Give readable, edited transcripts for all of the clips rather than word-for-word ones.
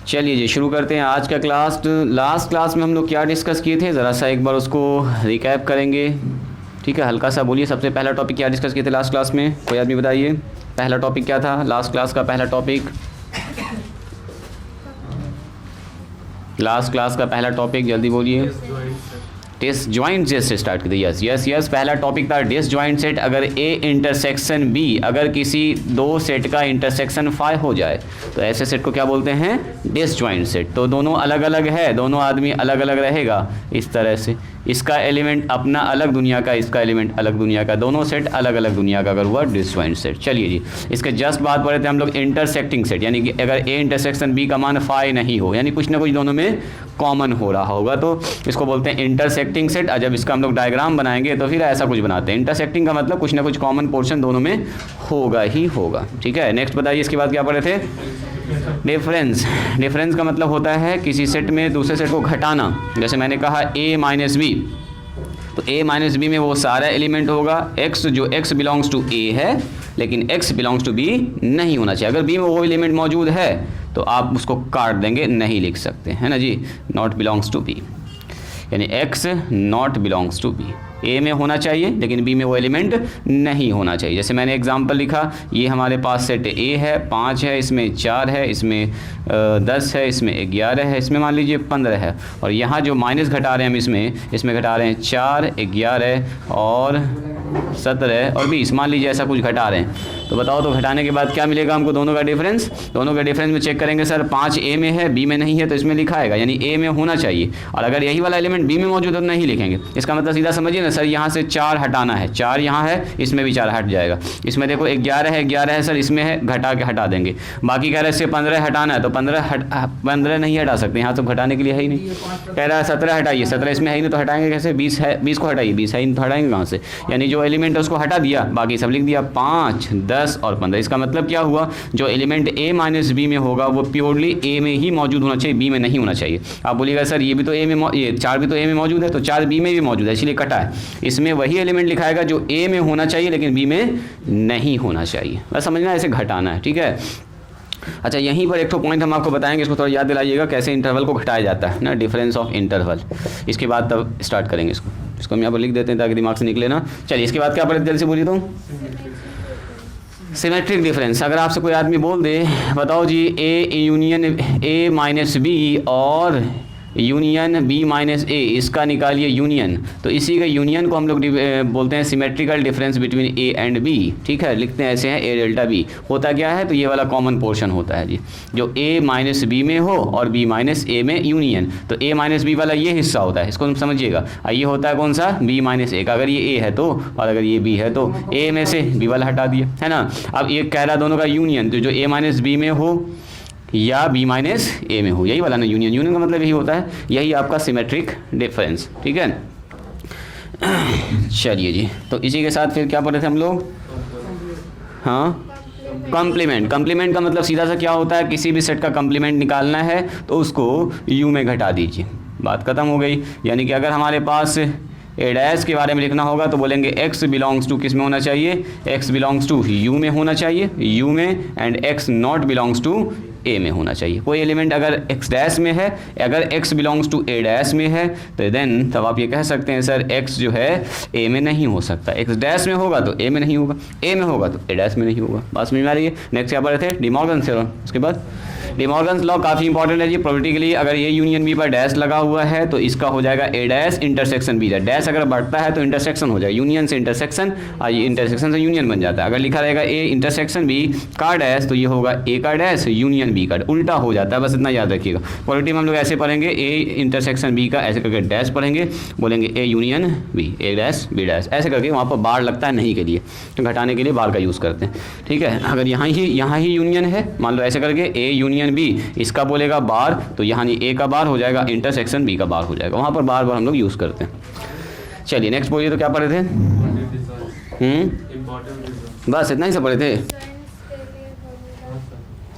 चलिए जी शुरू करते हैं आज का क्लास। लास्ट क्लास में हम लोग क्या डिस्कस किए थे, ज़रा सा एक बार उसको रिकैप करेंगे। ठीक है, हल्का सा बोलिए। सबसे पहला टॉपिक क्या डिस्कस किए थे लास्ट क्लास में, कोई आदमी बताइए पहला टॉपिक क्या था लास्ट क्लास का? पहला टॉपिक लास्ट क्लास का पहला टॉपिक जल्दी बोलिए। डिसजॉइंट सेट से स्टार्ट करते। यस यस यस, पहला टॉपिक था डिसजॉइंट सेट। अगर ए इंटरसेक्शन बी, अगर किसी दो सेट का इंटरसेक्शन 5 हो जाए तो ऐसे सेट को क्या बोलते हैं? Disjoint set. तो दोनों अलग अलग है, दोनों आदमी अलग अलग रहेगा इस तरह से। इसका एलिमेंट अपना अलग दुनिया का, इसका एलिमेंट अलग दुनिया का, दोनों सेट अलग अलग दुनिया का अगर हुआ डिसजॉइंट सेट। चलिए जी, इसके जस्ट बाद पढ़े थे हम लोग इंटरसेक्टिंग सेट, यानी कि अगर ए इंटरसेक्शन बी का मान 5 नहीं हो, यानी कुछ ना कुछ दोनों में कॉमन हो रहा होगा, तो इसको बोलते हैं इंटरसेक्टिंग सेट। और जब इसका हम लोग डायग्राम बनाएंगे तो फिर ऐसा कुछ बनाते हैं। इंटरसेक्टिंग का मतलब कुछ ना कुछ कॉमन पोर्शन दोनों में होगा ही होगा। ठीक है, नेक्स्ट बताइए इसके बाद क्या पढ़े थे? डिफरेंस। डिफरेंस का मतलब होता है किसी सेट में दूसरे सेट को घटाना। जैसे मैंने कहा a माइनस बी, तो a माइनस बी में वो सारा एलिमेंट होगा x, जो x बिलोंग्स टू a है लेकिन x बिलोंग्स टू b नहीं होना चाहिए। अगर b में वो एलिमेंट मौजूद है तो आप उसको काट देंगे, नहीं लिख सकते, है ना जी। नॉट बिलोंग्स टू b, यानी x not belongs to b। A में होना चाहिए लेकिन बी में वो एलिमेंट नहीं होना चाहिए। जैसे मैंने एग्जांपल लिखा, ये हमारे पास सेट ए है, 5 है, इसमें 4 है, इसमें 10 है, इसमें 11 है, इसमें मान लीजिए 15 है। और यहाँ जो माइनस घटा रहे हैं हम इसमें घटा रहे हैं 4, 11 और 17 और 20, मान लीजिए ऐसा कुछ घटा रहे हैं। तो बताओ तो घटाने के बाद क्या मिलेगा हमको? दोनों का डिफरेंस। दोनों का डिफरेंस में चेक करेंगे, सर 5 ए में है बी में नहीं है, तो इसमें लिखा आएगा, यानी ए में होना चाहिए। और अगर यही वाला एलिमेंट बी में मौजूद है तो नहीं लिखेंगे। इसका मतलब सीधा समझिए ना सर, यहाँ से 4 हटाना है, 4 यहाँ है, इसमें भी 4 हट जाएगा। इसमें देखो 11 है सर, इसमें है, घटा के हटा देंगे। बाकी कह रहे हैं इससे 15 हटाना है तो 15 नहीं हटा सकते, यहाँ तो घटाने के लिए है ही नहीं। कह रहा है 17 हटाइए, 17 इसमें है ही नहीं तो हटाएंगे कैसे? 20 है, 20 को हटाइए, 20 है ही नहीं तो हटाएंगे कहाँ से? यानी जो एलिमेंट है उसको हटा दिया, बाकी सब लिख दिया, 5, 10 और 15। इसका मतलब क्या हुआ? जो एलिमेंट a माइनस बी में होगा वो प्योरली a में ही मौजूद होना चाहिए, b में नहीं होना चाहिए। आप बोलिएगा सर ये भी तो a में, ये 4 भी तो a में मौजूद है, तो 4 b में भी मौजूद है, इसलिए कटा है। इसमें वही एलिमेंट लिखाएगा जो a में होना चाहिए लेकिन b में नहीं होना चाहिए। बस समझना, ऐसे घटाना है। ठीक है, अच्छा यहीं पर एक तो पॉइंट हम आपको बताएंगे, इसको थोड़ा याद दिलाइएगा कैसे इंटरवल को घटाया जाता है ना, डिफरेंस ऑफ इंटरवल। इसके बाद तब स्टार्ट करेंगे इसको हम यहाँ पर लिख देते हैं ताकि दिमाग से निकले ना। चलिए इसके बाद क्या पढ़े जल्दी से बोलिए तो? Symmetric difference. अगर आपसे कोई आदमी बोल दे बताओ जी A union A minus B और यूनियन बी माइनस ए, इसका निकालिए यूनियन, तो इसी का यूनियन को हम लोग बोलते हैं symmetrical difference between A and B. ठीक है, लिखते हैं ऐसे हैं ए डेल्टा बी। होता क्या है? तो ये वाला कॉमन पोर्शन होता है जी, जो ए माइनस बी में हो और बी माइनस ए में यूनियन, तो ए माइनस बी वाला ये हिस्सा होता है, इसको तुम समझिएगा। ये होता है कौन सा? बी माइनस ए का। अगर ये ए है तो, और अगर ये बी है तो ए में से बी वाला हटा दिया, है ना। अब ये कह रहा दोनों का यूनियन, तो जो ए माइनस बी में हो या बी माइनस ए में हो, यही वाला ना यूनियन। यूनियन का मतलब यही होता है, यही आपका सिमेट्रिक डिफरेंस। ठीक है, चलिए जी, तो इसी के साथ फिर क्या पढ़े थे हम लोग? हाँ, कॉम्प्लीमेंट। कॉम्प्लीमेंट का मतलब सीधा सा क्या होता है? किसी भी सेट का कॉम्प्लीमेंट निकालना है तो उसको यू में घटा दीजिए, बात खत्म हो गई। यानी कि अगर हमारे पास ए डैश के बारे में लिखना होगा तो बोलेंगे x बिलोंग्स टू किस में होना चाहिए? x बिलोंग्स टू u में होना चाहिए, u में, and x not belongs to a में होना चाहिए। कोई एलिमेंट अगर x डैश में है, अगर x belongs to a dash में है तो देन तब आप ये कह सकते हैं सर x जो है a में नहीं हो सकता। x डैश में होगा तो a में नहीं होगा, a में होगा तो a डैश में नहीं होगा। बात समझ में आ रही है? नेक्स्ट क्या पढ़े थे? De Morgan's theorem. उसके बाद डिमॉर्गन्स लॉ काफ़ी इंपॉर्टेंट है जी प्रोबेबिलिटी के लिए। अगर ये यूनियन बी पर डैश लगा हुआ है तो इसका हो जाएगा ए डैश इंटरसेक्शन बी। डैश अगर बढ़ता है तो इंटरसेक्शन हो जाएगा, यूनियन से इंटरसेक्शन और ये इंटरसेक्शन से यूनियन बन जाता है। अगर लिखा रहेगा ए इंटरसेक्शन बी का डैश तो ये होगा ए का डैश यूनियन बी का, उल्टा हो जाता है, बस इतना याद रखिएगा। प्रोबेबिलिटी में हम लोग ऐसे पढ़ेंगे, ए इंटरसेक्शन बी का ऐसे करके डैश पढ़ेंगे, बोलेंगे A union B, A dash B dash, ऐसे करके वहाँ पर बार लगता है नहीं के लिए, तो घटाने के लिए बार का यूज़ करते हैं। ठीक है, अगर यहाँ ही यूनियन है, मान लो ऐसे करके ए यूनियन बी, इसका बोलेगा बार, तो यहाँ ए का बार हो जाएगा, इंटरसेक्शन बी का बार हो जाएगा, वहाँ पर बार बार हम लोग यूज़ करते हैं। चलिए नेक्स्ट बोलिए तो क्या पढ़े थे? बस इतना ही सब पढ़े थे।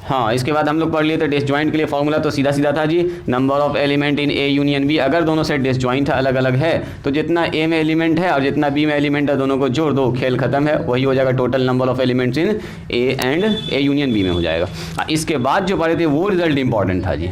हाँ, इसके बाद हम लोग पढ़ लिए थे डिसजॉइंट के लिए फॉर्मूला, तो सीधा सीधा था जी, number of element in A union B. अगर दोनों सेट डिसजॉइंट है, अलग अलग है, तो जितना ए में एलिमेंट है और जितना बी में एलिमेंट है दोनों को जोड़ दो, खेल खत्म है, वही हो जाएगा total number of elements in A and A union B में हो जाएगा। इसके बाद जो पढ़े थे वो रिजल्ट इंपॉर्टेंट था जी,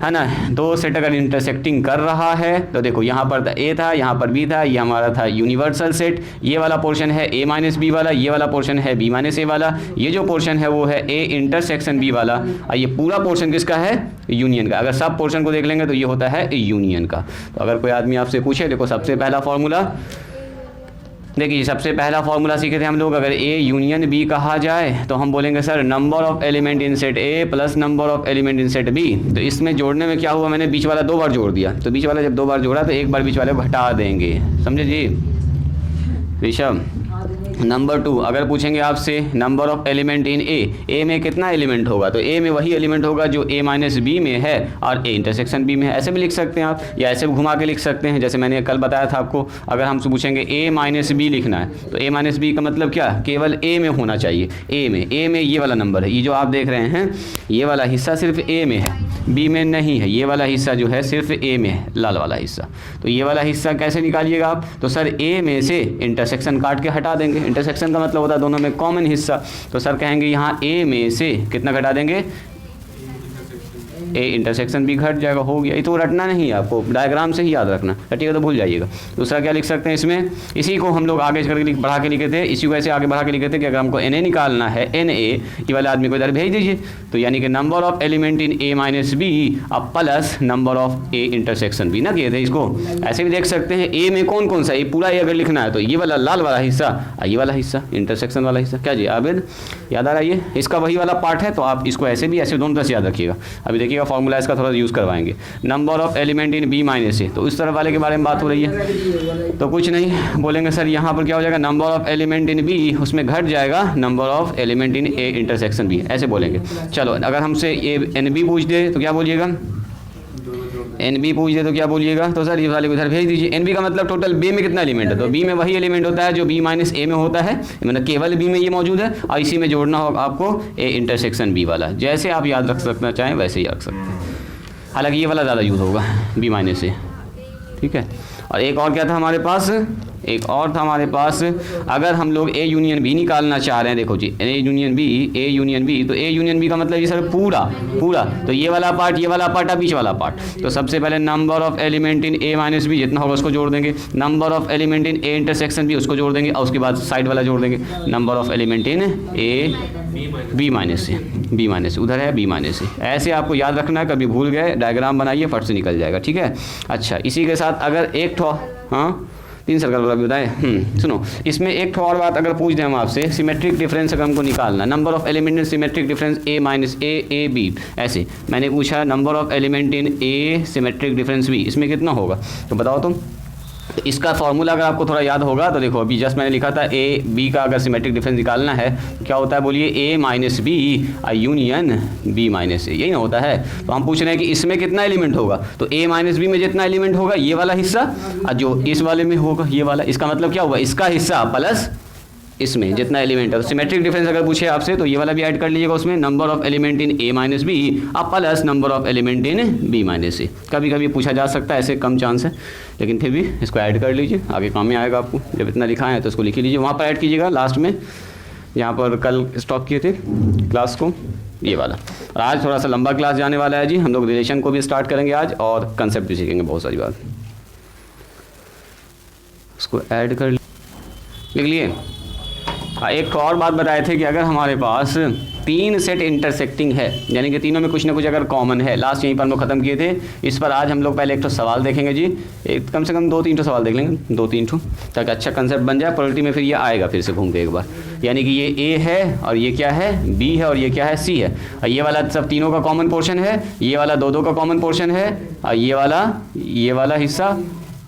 है ना। दो सेट अगर इंटरसेक्टिंग कर रहा है तो देखो यहाँ पर ए था, यहाँ पर बी था, ये हमारा था यूनिवर्सल सेट। ये वाला पोर्शन है ए माइनस बी वाला, ये वाला पोर्शन है बी माइनस ए वाला, ये जो पोर्शन है वो है ए इंटरसेक्शन बी वाला, और ये पूरा पोर्शन किसका है? यूनियन का। अगर सब पोर्शन को देख लेंगे तो ये होता है यूनियन का। तो अगर कोई आदमी आपसे पूछे, देखो सबसे पहला फॉर्मूला देखिए, सबसे पहला फॉर्मूला सीखे थे हम लोग, अगर ए यूनियन बी कहा जाए तो हम बोलेंगे sir number of element in set A plus number of element in set B. तो इसमें जोड़ने में क्या हुआ, मैंने बीच वाला 2 बार जोड़ दिया, तो बीच वाला जब 2 बार जोड़ा तो एक बार बीच वाले को हटा देंगे, समझे जी ऋषभ। नंबर 2, अगर पूछेंगे आपसे number of element in A में कितना एलिमेंट होगा, तो ए में वही एलिमेंट होगा जो ए माइनस बी में है और ए इंटरसेक्शन बी में है। ऐसे भी लिख सकते हैं आप, या ऐसे भी घुमा के लिख सकते हैं, जैसे मैंने कल बताया था आपको। अगर हमसे पूछेंगे ए माइनस बी लिखना है, तो ए माइनस बी का मतलब क्या, केवल ए में होना चाहिए। ए में ये वाला नंबर है, ये जो आप देख रहे हैं ये वाला हिस्सा सिर्फ ए में है, बी में नहीं है। ये वाला हिस्सा जो है सिर्फ ए में है, लाल वाला हिस्सा। तो ये वाला हिस्सा कैसे निकालिएगा आप, तो सर ए में से इंटरसेक्शन काट के हटा देंगे। इंटरसेक्शन का मतलब होता है दोनों में कॉमन हिस्सा, तो सर कहेंगे यहाँ ए में से कितना घटा देंगे, ए इंटरसेक्शन भी घट जाएगा, हो गया। ये तो रटना नहीं है आपको, डायग्राम से ही याद रखना, रटिएगा तो भूल जाइएगा। दूसरा क्या लिख सकते हैं इसमें, इसी को हम लोग आगे करके बढ़ा के लिखे थे, इसी को ऐसे आगे बढ़ा के लिखे थे कि अगर हमको एन ए निकालना है, एन ए ये वाले आदमी को इधर भेज दीजिए, तो यानी कि number of element in A minus B अब plus number of A intersection B ना किए थे इसको। ऐसे भी देख सकते हैं ए में कौन कौन सा, ये पूरा ए अगर लिखना है तो ये वाला लाल वाला हिस्सा, ये वाला हिस्सा इंटरसेक्शन वाला हिस्सा। क्या जी आबिद याद आ रहा है, ये इसका वही वाला पार्ट है, तो आप इसको ऐसे भी ऐसे दोनों तरह से याद रखिएगा। अभी देखिएगा फॉर्मूला इसका थोड़ा यूज़ करवाएंगे, number of element in B minus A, तो इस तरफ वाले के बारे में बात हो रही है। तो कुछ नहीं बोलेंगे सर यहाँ पर क्या हो जाएगा, number of element in B उसमें घट जाएगा number of element in A intersection B, ऐसे बोलेंगे। चलो अगर हमसे ए एन बी पूछ दे तो क्या बोलिएगा, एन बी पूछ दे तो क्या बोलिएगा, तो सर ये वाले को इधर भेज दीजिए। एन बी का मतलब टोटल बी में कितना एलिमेंट है, तो बी में वही एलिमेंट होता है जो बी माइनस ए में होता है, मतलब केवल बी में ये मौजूद है, और इसी में जोड़ना होगा आपको ए इंटरसेक्शन बी वाला। जैसे आप याद रख सकना चाहें वैसे ही रख सकते हैं, हालांकि ये वाला ज़्यादा यूज़ होगा बी माइनस ए, ठीक है। और एक और क्या था हमारे पास, एक और था हमारे पास, अगर हम लोग ए यूनियन बी निकालना चाह रहे हैं, देखो जी ए यूनियन बी, तो ए यूनियन बी का मतलब ये सर पूरा, तो ये वाला पार्ट और बीच वाला पार्ट। तो सबसे पहले number of element in A minus B जितना होगा उसको जोड़ देंगे, number of element in A intersection B उसको जोड़ देंगे, और उसके बाद साइड वाला जोड़ देंगे number of element in A B minus से, उधर है बी माइनस से। ऐसे आपको याद रखना है, कभी भूल गए डायग्राम बनाइए, फट से निकल जाएगा, ठीक है। अच्छा इसी के साथ अगर एक ठो, हाँ 3 सर्कल वाला भी बताएं, सुनो इसमें एक और बात अगर पूछ दें हम आपसे, सिमेट्रिक डिफरेंस अगर हमको निकालना, number of element in symmetric difference A minus A B, ऐसे मैंने पूछा number of element in A symmetric difference B, इसमें कितना होगा, तो बताओ तुम। तो इसका फॉर्मूला अगर आपको थोड़ा याद होगा तो देखो, अभी जस्ट मैंने लिखा था ए बी का अगर सिमेट्रिक डिफरेंस निकालना है तो क्या होता है बोलिए, A minus B union B minus A, यही ना होता है। तो हम पूछ रहे हैं कि इसमें कितना एलिमेंट होगा, तो ए माइनस बी में जितना एलिमेंट होगा ये वाला हिस्सा, और जो इस वाले में होगा ये वाला, इसका मतलब क्या हुआ, इसका हिस्सा प्लस इसमें जितना एलिमेंट है। तो सिमेट्रिक डिफरेंस अगर पूछे आपसे तो ये वाला भी ऐड कर लीजिएगा उसमें, number of element in A minus B अब plus number of element in B minus A. कभी कभी पूछा जा सकता है, ऐसे कम चांस है, लेकिन फिर भी इसको ऐड कर लीजिए, आगे काम में आएगा आपको। जब इतना लिखा है तो इसको लिख लीजिए, वहाँ पर ऐड कीजिएगा लास्ट में, यहाँ पर कल स्टॉप किए थे क्लास को, ये वाला। और आज थोड़ा सा लंबा क्लास जाने वाला है जी, हम लोग रिलेशन को भी स्टार्ट करेंगे आज, और कंसेप्ट भी सीखेंगे बहुत सारी बात। उसको ऐड कर लिख लिए। एक और बात बताए थे कि अगर हमारे पास 3 सेट इंटरसेक्टिंग है, यानी कि तीनों में कुछ ना कुछ अगर कॉमन है, लास्ट यहीं पर हम लोग खत्म किए थे। इस पर आज हम लोग पहले एक तो सवाल देखेंगे जी, एक कम से कम 2-3 सवाल देख लेंगे, 2-3 ताकि अच्छा कंसेप्ट बन जाए। प्रोबेबिलिटी में फिर ये आएगा फिर से घूम के एक बार, यानी कि ये ए है और ये क्या है बी है और ये क्या है सी है, और ये वाला सब तीनों का कॉमन पोर्शन है, ये वाला 2-2 का कॉमन पोर्शन है, और ये वाला हिस्सा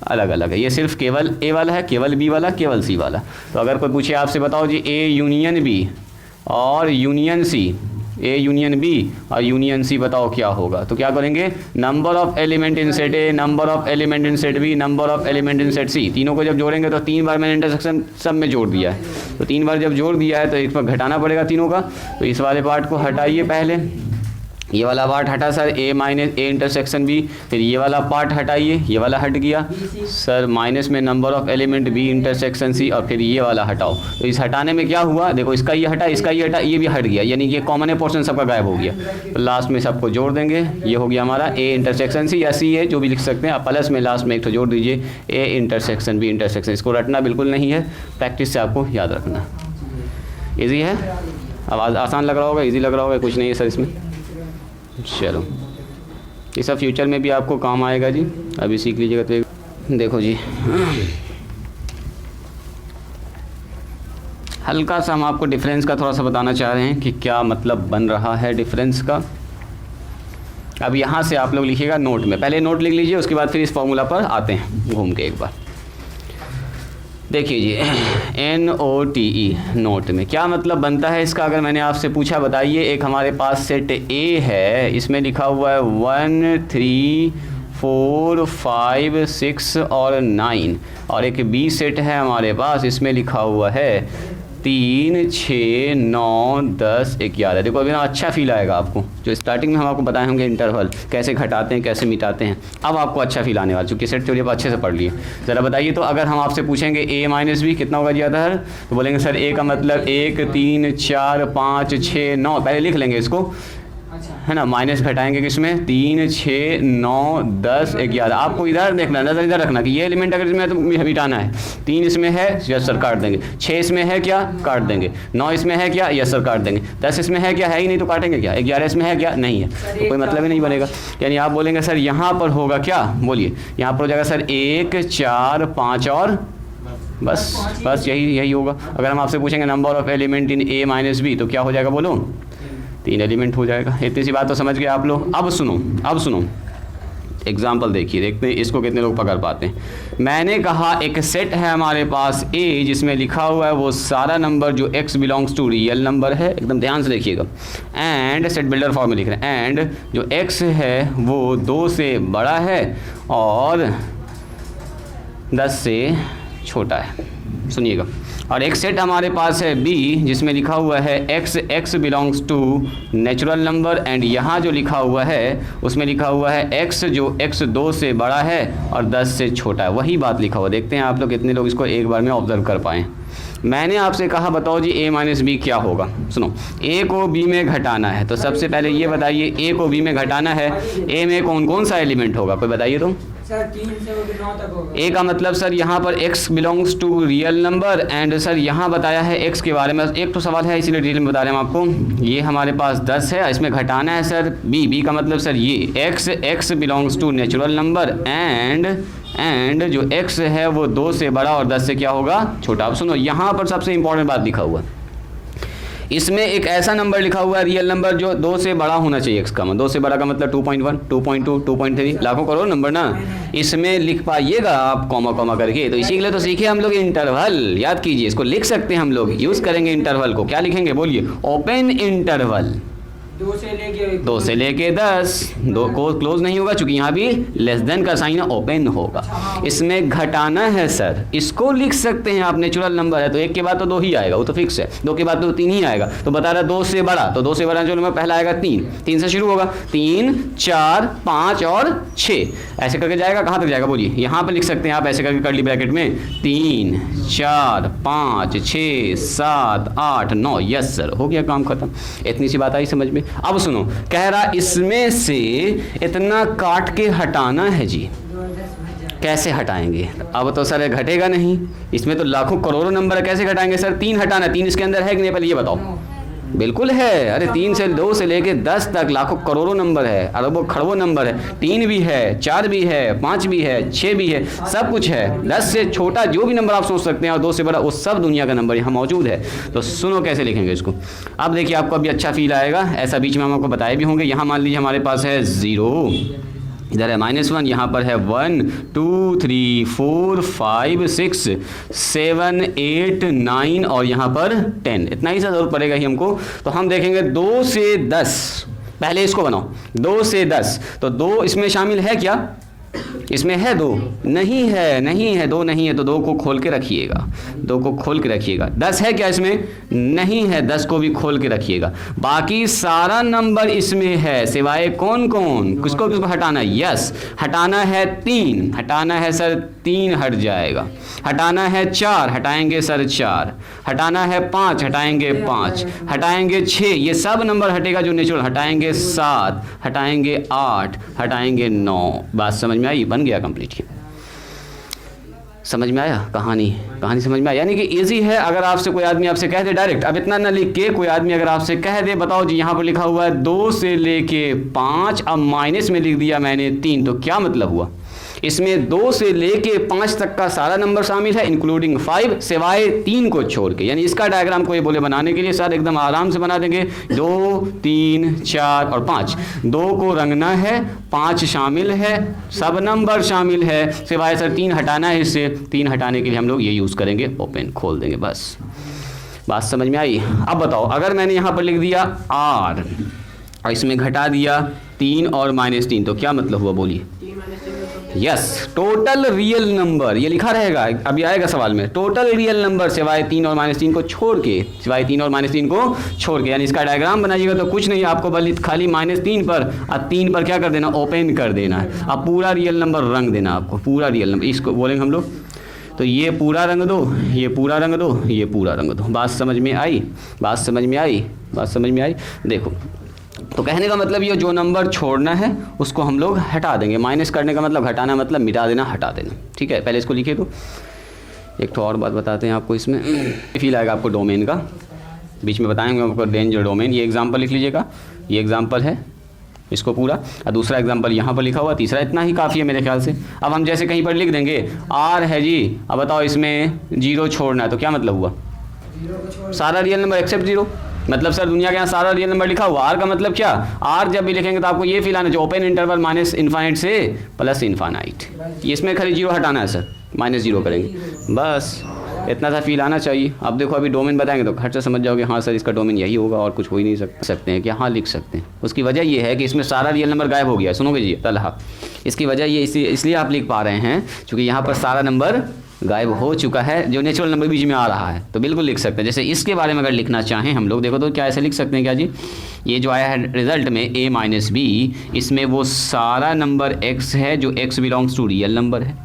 अलग अलग है। ये सिर्फ केवल ए वाला है, केवल बी वाला, केवल सी वाला। तो अगर कोई पूछे आपसे बताओ जी ए यूनियन बी और union C, A union B और यूनियन सी, बताओ क्या होगा। तो क्या करेंगे, number of element in set A, number of element in set B, number of element in set C, तीनों को जब जोड़ेंगे तो 3 बार मैंने इंटरसेक्शन सब में जोड़ दिया है। तो 3 बार जब जोड़ दिया है तो एक बार घटाना पड़ेगा तीनों का। तो इस वाले पार्ट को हटाइए पहले, ये वाला पार्ट हटा sir, A minus A intersection B, फिर ये वाला पार्ट हटाइए, ये वाला हट गया सर, माइनस में number of element B intersection C, और फिर ये वाला हटाओ। तो इस हटाने में क्या हुआ, देखो इसका ये हटा, इसका ये हटा, ये भी हट गया, यानी कि कॉमन है पोर्शन सबका गायब हो गया। तो लास्ट में सबको जोड़ देंगे, ये हो गया हमारा ए इंटरसेक्शन सी या सी ए जो भी लिख सकते हैं आप, प्लस में लास्ट में एक तो जोड़ दीजिए ए इंटरसेक्शन बी इंटरसेक्शन। इसको रटना बिल्कुल नहीं है, प्रैक्टिस से आपको याद रखना। ईजी है, अब आसान लग रहा होगा, ईजी लग रहा होगा, कुछ नहीं है सर इसमें। चलो ये सब फ्यूचर में भी आपको काम आएगा जी, अभी सीख लीजिएगा। तो देखो जी, हल्का सा हम आपको डिफरेंस का थोड़ा सा बताना चाह रहे हैं कि क्या मतलब बन रहा है डिफरेंस का। अब यहाँ से आप लोग लिखिएगा नोट में, पहले नोट लिख लीजिए, उसके बाद फिर इस फॉर्मूला पर आते हैं घूम के एक बार। देखिए जी, NOTE नोट में क्या मतलब बनता है इसका, अगर मैंने आपसे पूछा बताइए। एक हमारे पास सेट ए है, इसमें लिखा हुआ है 1 3 4 5 6 और 9, और एक बी सेट है हमारे पास, इसमें लिखा हुआ है 3 6 9 10 11। देखो अभी ना अच्छा फील आएगा आपको, जो स्टार्टिंग में हम आपको बताए होंगे इंटरवल कैसे घटाते हैं कैसे मिटाते हैं, अब आपको अच्छा फील आने वाला, चूँकि सेट थ्योरी आप अच्छे से पढ़ लिए। ज़रा बताइए तो, अगर हम आपसे पूछेंगे ए माइनस बी कितना होगा ज़्यादा है, तो बोलेंगे सर ए का मतलब 1 3 4 5 6 9, पहले लिख लेंगे इसको, है ना, माइनस घटाएंगे किसमें 3 6 9 10 11। आपको इधर देखना, नजर इधर रखना कि ये एलिमेंट अगर इसमें है तो मिटाना है। 3 इसमें है, यस सर काट देंगे। 6 इसमें है क्या, काट देंगे। 9 इसमें है क्या, यस सर काट देंगे। 10 इसमें है क्या, है ही नहीं तो काटेंगे क्या। 11 इसमें है क्या, नहीं है, तो कोई मतलब ही नहीं बनेगा। यानी आप बोलेंगे सर यहाँ पर होगा क्या, बोलिए यहाँ पर हो जाएगा सर 1 4 5 और बस यही होगा। अगर हम आपसे पूछेंगे number of element in A minus B तो क्या हो जाएगा, बोलो 3 एलिमेंट हो जाएगा। इतनी सी बात तो समझ गए आप लोग। अब सुनो एग्जाम्पल देखिए, देखते हैं इसको कितने लोग पकड़ पाते हैं। मैंने कहा एक सेट है हमारे पास ए, जिसमें लिखा हुआ है वो सारा नंबर जो x belongs to real number है, एकदम ध्यान से देखिएगा, एंड सेट बिल्डर फॉर्म में लिख रहे हैं, एंड जो x है वो 2 से बड़ा है और 10 से छोटा है। सुनिएगा, और एक सेट हमारे पास है b जिसमें लिखा हुआ है x belongs to natural number, and यहाँ जो लिखा हुआ है उसमें लिखा हुआ है x जो x 2 से बड़ा है और 10 से छोटा है। वही बात लिखा हुआ, देखते हैं आप लोग कितने लोग इसको एक बार में ऑब्जर्व कर पाएँ। मैंने आपसे कहा बताओ जी a माइनस बी क्या होगा। सुनो, a को b में घटाना है, तो सबसे पहले ये बताइए a को b में घटाना है, a में कौन कौन सा एलिमेंट होगा, कोई बताइए तो। सर 3 से 9 तक होगा। ए का मतलब सर यहाँ पर x belongs to real number, and sir यहाँ बताया है x के बारे में, एक तो सवाल है इसीलिए डिटेल में बता रहे हैं हम आपको। ये हमारे पास 10 है, इसमें घटाना है सर b का मतलब सर ये x belongs to natural number, and जो x है वो 2 से बड़ा और 10 से क्या होगा, छोटा। अब सुनो, यहाँ पर सबसे इंपॉर्टेंट बात लिखा हुआ, इसमें एक ऐसा नंबर लिखा हुआ है रियल नंबर जो 2 से बड़ा होना चाहिए। x का मतलब 2 से बड़ा का मतलब 2.1 2.2 2.3 लाखों करोड़ नंबर ना, इसमें लिख पाइएगा आप कॉमा करके। तो इसी के लिए तो सीखे हम लोग इंटरवल, याद कीजिए इसको लिख सकते हैं हम लोग, यूज़ करेंगे इंटरवल को। क्या लिखेंगे बोलिए, ओपन इंटरवल 2 से लेके 10, 2 को क्लोज नहीं होगा क्योंकि यहाँ भी लेस देन का साइन ओपन होगा। इसमें घटाना है सर, इसको लिख सकते हैं आप, नेचुरल नंबर है तो 1 के बाद तो 2 ही आएगा, वो तो फिक्स है। 2 के बाद तो 3 ही आएगा, तो बता रहा 2 से बड़ा, तो 2 से बड़ा जो नंबर पहला आएगा 3 से शुरू होगा, 3 4 5 और 6 ऐसे करके जाएगा। कहाँ तक जाएगा बोलिए, यहाँ पर लिख सकते हैं आप ऐसे करके कर्ली ब्रैकेट में 3 4 5 6 7 8 9। यस सर, हो गया काम खत्म। इतनी सी बात आई समझ में। अब सुनो, कह रहा इसमें से इतना काट के हटाना है जी, कैसे हटाएंगे। अब तो सर घटेगा नहीं, इसमें तो लाखों करोड़ों नंबर है, कैसे घटाएंगे सर। 3 हटाना, 3 इसके अंदर है कि नहीं पहले ये बताओ। बिल्कुल है, अरे 3 से 2 से लेके 10 तक लाखों करोड़ों नंबर है, अरबों खरबों नंबर है। 3 भी है, 4 भी है, 5 भी है, 6 भी है, सब कुछ है। 10 से छोटा जो भी नंबर आप सोच सकते हैं और 2 से बड़ा वो सब दुनिया का नंबर यहाँ मौजूद है। तो सुनो कैसे लिखेंगे इसको। अब देखिए आपको अभी अच्छा फील आएगा, ऐसा बीच में हम आपको बताए भी होंगे। यहाँ मान लीजिए हमारे पास है 0, इधर है -1, यहाँ पर है 1 2 3 4 5 6 7 8 9 और यहाँ पर 10, इतना ही सा जरूर पड़ेगा ही हमको। तो हम देखेंगे 2 से 10, पहले इसको बनाओ 2 से 10, तो 2 इसमें शामिल है क्या? इसमें है 2? नहीं है, नहीं है, 2 नहीं है, तो 2 को खोल के रखिएगा, 2 को खोल के रखिएगा। 10 है क्या इसमें? नहीं है, 10 को भी खोल के रखिएगा। बाकी सारा नंबर इसमें है, सिवाय कौन कौन? किसको किसको हटाना है? यस, हटाना है 3, हटाना है सर 3 हट जाएगा, हटाना है 4, हटाएंगे सर 4, हटाना है 5, हटाएंगे 5, हटाएंगे 6, ये सब नंबर हटेगा जो नेचुरल, हटाएंगे 7, हटाएंगे 8, हटाएंगे 9। बात समझ में आई? बन गया कंप्लीट। समझ में आया कहानी? कहानी समझ में आया? यानी कि इजी है। अगर आपसे कोई आदमी आपसे कह दे डायरेक्ट, अब इतना ना लिख के, कोई आदमी अगर आपसे कह दे बताओ जी यहाँ पर लिखा हुआ है 2 से लेके 5, अब माइनस में लिख दिया मैंने 3, तो क्या मतलब हुआ? इसमें 2 से लेके 5 तक का सारा नंबर शामिल है इंक्लूडिंग 5, सिवाय 3 को छोड़ के। यानी इसका डायग्राम को ये बोले बनाने के लिए सर एकदम आराम से बना देंगे। 2 3 4 और 5, 2 को रंगना है, 5 शामिल है, सब नंबर शामिल है, सिवाय सर 3 हटाना है। इससे 3 हटाने के लिए हम लोग ये यूज़ करेंगे, ओपन खोल देंगे, बस। बात समझ में आई? अब बताओ, अगर मैंने यहाँ पर लिख दिया R और इसमें घटा दिया 3 और -3, तो क्या मतलब हुआ? बोलिए। यस, टोटल रियल नंबर, ये लिखा रहेगा, अभी आएगा सवाल में। टोटल रियल नंबर सिवाय 3 और -3 को छोड़ के, सिवाय 3 और -3 को छोड़ के, यानी इसका डायग्राम बनाइएगा तो कुछ नहीं, आपको बस खाली -3 पर और 3 पर क्या कर देना? ओपन कर देना है। अब पूरा रियल नंबर रंग देना आपको, पूरा रियल नंबर, इसको बोलेंगे हम लोग। तो ये पूरा रंग दो, ये पूरा रंग दो, ये पूरा रंग दो। बात समझ में आई? बात समझ में आई? बात समझ में आई? देखो, तो कहने का मतलब ये जो नंबर छोड़ना है उसको हम लोग हटा देंगे। माइनस करने का मतलब हटाना, मतलब मिटा देना, हटा देना। ठीक है, पहले इसको लिखिए। तो एक तो और बात बताते हैं आपको, इसमें फील आएगा आपको डोमेन का, बीच में बताएंगे आपको रेंज और डोमेन। ये एग्जांपल लिख लीजिएगा, ये एग्जांपल है इसको पूरा, और दूसरा एग्जांपल यहाँ पर लिखा हुआ, तीसरा, इतना ही काफ़ी है मेरे ख्याल से। अब हम जैसे कहीं पर लिख देंगे R है जी, अब बताओ इसमें 0 छोड़ना है, तो क्या मतलब हुआ? सारा रियल नंबर एक्सेप्ट 0। मतलब सर दुनिया के यहाँ सारा रियल नंबर लिखा हुआ। R का मतलब क्या? R जब भी लिखेंगे तो आपको ये फील आना चाहिए, ओपन इंटरवल माइनस इन्फाइनाइट से प्लस इन्फाइनाइट। इसमें खाली 0 हटाना है सर, -0 करेंगे, बस इतना सा फील आना चाहिए। अब देखो, अभी डोमेन बताएंगे तो खर्चा समझ जाओगे, हाँ सर इसका डोमेन यही होगा और कुछ हो ही नहीं सकते हैं क्या? हाँ लिख सकते हैं। उसकी वजह ये है कि इसमें सारा रियल नंबर गायब हो गया। सुनोगे जी तलहा, इसकी वजह ये इसलिए आप लिख पा रहे हैं क्योंकि यहाँ पर सारा नंबर गायब हो चुका है, जो नेचुरल नंबर बीच में आ रहा है। तो बिल्कुल लिख सकते हैं। जैसे इसके बारे में अगर लिखना चाहें हम लोग, देखो तो क्या ऐसे लिख सकते हैं क्या जी? ये जो आया है रिजल्ट में A - B, इसमें वो सारा नंबर x है जो x belongs to real number है,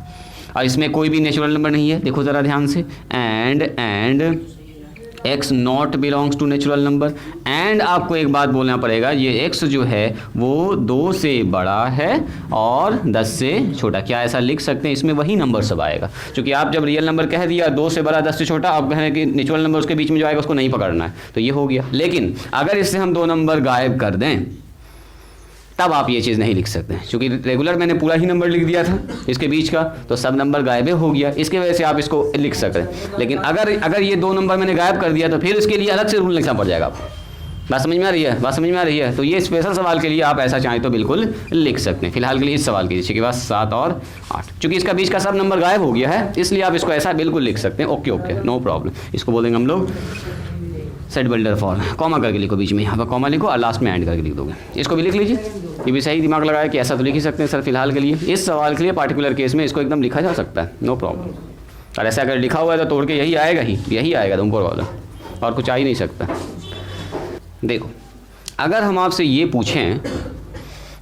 और इसमें कोई भी नेचुरल नंबर नहीं है। देखो ज़रा ध्यान से, and x not belongs to natural number. And आपको एक बात बोलना पड़ेगा, ये x जो है वो 2 से बड़ा है और 10 से छोटा। क्या ऐसा लिख सकते हैं? इसमें वही नंबर सब आएगा, क्योंकि आप जब रियल नंबर कह दिया 2 से बड़ा 10 से छोटा, आप कहें कि नेचुरल नंबर उसके बीच में जो आएगा उसको नहीं पकड़ना है, तो ये हो गया। लेकिन अगर इससे हम 2 नंबर गायब कर दें तब आप ये चीज़ नहीं लिख सकते, क्योंकि रेगुलर मैंने पूरा ही नंबर लिख दिया था इसके बीच का, तो सब नंबर गायब हो गया। इसके वजह से आप इसको लिख सकते हैं। लेकिन अगर ये 2 नंबर मैंने गायब कर दिया तो फिर इसके लिए अलग से रूल लिखना पड़ जाएगा आपको। बात समझ में आ रही है? बात समझ में आ रही है? तो ये स्पेशल सवाल के लिए आप ऐसा चाहें तो बिल्कुल लिख सकते हैं। फिलहाल के लिए इस सवाल के के बाद 7 और 8, चूँकि इसका बीच का सब नंबर गायब हो गया है, इसलिए आप इसको ऐसा बिल्कुल लिख सकते हैं। Okay, no problem. इसको बोलेंगे हम लोग सेट बिल्डर फॉर्म। कॉमा करके लिखो, बीच में यहाँ पर कॉमा लिखो और लास्ट में एंड करके लिख दोगे। इसको भी लिख लीजिए, ये भी सही दिमाग लगाया कि ऐसा तो लिख ही सकते हैं सर। फिलहाल के लिए इस सवाल के लिए पार्टिकुलर केस में इसको एकदम लिखा जा सकता है, नो प्रॉब्लम। और ऐसा अगर लिखा हुआ है तो तोड़ के यही आएगा ही, यही आएगा तुमको प्रॉब्लम, और कुछ आ ही नहीं सकता। देखो, अगर हम आपसे ये पूछें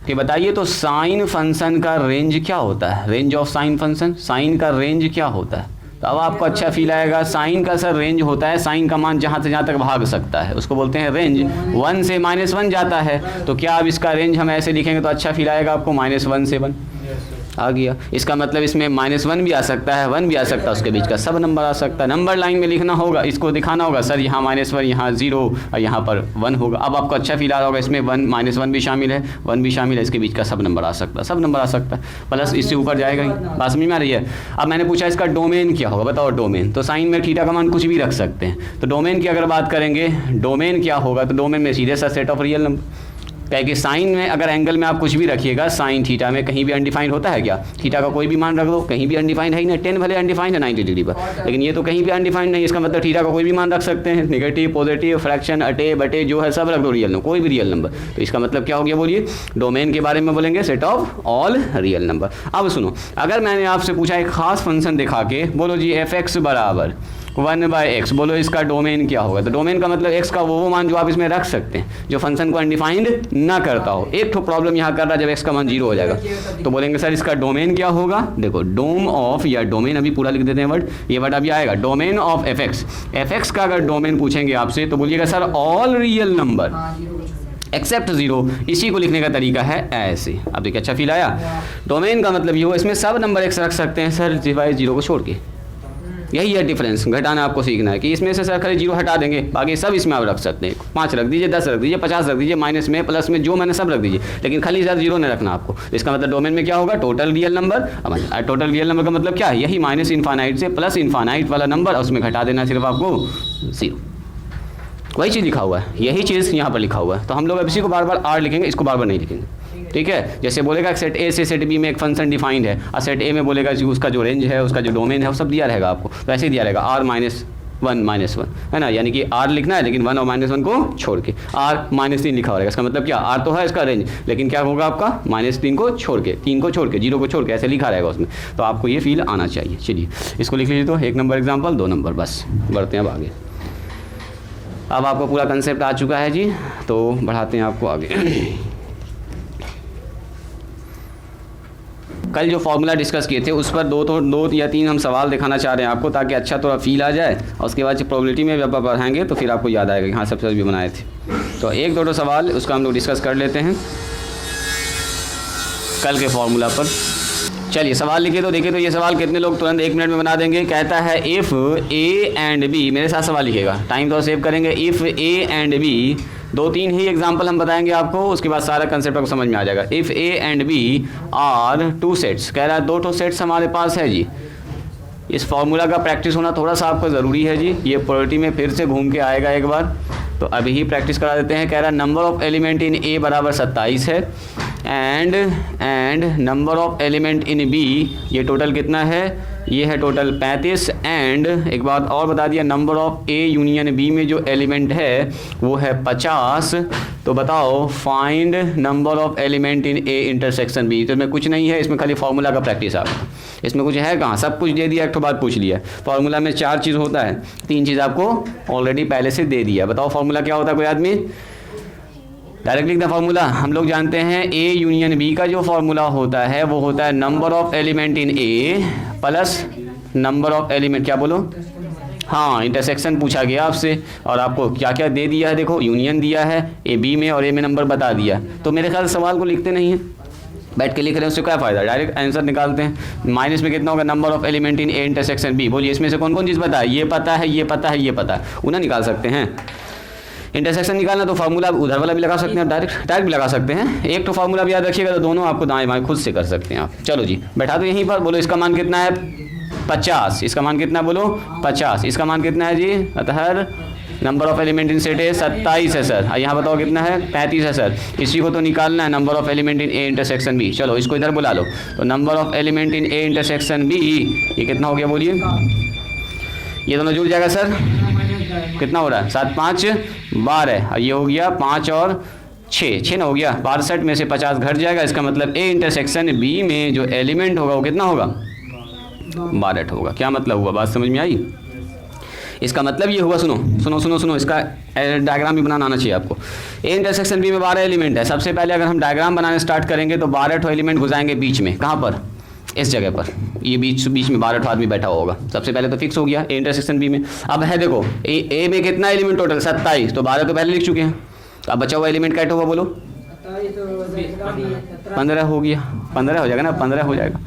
कि बताइए तो साइन फंक्शन का रेंज क्या होता है? Range of sine function, sine का रेंज क्या होता है? तो अब आपको अच्छा फील आएगा। साइन का सर रेंज होता है, साइन का मान जहाँ से जहाँ तक भाग सकता है उसको बोलते हैं रेंज। 1 से -1 जाता है, तो क्या अब इसका रेंज हम ऐसे लिखेंगे तो अच्छा फील आएगा आपको? -1 से 1 आ गया। इसका मतलब इसमें -1 भी आ सकता है, 1 भी आ सकता है, उसके बीच का सब नंबर आ सकता है। नंबर लाइन में लिखना होगा, इसको दिखाना होगा सर यहाँ -1, यहाँ 0 और यहाँ पर 1 होगा। अब आपको अच्छा फील आ रहा होगा, इसमें 1 -1 भी शामिल है, 1 भी शामिल है, इसके बीच का सब नंबर आ सकता है, सब नंबर आ सकता है, प्लस इससे ऊपर जाएगा ही। बात समझ में आ रही है? अब मैंने पूछा इसका डोमेन क्या होगा, बताओ डोमेन। तो साइन में थीटा का मान कुछ भी रख सकते हैं, तो डोमेन की अगर बात करेंगे, डोमेन क्या होगा, तो डोमेन में सीधे सा सेट ऑफ रियल नंबर। क्या कि साइन में अगर एंगल में आप कुछ भी रखिएगा, साइन थीटा में कहीं भी अनडिफाइंड होता है क्या? थीटा का कोई भी मान रख दो, कहीं भी अनडिफाइंड है ही नहीं। 10 भले अनडिफाइंड है 90 डिग्री पर, लेकिन ये तो कहीं भी अनडिफाइंड नहीं। इसका मतलब थीटा का कोई भी मान रख सकते हैं, नेगेटिव, पॉजिटिव, फ्रैक्शन, अटे बटे जो है सब रख दो, रियल नंबर, कोई भी रियल नंबर। तो इसका मतलब क्या हो गया बोलिए? डोमेन के बारे में बोलेंगे set of all real number. अब सुनो, अगर मैंने आपसे पूछा एक खास फंक्शन दिखा के, बोलो जी f(x) बराबर 1/x, बोलो इसका डोमेन क्या होगा? तो डोमेन का मतलब x का वो मान जो आप इसमें रख सकते हैं, जो फंक्शन को अनडिफाइंड ना करता हो। एक तो प्रॉब्लम यहाँ कर रहा है जब x का मान 0 हो जाएगा, तो बोलेंगे सर इसका डोमेन क्या होगा? देखो डोम ऑफ या डोमेन, अभी पूरा लिख देते हैं वर्ड, ये वर्ड अभी आएगा, डोमेन ऑफ f(x) का अगर डोमेन पूछेंगे आपसे तो बोलिएगा sir all real number except 0। इसी को लिखने का तरीका है ऐसे। अब देखिए अच्छा फील आया? डोमेन का मतलब ये हो, इसमें सब नंबर x रख सकते हैं सर सिवाय 0 को छोड़ के। यही है डिफरेंस, घटाना आपको सीखना है कि इसमें से सर खाली 0 हटा देंगे, बाकी सब इसमें आप रख सकते हैं। 5 रख दीजिए, 10 रख दीजिए, 50 रख दीजिए, माइनस में प्लस में जो मैंने सब रख दीजिए, लेकिन खाली सर 0 नहीं रखना आपको। इसका मतलब डोमेन में क्या होगा? Total real number. Total real number का मतलब क्या है? यही माइनस इन्फानाइट से प्लस इन्फानाइट वाला नंबर, और उसमें घटा देना सिर्फ आपको 0। वही चीज़ लिखा हुआ है, यही चीज़ यहाँ पर लिखा हुआ है। तो हम लोग अब इसी को बार बार आर लिखेंगे, इसको बार बार नहीं लिखेंगे, ठीक है? जैसे बोलेगा सेट ए से सेट बी में एक फंक्शन डिफाइंड है, और सेट ए में बोलेगा कि उसका जो रेंज है, उसका जो डोमेन है, वो सब दिया रहेगा आपको। तो ऐसे ही दिया रहेगा r-1 -1, है ना? यानी कि r लिखना है लेकिन 1 और -1 को छोड़ के, r-3 लिखा हो रहेगा। इसका मतलब क्या? r तो है इसका रेंज, लेकिन क्या होगा आपका? -3 को छोड़ के, 3 को छोड़ के, 0 को छोड़ के, ऐसे लिखा रहेगा उसमें। तो आपको ये फील आना चाहिए। चलिए इसको लिख लीजिए। तो 1 नंबर एग्जाम्पल, 2 नंबर, बस बढ़ते हैं अब आगे। अब आपको पूरा कंसेप्ट आ चुका है जी, तो बढ़ाते हैं आपको आगे। कल जो फॉर्मूला डिस्कस किए थे उस पर 2 या 3 हम सवाल दिखाना चाह रहे हैं आपको, ताकि अच्छा थोड़ा फील आ जाए, और उसके बाद जब प्रोबेबिलिटी में जब आप पढ़ाएंगे तो फिर आपको याद आएगा कि हाँ सबसे भी बनाए थे। तो 1-2 सवाल उसका हम लोग डिस्कस कर लेते हैं कल के फॉर्मूला पर। चलिए सवाल लिखिए। तो देखिए, तो ये सवाल कितने लोग तुरंत 1 मिनट में बना देंगे? कहता है इफ़ ए एंड बी, मेरे साथ सवाल लिखिएगा, टाइम तो सेव करेंगे। इफ़ ए एंड बी, 2-3 ही एग्जाम्पल हम बताएंगे आपको, उसके बाद सारा कंसेप्ट आपको समझ में आ जाएगा। If A and B are 2 sets, कह रहा है 2 सेट्स हमारे पास है जी। इस फॉर्मूला का प्रैक्टिस होना थोड़ा सा आपको ज़रूरी है जी, ये प्रोबेबिलिटी में फिर से घूम के आएगा एक बार, तो अभी ही प्रैक्टिस करा देते हैं। कह रहा है number of element in A बराबर 27 है, and number of element in B, ये टोटल कितना है? ये है टोटल 35। एंड एक बात और बता दिया, number of A union B में जो एलिमेंट है वो है 50। तो बताओ find number of element in A intersection B. तो इसमें कुछ नहीं है, इसमें खाली फॉर्मूला का प्रैक्टिस आपको, इसमें कुछ है कहाँ? सब कुछ दे दिया, एक तो बात पूछ लिया। फॉर्मूला में 4 चीज़ होता है, 3 चीज़ आपको ऑलरेडी पहले से दे दिया। बताओ फॉर्मूला क्या होता है? कोई आदमी डायरेक्ट लिख द फॉर्मूला। हम लोग जानते हैं ए यूनियन बी का जो फॉर्मूला होता है वो होता है number of element in A plus number of element, क्या बोलो? हाँ, इंटरसेक्शन पूछा गया आपसे, और आपको क्या क्या दे दिया है? देखो यूनियन दिया है ए बी में, और ए में नंबर बता दिया। तो मेरे ख्याल सवाल को लिखते नहीं हैं, बैठ के लिख रहे हैं, उससे क्या फ़ायदा? डायरेक्ट आंसर निकालते हैं। माइनस में कितना होगा? Number of element in A intersection B. बोलिए इसमें से कौन कौन चीज़ पता है? ये पता है, ये पता है, ये पता है, उन्हें निकाल सकते हैं। इंटरसेक्शन निकालना तो फार्मूला उधर वाला भी लगा सकते हैं, डायरेक्ट भी लगा सकते हैं। एक तो फार्मूला भी याद रखिएगा, तो दोनों आपको दाएं बाएं खुद से कर सकते हैं आप। चलो जी बैठा दो यहीं पर। बोलो इसका मान कितना है? 50। इसका मान कितना है? बोलो 50। इसका मान कितना है जी? अतः number of element in set ए 27 है सर। यहाँ बताओ कितना है? 35 है सर। इसी को तो निकालना है, number of element in A intersection B. चलो इसको इधर बुला लो। तो number of element in A intersection B, ये कितना हो गया बोलिए? ये दोनों जुड़ जाएगा सर, कितना हो रहा है? 7 5 12, और ये हो गया 5 और 6 ना हो गया? 62 में से 50 घट जाएगा। इसका मतलब ए इंटरसेक्शन बी में जो एलिमेंट होगा वो कितना होगा? 62 होगा। क्या मतलब हुआ? बात समझ में आई? इसका मतलब ये हुआ, सुनो सुनो सुनो सुनो, इसका डायग्राम भी बनाना आना चाहिए आपको। ए इंटरसेक्शन बी में 12 एलिमेंट है। सबसे पहले अगर हम डायग्राम बनाने स्टार्ट करेंगे तो 12 एलिमेंट घुसाएंगे बीच में। कहाँ पर? इस जगह पर। ये बीच में 12 आदमी बैठा होगा। सबसे पहले तो फिक्स हो गया ए इंटरसेक्शन बी में। अब है देखो ए में कितना एलिमेंट टोटल? 27। तो 12 तो पहले लिख चुके हैं। अब बचा हुआ एलिमेंट क्या होगा बोलो? 15 हो गया। 15 हो जाएगा ना? 15 हो जाएगा।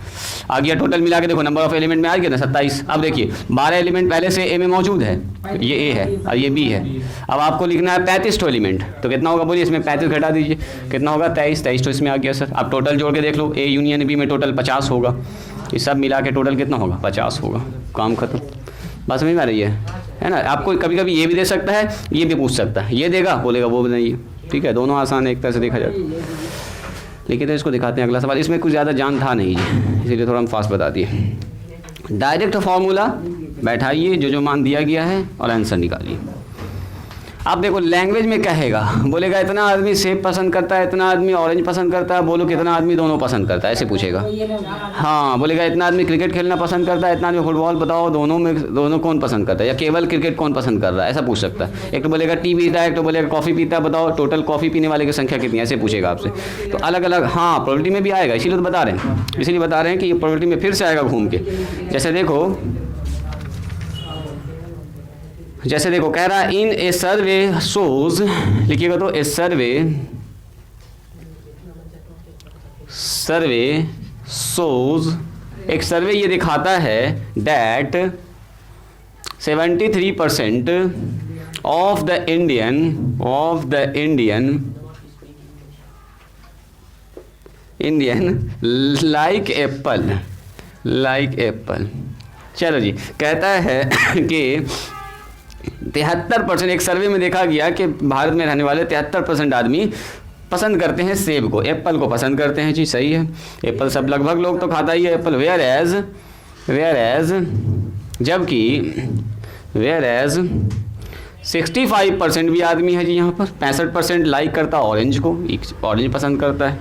आ गया टोटल मिला के देखो, नंबर ऑफ एलिमेंट में आ गया ना 27। अब देखिए 12 एलिमेंट पहले से ए में मौजूद है, ये ए है और ये बी है। अब आपको लिखना है 35 एलिमेंट। तो कितना होगा बोलिए? इसमें 35 घटा दीजिए, कितना होगा? 23 तो इसमें आ गया सर। अब टोटल जोड़ के देख लो, ए यूनियन बी में टोटल 50 होगा। ये सब मिला के टोटल कितना होगा? 50 होगा। काम खत्म। बात समझ में आ रही है ना? आपको कभी कभी ये भी दे सकता है, ये भी पूछ सकता है। ये देगा, बोलेगा वो नहीं। ठीक है, दोनों आसान है एक तरह से देखा जाए। लेकिन तो इसको दिखाते हैं अगला सवाल, इसमें कुछ ज़्यादा जान था नहीं जी, इसीलिए थोड़ा हम फास्ट बता दिए। डायरेक्ट फार्मूला बैठाइए जो मान दिया गया है और आंसर निकालिए। आप देखो लैंग्वेज में कहेगा, बोलेगा इतना आदमी सेब पसंद करता है, इतना आदमी ऑरेंज पसंद करता है, बोलो कितना आदमी दोनों पसंद करता है, ऐसे पूछेगा। हाँ, बोलेगा इतना आदमी क्रिकेट खेलना पसंद करता है, इतना आदमी फुटबॉल, बताओ दोनों कौन पसंद करता है, या केवल क्रिकेट कौन पसंद कर रहा है, ऐसा पूछ सकता है। एक तो बोलेगा टी पीता है, एक तो बोलेगा कॉफ़ी पीता है, बताओ टोटल कॉफ़ी पीने वाले की संख्या कितनी है, ऐसे पूछेगा आपसे। तो अलग अलग, हाँ प्रोबेबिलिटी में भी आएगा, इसीलिए तो बता रहे हैं, इसीलिए बता रहे हैं कि ये प्रोबेबिलिटी में फिर से आएगा घूम के। जैसे देखो कह रहा है इन ए सर्वे शोज, लिखिएगा तो ए सर्वे शोज, एक सर्वे ये दिखाता है that 73% of the Indian like Apple. चलो जी, कहता है कि 73%, एक सर्वे में देखा गया कि भारत में रहने वाले 73% आदमी पसंद करते हैं सेब को, एप्पल को पसंद करते हैं जी, सही है। एप्पल सब लगभग लोग तो खाता ही है एप्पल। वेयर एज जबकि 65% भी आदमी है जी यहाँ पर, 65% लाइक करता ऑरेंज को, ऑरेंज पसंद करता है,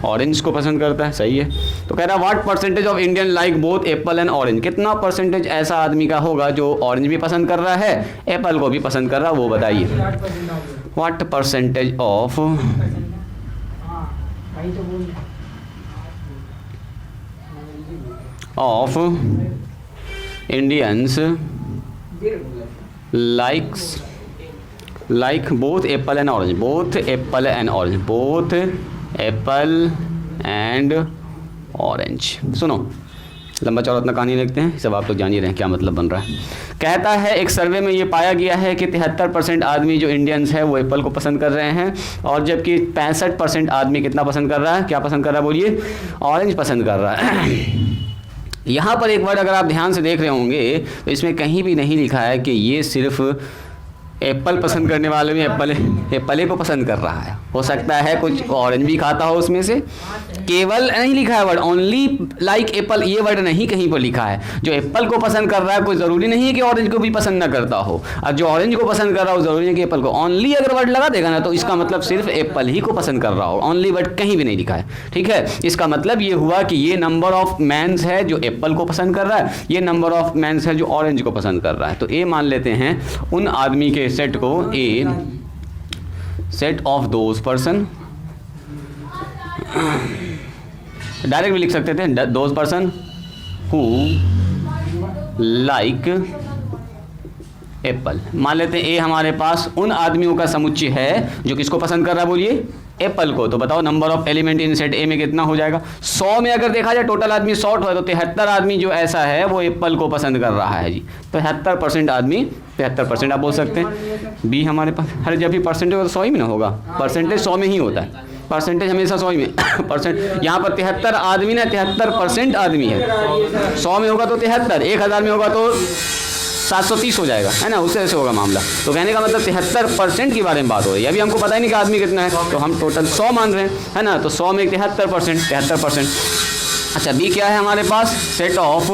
ऑरेंज को पसंद करता है, सही है। तो कह रहा है what percentage of Indian like both Apple and orange, कितना परसेंटेज ऐसा आदमी का होगा जो ऑरेंज भी पसंद कर रहा है, एप्पल को भी पसंद कर रहा है, वो बताइए। What percentage of Indians like both Apple and orange, सुनो लंबा चौड़ा इतना कहानी लिखते हैं, सब आप लोग जान ही रहे हैं क्या मतलब बन रहा है। कहता है एक सर्वे में ये पाया गया है कि 73% आदमी जो इंडियंस है वो एप्पल को पसंद कर रहे हैं, और जबकि 65% आदमी कितना पसंद कर रहा है, क्या पसंद कर रहा है बोलिए, ऑरेंज पसंद कर रहा है। यहाँ पर एक वर्ड अगर आप ध्यान से देख रहे होंगे तो इसमें कहीं भी नहीं लिखा है कि ये सिर्फ एप्पल पसंद करने वाले में एप्पल को पसंद कर रहा है, हो सकता है कुछ ऑरेंज भी खाता हो उसमें से, केवल नहीं लिखा है वर्ड ओनली लाइक एप्पल, ये वर्ड नहीं कहीं पर लिखा है। जो एप्पल को पसंद कर रहा है कोई ज़रूरी नहीं है कि ऑरेंज को भी पसंद ना करता हो, और जो ऑरेंज को पसंद कर रहा हो ज़रूरी है कि एप्पल को, ओनली अगर वर्ड लगा देगा ना तो इसका मतलब सिर्फ एप्पल ही को पसंद कर रहा हो, ओनली वर्ड कहीं भी नहीं लिखा है, ठीक है। इसका मतलब ये हुआ कि ये नंबर ऑफ मैंस है जो एप्पल को पसंद कर रहा है, ये नंबर ऑफ मैंस है जो ऑरेंज को पसंद कर रहा है। तो ए मान लेते हैं उन आदमी के सेट को, a set of those person, direct भी लिख सकते थे those person who like apple. मान लेते हैं ए हमारे पास उन आदमियों का समुच्चय है जो किसको पसंद कर रहा है बोलिए, एप्पल को। तो बताओ number of element in set ए में कितना हो जाएगा, 100 में अगर देखा जाए टोटल आदमी 100 है तो 73 आदमी जो ऐसा है वो एप्पल को पसंद कर रहा है जी। 73% आदमी, 73% आप बोल सकते हैं। बी हमारे पास, हर जब भी परसेंटेज होगा तो 100 ही में ना होगा, परसेंटेज 100 में ही होता है, परसेंटेज हमेशा 100 में परसेंट, यहाँ पर 73 आदमी ना 73% आदमी है, 100 में होगा तो 73, 1000 में होगा तो 730 हो जाएगा, है ना, उससे ऐसे होगा मामला। तो कहने का मतलब 73% के बारे में बात हो रही है, अभी हमको पता ही नहीं कि आदमी कितना है, तो हम टोटल 100 मान रहे हैं, है ना, तो 100 में 73%। अच्छा बी क्या है हमारे पास, set of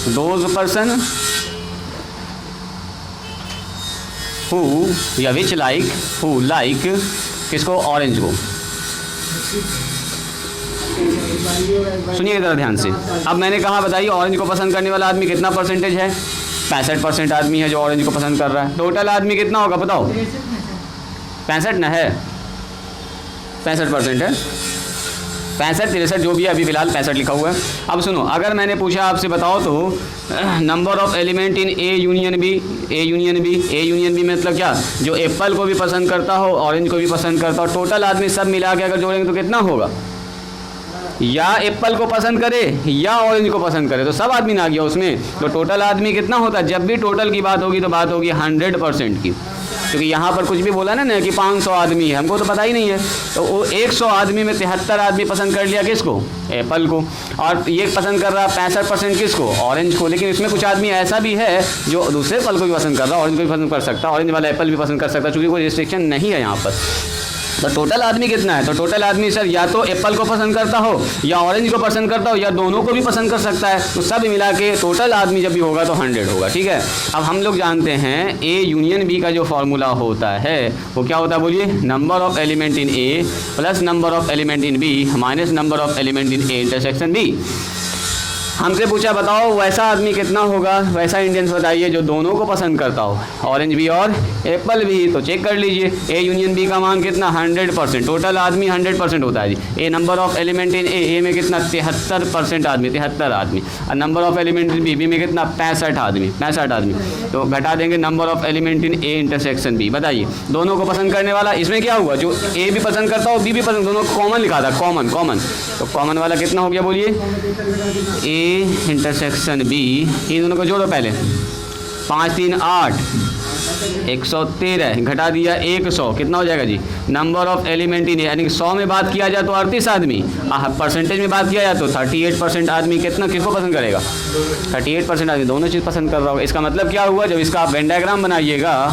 those person who या विच लाइक, हु लाइक किसको, ऑरेंज को। सुनिए इधर ध्यान से, अब मैंने कहा बताइए ऑरेंज को पसंद करने वाला आदमी कितना परसेंटेज है, 65% आदमी है जो ऑरेंज को पसंद कर रहा है। टोटल आदमी कितना होगा बताओ, 65 ना है, 65% है, 65 63 जो भी है, अभी फिलहाल 65 लिखा हुआ है। अब सुनो, अगर मैंने पूछा आपसे बताओ तो number of element in A union B, A union B मतलब क्या, जो एप्पल को भी पसंद करता हो, ऑरेंज को भी पसंद करता हो, टोटल आदमी सब मिला के अगर जोड़ेंगे तो कितना होगा, या एप्पल को पसंद करे या ऑरेंज को पसंद करे, तो सब आदमी ना गया उसमें, तो टोटल आदमी कितना होता है। जब भी टोटल की बात होगी तो बात होगी 100% की, क्योंकि यहाँ पर कुछ भी बोला ना कि 500 आदमी है, हमको तो पता ही नहीं है। तो वो 100 आदमी में 73 आदमी पसंद कर लिया किसको? एप्पल को। और ये पसंद कर रहा 65% किसको? ऑरेंज को। लेकिन इसमें कुछ आदमी ऐसा भी है जो दूसरे फल को भी पसंद कर रहा है, ऑरेंज को भी पसंद कर सकता है, ऑरेंज वाला एप्पल भी पसंद कर सकता है, चूँकि कोई रिस्ट्रिक्शन नहीं है यहाँ पर। तो टोटल आदमी कितना है? तो टोटल आदमी सर या तो एप्पल को पसंद करता हो या ऑरेंज को पसंद करता हो या दोनों को भी पसंद कर सकता है। तो सब मिला के टोटल आदमी जब भी होगा तो 100 होगा, ठीक है। अब हम लोग जानते हैं ए यूनियन बी का जो फॉर्मूला होता है वो क्या होता है बोलिए? Number of element in A plus number of element in B minus number of element in A intersection B. हमसे पूछा बताओ वैसा आदमी कितना होगा, वैसा इंडियंस बताइए जो दोनों को पसंद करता हो, ऑरेंज भी और एप्पल भी। तो चेक कर लीजिए ए यूनियन बी का मान कितना? 100%। टोटल आदमी 100% होता है जी। A number of element in A में कितना? 73% आदमी, 73 आदमी। और number of element in B में कितना? 65 आदमी, 65 आदमी। तो घटा देंगे number of element in A intersection B. बताइए दोनों को पसंद करने वाला इसमें क्या हुआ? जो ए भी पसंद करता हो बी भी पसंद, दोनों को कॉमन लिखा था, कॉमन कॉमन। तो कॉमन वाला कितना हो गया बोलिए? ए इंटरसेक्शन बी। इन दोनों को जोड़ो पहले, 5 3 8 113 घटा दिया 100, कितना हो जाएगा जी? नंबर ऑफ एलिमेंट इन यानी कि 100 में बात किया जाए तो 38 आदमी, परसेंटेज में बात किया जाए तो 38% आदमी कितना किसको पसंद करेगा? 38% आदमी दोनों चीज़ पसंद कर रहा होगा। इसका मतलब क्या हुआ? जब इसका आप वेन डायग्राम बनाइएगा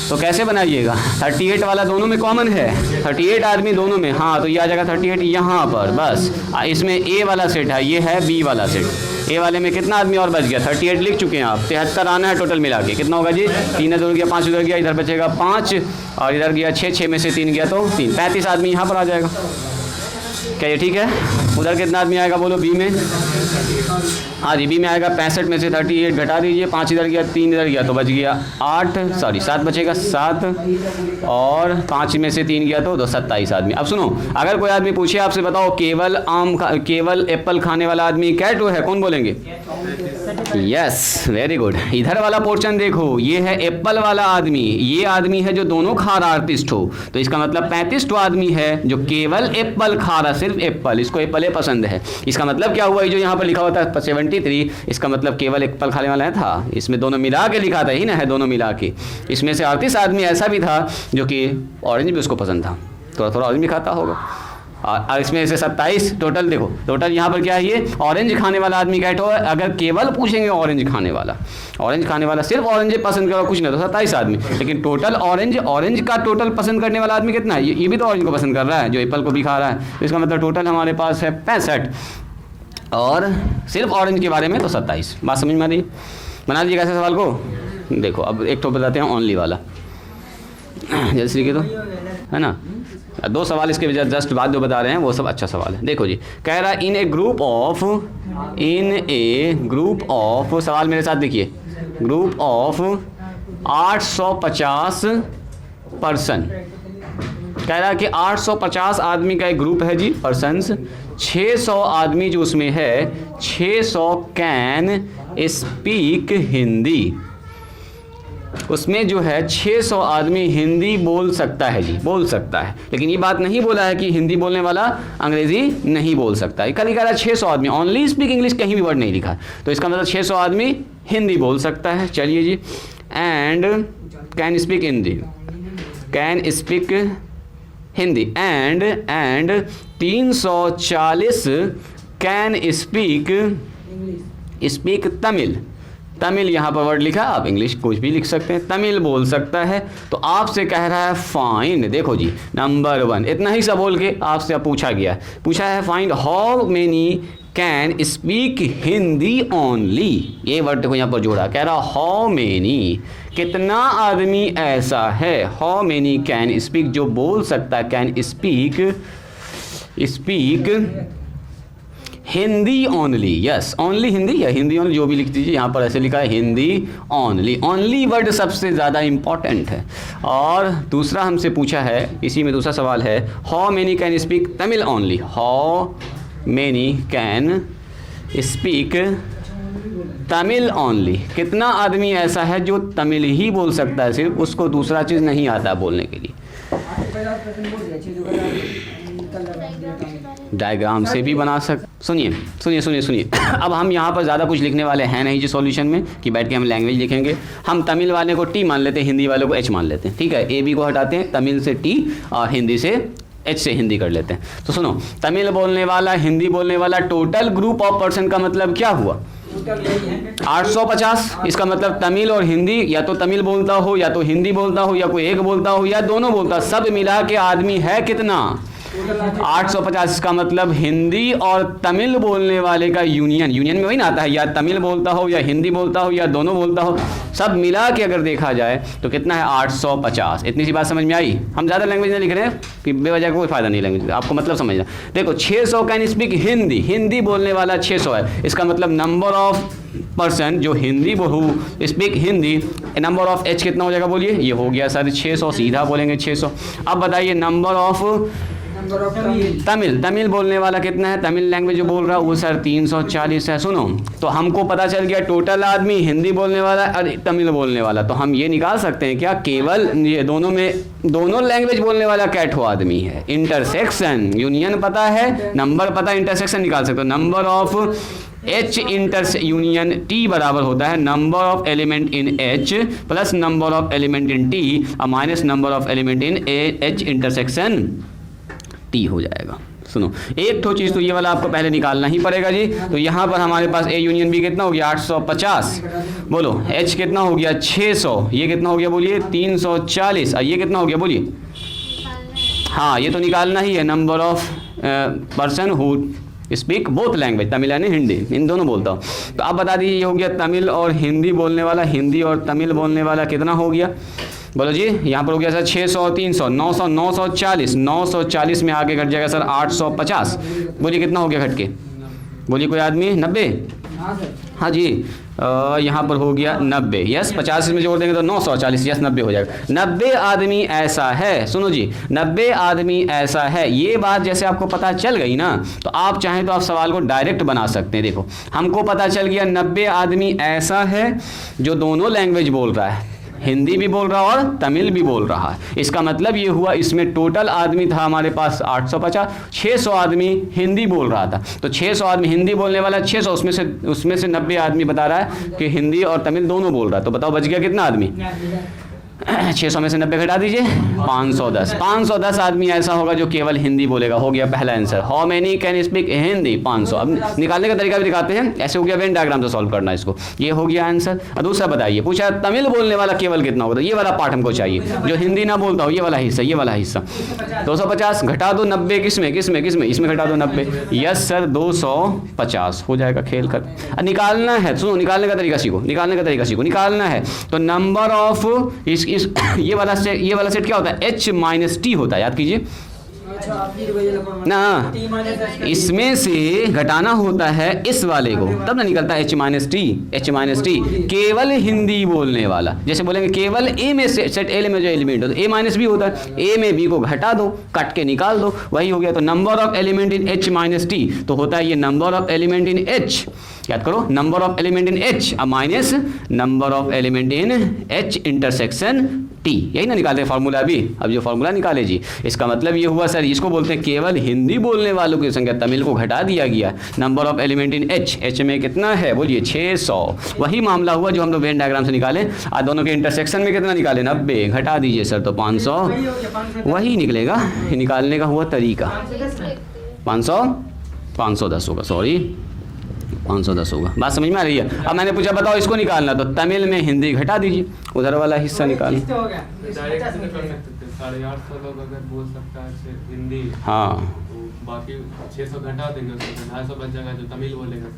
तो कैसे बनाइएगा? 38 वाला दोनों में कॉमन है, 38 आदमी दोनों में, हाँ तो ये आ जाएगा 38 यहाँ पर बस। इसमें ए वाला सेट है, ये है बी वाला सेट। ए वाले में कितना आदमी और बच गया? 38 लिख चुके हैं आप, 73 आना है टोटल मिला के। कितना होगा जी? 3 इधर गया, 5 उधर गया, इधर बचेगा 5 और इधर गया 6, 6 में से 3 गया तो 3, 35 आदमी यहाँ पर आ जाएगा। क्या ये ठीक है? उधर कितना आदमी आएगा बोलो बी में? हाँ जी बी में आएगा 65 में से 38 घटा दीजिए, 5 इधर गया 3 इधर गया तो बच गया 7 बचेगा 7 और 5 में से 3 गया तो 27 आदमी। अब सुनो, अगर कोई आदमी पूछे आपसे बताओ केवल एप्पल खाने वाला आदमी कैट है, कौन बोलेंगे? Yes very good. इधर वाला पोर्शन देखो, ये है एप्पल वाला आदमी, ये आदमी है जो दोनों खा रहा आर्टिस्ट हो, तो इसका मतलब 35 आदमी है जो केवल एप्पल खा रहा, सिर्फ एप्पल, इसको एप्पल पसंद है। इसका मतलब क्या हुआ? जो यहाँ पर लिखा होता है 73, इसका मतलब केवल एप्पल खाने वाला है था, इसमें दोनों मिला के लिखा था ही ना, है दोनों मिला के। इसमें से 38 आदमी ऐसा भी था जो कि ऑरेंज भी उसको पसंद था, थोड़ा थोड़ा ऑरेंज भी खाता होगा। और इसमें से 27 टोटल देखो, टोटल यहाँ पर क्या है? ये ऑरेंज खाने वाला आदमी कैट हो। अगर केवल पूछेंगे ऑरेंज खाने वाला सिर्फ ऑरेंज पसंद करो कुछ नहीं तो 27 आदमी। लेकिन टोटल ऑरेंज का टोटल पसंद करने वाला आदमी कितना है? ये भी तो ऑरेंज को पसंद कर रहा है जो एप्पल को भी खा रहा है। तो इसका मतलब टोटल हमारे पास है 65 और सिर्फ ऑरेंज के बारे में तो 27। बात समझ में आ रही? बना दीजिएगा ऐसे सवाल को। देखो अब एक तो बताते हैं ओनली वाला, जैसे लिखे तो है ना। 2 सवाल इसके जस्ट बाद जो बता रहे हैं वो सब अच्छा सवाल है। देखो जी, कह रहा है इन ए ग्रुप ऑफ सवाल मेरे साथ देखिए, ग्रुप ऑफ 850 पर्सन। कह रहा है कि 850 आदमी का एक ग्रुप है जी, पर्सन्स। 600 आदमी जो उसमें है, 600 कैन स्पीक हिंदी। उसमें जो है 600 आदमी हिंदी बोल सकता है जी, बोल सकता है। लेकिन ये बात नहीं बोला है कि हिंदी बोलने वाला अंग्रेजी नहीं बोल सकता है। कल कह रहा है 600 आदमी, ओनली स्पीक इंग्लिश, कहीं भी वर्ड नहीं लिखा। तो इसका मतलब 600 आदमी हिंदी बोल सकता है। चलिए जी, and can speak Hindi, can speak Hindi and 340 can speak Tamil. Tamil यहाँ पर वर्ड लिखा, आप इंग्लिश कुछ भी लिख सकते हैं, तमिल बोल सकता है। तो आपसे कह रहा है फाइंड, देखो जी नंबर 1, इतना ही सब बोल के आपसे पूछा गया, पूछा है find how many can speak Hindi only. ये वर्ड देखो यहाँ पर जोड़ा, कह रहा हाउ मेनी, कितना आदमी ऐसा है, हाउ मेनी कैन स्पीक जो बोल सकता है, can speak Hindi only. Yes only Hindi या हिंदी ओनली जो भी लिख दीजिए, यहाँ पर ऐसे लिखा है हिंदी ओनली। ओनली वर्ड सबसे ज़्यादा इम्पॉर्टेंट है। और दूसरा हमसे पूछा है, इसी में दूसरा सवाल है, how many can speak Tamil only. How many can speak Tamil only, कितना आदमी ऐसा है जो तमिल ही बोल सकता है, सिर्फ उसको दूसरा चीज़ नहीं आता बोलने के लिए। डायग्राम से भी बना सुनिए सुनिए सुनिए सुनिए अब हम यहाँ पर ज़्यादा कुछ लिखने वाले हैं नहीं जी सॉल्यूशन में कि बैठ के हम लैंग्वेज लिखेंगे। हम तमिल वाले को टी मान लेते हैं, हिंदी वाले को एच मान लेते हैं, ठीक है। ए बी को हटाते हैं, तमिल से टी और हिंदी से एच से हिंदी कर लेते हैं। तो सुनो, तमिल बोलने वाला, हिंदी बोलने वाला, टोटल ग्रुप ऑफ पर्सन का मतलब क्या हुआ? 850। इसका मतलब तमिल और हिंदी, या तो तमिल बोलता हो या तो हिंदी बोलता हो या कोई एक बोलता हो या दोनों बोलता, सब मिला के आदमी है कितना? 850। इसका मतलब हिंदी और तमिल बोलने वाले का यूनियन, यूनियन में वही ना आता है, या तमिल बोलता हो या हिंदी बोलता हो या दोनों बोलता हो, सब मिला के अगर देखा जाए तो कितना है? 850। इतनी सी बात समझ में आई? हम ज़्यादा लैंग्वेज नहीं लिख रहे हैं कि बेवजह कोई फ़ायदा नहीं लैंग्वेज, आपको मतलब समझना। देखो 600 कैन स्पीक हिंदी, हिंदी बोलने वाला 600 है। इसका मतलब नंबर ऑफ पर्सन जो Hindi speak Hindi, number of H कितना हो जाएगा बोलिए? ये हो गया सर 600, सीधा बोलेंगे 600। अब बताइए नंबर ऑफ तमिल, तमिल बोलने वाला कितना है? तमिल लैंग्वेज जो बोल रहा है वो सर 340 है। सुनो, तो हमको पता चल गया टोटल आदमी हिंदी बोलने वाला और तमिल बोलने वाला। तो हम ये निकाल सकते हैं क्या? केवल ये दोनों में, दोनों लैंग्वेज बोलने वाला कैठो आदमी है। इंटरसेक्शन, यूनियन पता है, नंबर पता है, इंटरसेक्शन निकाल सकते हो। Number of H union T बराबर होता है number of element in H plus number of element in T और minus number of element in H intersection T हो जाएगा। सुनो, एक तो चीज़ तो ये वाला आपको पहले निकालना ही पड़ेगा जी। तो यहाँ पर हमारे पास ए यूनियन बी कितना हो गया? 850। बोलो एच कितना हो गया? 600। ये कितना हो गया बोलिए? 340। और ये कितना हो गया बोलिए? हाँ, ये तो निकालना ही है। Number of person who speak both language, Tamil यानी हिंदी, इन दोनों बोलता हूँ। तो आप बता दीजिए, ये हो गया तमिल और हिंदी बोलने वाला, हिंदी और तमिल बोलने वाला कितना हो गया? बोलो जी, यहाँ पर हो गया सर 600, 300, 900, 940, 940 में आगे घट जाएगा सर 850। बोलिए कितना हो गया घट के? बोलिए कोई आदमी? 90। हाँ जी, यहाँ पर हो गया 90। यस, 50 में जोड़ देंगे तो 940। यस, 90 हो जाएगा। 90 आदमी ऐसा है। सुनो जी, 90 आदमी ऐसा है। ये बात जैसे आपको पता चल गई ना, तो आप चाहें तो आप सवाल को डायरेक्ट बना सकते हैं। देखो, हमको पता चल गया 90 आदमी ऐसा है जो दोनों लैंग्वेज बोल रहा है, हिंदी भी बोल रहा और तमिल भी बोल रहा है। इसका मतलब ये हुआ, इसमें टोटल आदमी था हमारे पास 850, 600 आदमी हिंदी बोल रहा था। तो 600 आदमी हिंदी बोलने वाला 600, उसमें से 90 आदमी बता रहा है कि हिंदी और तमिल दोनों बोल रहा है। तो बताओ बच गया कितना आदमी? 600 में से 90 घटा दीजिए, 510। 510 आदमी ऐसा होगा जो केवल हिंदी बोलेगा। हो गया पहला answer. How many can speak Hindi? 500। अब निकालने का तरीका भी दिखाते हैं। ऐसे हो गया वेन डायग्राम से सॉल्व करना इसको। ये हो गया आंसर। और दूसरा बताइए, पूछा तमिल बोलने वाला केवल कितना होगा? ये वाला पार्ट हमको चाहिए, जो हिंदी ना बोलता हो, ये वाला हिस्सा, ये वाला हिस्सा। 250 घटा दो 90, किसमें किसमें किसमें? इसमें घटा दो 90। यस सर, 250 हो जाएगा। खेल कर निकालना है। सुनो, निकालने का तरीका सीखो, निकालने का तरीका सीखो। निकालना है तो नंबर ऑफ ये वाला सेट क्या होता है? एच माइनस टी होता है, याद कीजिए ना। इसमें से घटाना होता है इस वाले को, तब ना निकलता है H minus T. H minus T केवल हिंदी बोलने वाला। जैसे बोलेंगे केवल ए में सेट ए में जो एलिमेंट होता है, ए माइनस बी होता है, ए में बी को घटा दो, कट के निकाल दो, वही हो गया। तो number of element in H minus T तो होता है ये number of element in H. याद करो, number of element in H minus number of element in H intersection T. यही ना निकालते फार्मूला अभी। अब जो फार्मूला निकाले जी, इसका मतलब ये हुआ सर, इसको बोलते हैं केवल हिंदी बोलने वालों की संख्या, तमिल को घटा दिया गया। Number of element in H, H में कितना है बोलिए? 600। वही मामला हुआ जो हम लोग वेन डायग्राम से निकाले। आज दोनों के इंटरसेक्शन में कितना निकाले? 90। घटा दीजिए सर तो 500 वही निकलेगा। निकालने का हुआ तरीका 510 होगा, सॉरी 510 होगा। बात समझ में आ रही है? अब मैंने पूछा बताओ इसको निकालना, तो तमिल में हिंदी घटा दीजिए, उधर वाला हिस्सा निकालना। 850 लोग अगर बोल सकता है हिंदी, हाँ, तो बाकी 600 घटा देंगे, उसमें 250 बच जाएगा जो तमिल बोलेगा।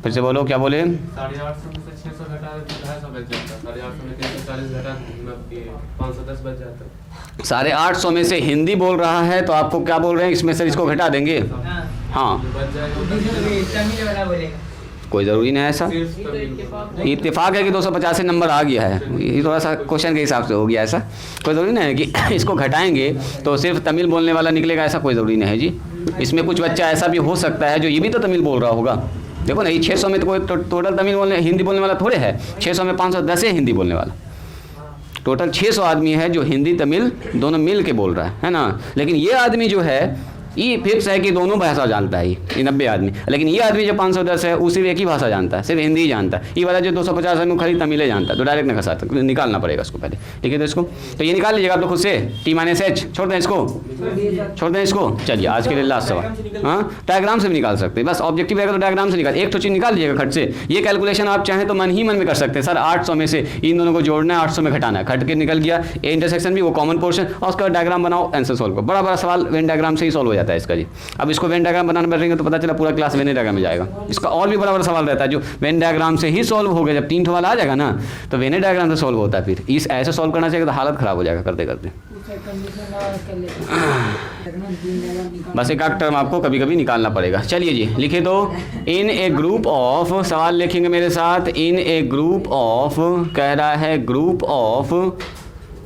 फिर से बोलो, क्या बोले? 850 में से 600 घटा दे तो 250 बच जाता है। 850 में 340 घटा 510 बच जाता है। 850 में से हिंदी बोल रहा है, तो आपको क्या बोल रहे हैं? इसमें से इसको घटा देंगे। हाँ, बच जाएगा, कोई ज़रूरी नहीं है ऐसा। इत्तेफाक है कि 250 से नंबर आ गया है। ये थोड़ा सा क्वेश्चन के हिसाब से हो गया ऐसा। कोई ज़रूरी नहीं है कि इसको घटाएंगे तो सिर्फ तमिल बोलने वाला निकलेगा, ऐसा कोई ज़रूरी नहीं है जी। इसमें कुछ बच्चा ऐसा भी हो सकता है जो ये भी तो तमिल बोल रहा होगा। देखो ना, ये 600 में तो कोई टोटल तमिल बोलने हिंदी बोलने वाला थोड़े है। 600 में 510 है हिंदी बोलने वाला, टोटल 600 आदमी है जो हिंदी तमिल दोनों मिल के बोल रहा है ना। लेकिन ये आदमी जो है ये फिक्स है कि दोनों भाषा जानता है ये 90 आदमी। लेकिन ये आदमी जो 510 है वो सिर्फ एक ही भाषा जानता है, सिर्फ हिंदी ही जानता है। ये वाला जो 250 आदमी खाली तमिल ही जानता है, तो डायरेक्ट नहीं सकता, निकालना पड़ेगा उसको पहले। ठीक है, तो इसको तो ये निकाल लीजिएगा आप लोग खुद से। T-H छोड़ दें इसको, छोड़ दें इसको। चलिए आज के लिए लास्ट सवाल। हाँ, डायग्राम से भी निकाल सकते हैं, बस ऑब्जेक्टिव रहेगा तो डायग्राम से निकाल, एक तो चीज़ निकाल लीजिएगा खट से। ये कैलकुलेशन आप चाहें तो मन ही मन में कर सकते हैं। सर 800 में से इन दोनों को जोड़ना है, 800 में घटाना है, खट के निकल गया। ए इंटरसेक्शन भी वो कॉमन पोर्शन, और उसका डायग्राम बनाओ, आंसर सॉल्व करो। बड़ा बड़ा सवाल वेन डायग्राम से ही सॉल्व हो जाता है इसका जी। अब इसको वेन डायग्राम बनाना बैठेंगे तो पता चला पूरा क्लास वेन डायग्राम में जाएगा। इसका और भी बड़ा बड़ा सवाल रहता है जो वेन डायग्राम से ही सॉल्व हो गया। जब 3 वाला आ जाएगा ना तो वेन डायग्राम से सॉल्व होता है। फिर इस ऐसे सॉल्व करना चाहिए तो हालत खराब हो जाएगा करते करते। बस एक टर्म आपको कभी कभी निकालना पड़ेगा। चलिए जी लिखे तो इन ए ग्रुप ऑफ, सवाल लिखेंगे मेरे साथ। इन ए ग्रुप ऑफ, कह रहा है ग्रुप ऑफ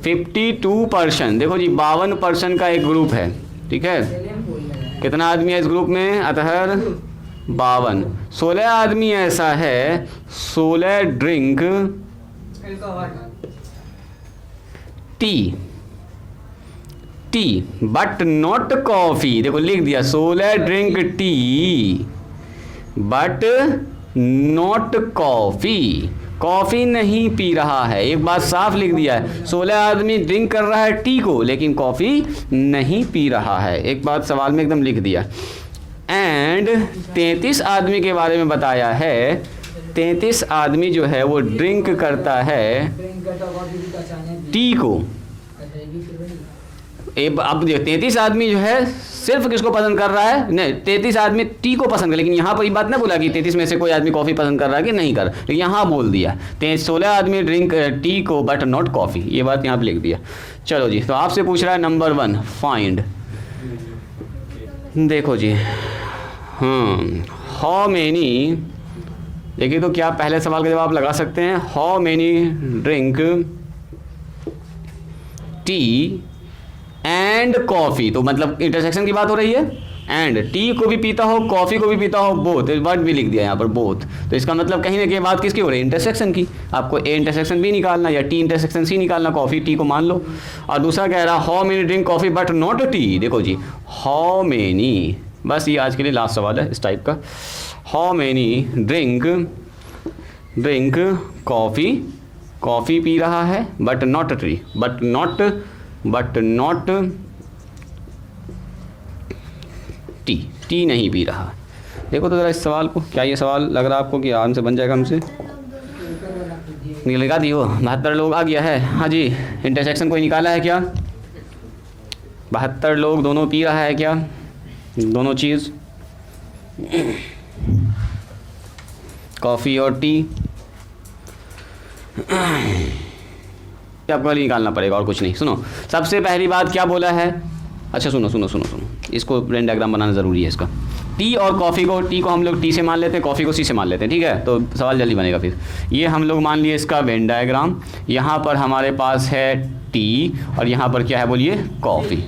52%। देखो जी 52% का एक ग्रुप है, ठीक है। कितना आदमी है इस ग्रुप में? अतहर 52। 16 आदमी ऐसा है 16 drink tea but not coffee. देखो लिख दिया 16 drink tea but not coffee. Coffee नहीं पी रहा है, एक बात साफ लिख दिया है। 16 आदमी ड्रिंक कर रहा है टी को लेकिन कॉफ़ी नहीं पी रहा है, एक बात सवाल में एकदम लिख दिया। एंड 33 आदमी के बारे में बताया है। 33 आदमी जो है वो ड्रिंक करता है टी को। अब देखो 33 आदमी जो है सिर्फ किसको पसंद कर रहा है? नहीं, 33 आदमी टी को पसंद कर, लेकिन यहाँ पर ये बात ना बोला कि 33 में से कोई आदमी कॉफ़ी पसंद कर रहा है कि नहीं कर, लेकिन यहाँ बोल दिया 16 आदमी ड्रिंक टी को बट नॉट कॉफ़ी, ये बात यहाँ पे लिख दिया। चलो जी, तो आपसे पूछ रहा है नंबर 1 फाइंड। देखो जी हाउ मैनी, देखिए तो क्या पहले सवाल का जवाब लगा सकते हैं। How many drink tea and coffee, तो मतलब इंटरसेक्शन की बात हो रही है। एंड टी को भी पीता हो कॉफ़ी को भी पीता हो, बोथ वर्ड भी लिख दिया यहाँ पर बोथ। तो इसका मतलब कहीं ना कहीं बात किसकी हो रही है? इंटरसेक्शन की। आपको ए इंटरसेक्शन बी निकालना या टी इंटरसेक्शन सी निकालना, कॉफ़ी टी को मान लो। और दूसरा कह रहा how many drink coffee but not T. देखो जी हाउ मेनी, बस ये आज के लिए लास्ट सवाल है इस टाइप का। How many drink coffee P रहा है but not T, but not T नहीं पी रहा। देखो तो ज़रा इस सवाल को, क्या ये सवाल लग रहा है आपको कि आराम से बन जाएगा हमसे? लगा दियो 72 लोग आ गया है। हाँ जी, इंटरसेक्शन कोई निकाला है क्या? 72 लोग दोनों पी रहा है क्या? दोनों चीज़ कॉफ़ी और टी आपको निकालना पड़ेगा और कुछ नहीं। सुनो सबसे पहली बात क्या बोला है? अच्छा सुनो, इसको ब्रेन डायग्राम बनाना ज़रूरी है इसका। टी और कॉफ़ी को, टी को हम लोग टी से मान लेते हैं, कॉफ़ी को सी से मान लेते हैं, ठीक है। तो सवाल जल्दी बनेगा। फिर ये हम लोग मान लिए इसका वेन डायग्राम। यहाँ पर हमारे पास है टी और यहाँ पर क्या है बोलिए? कॉफ़ी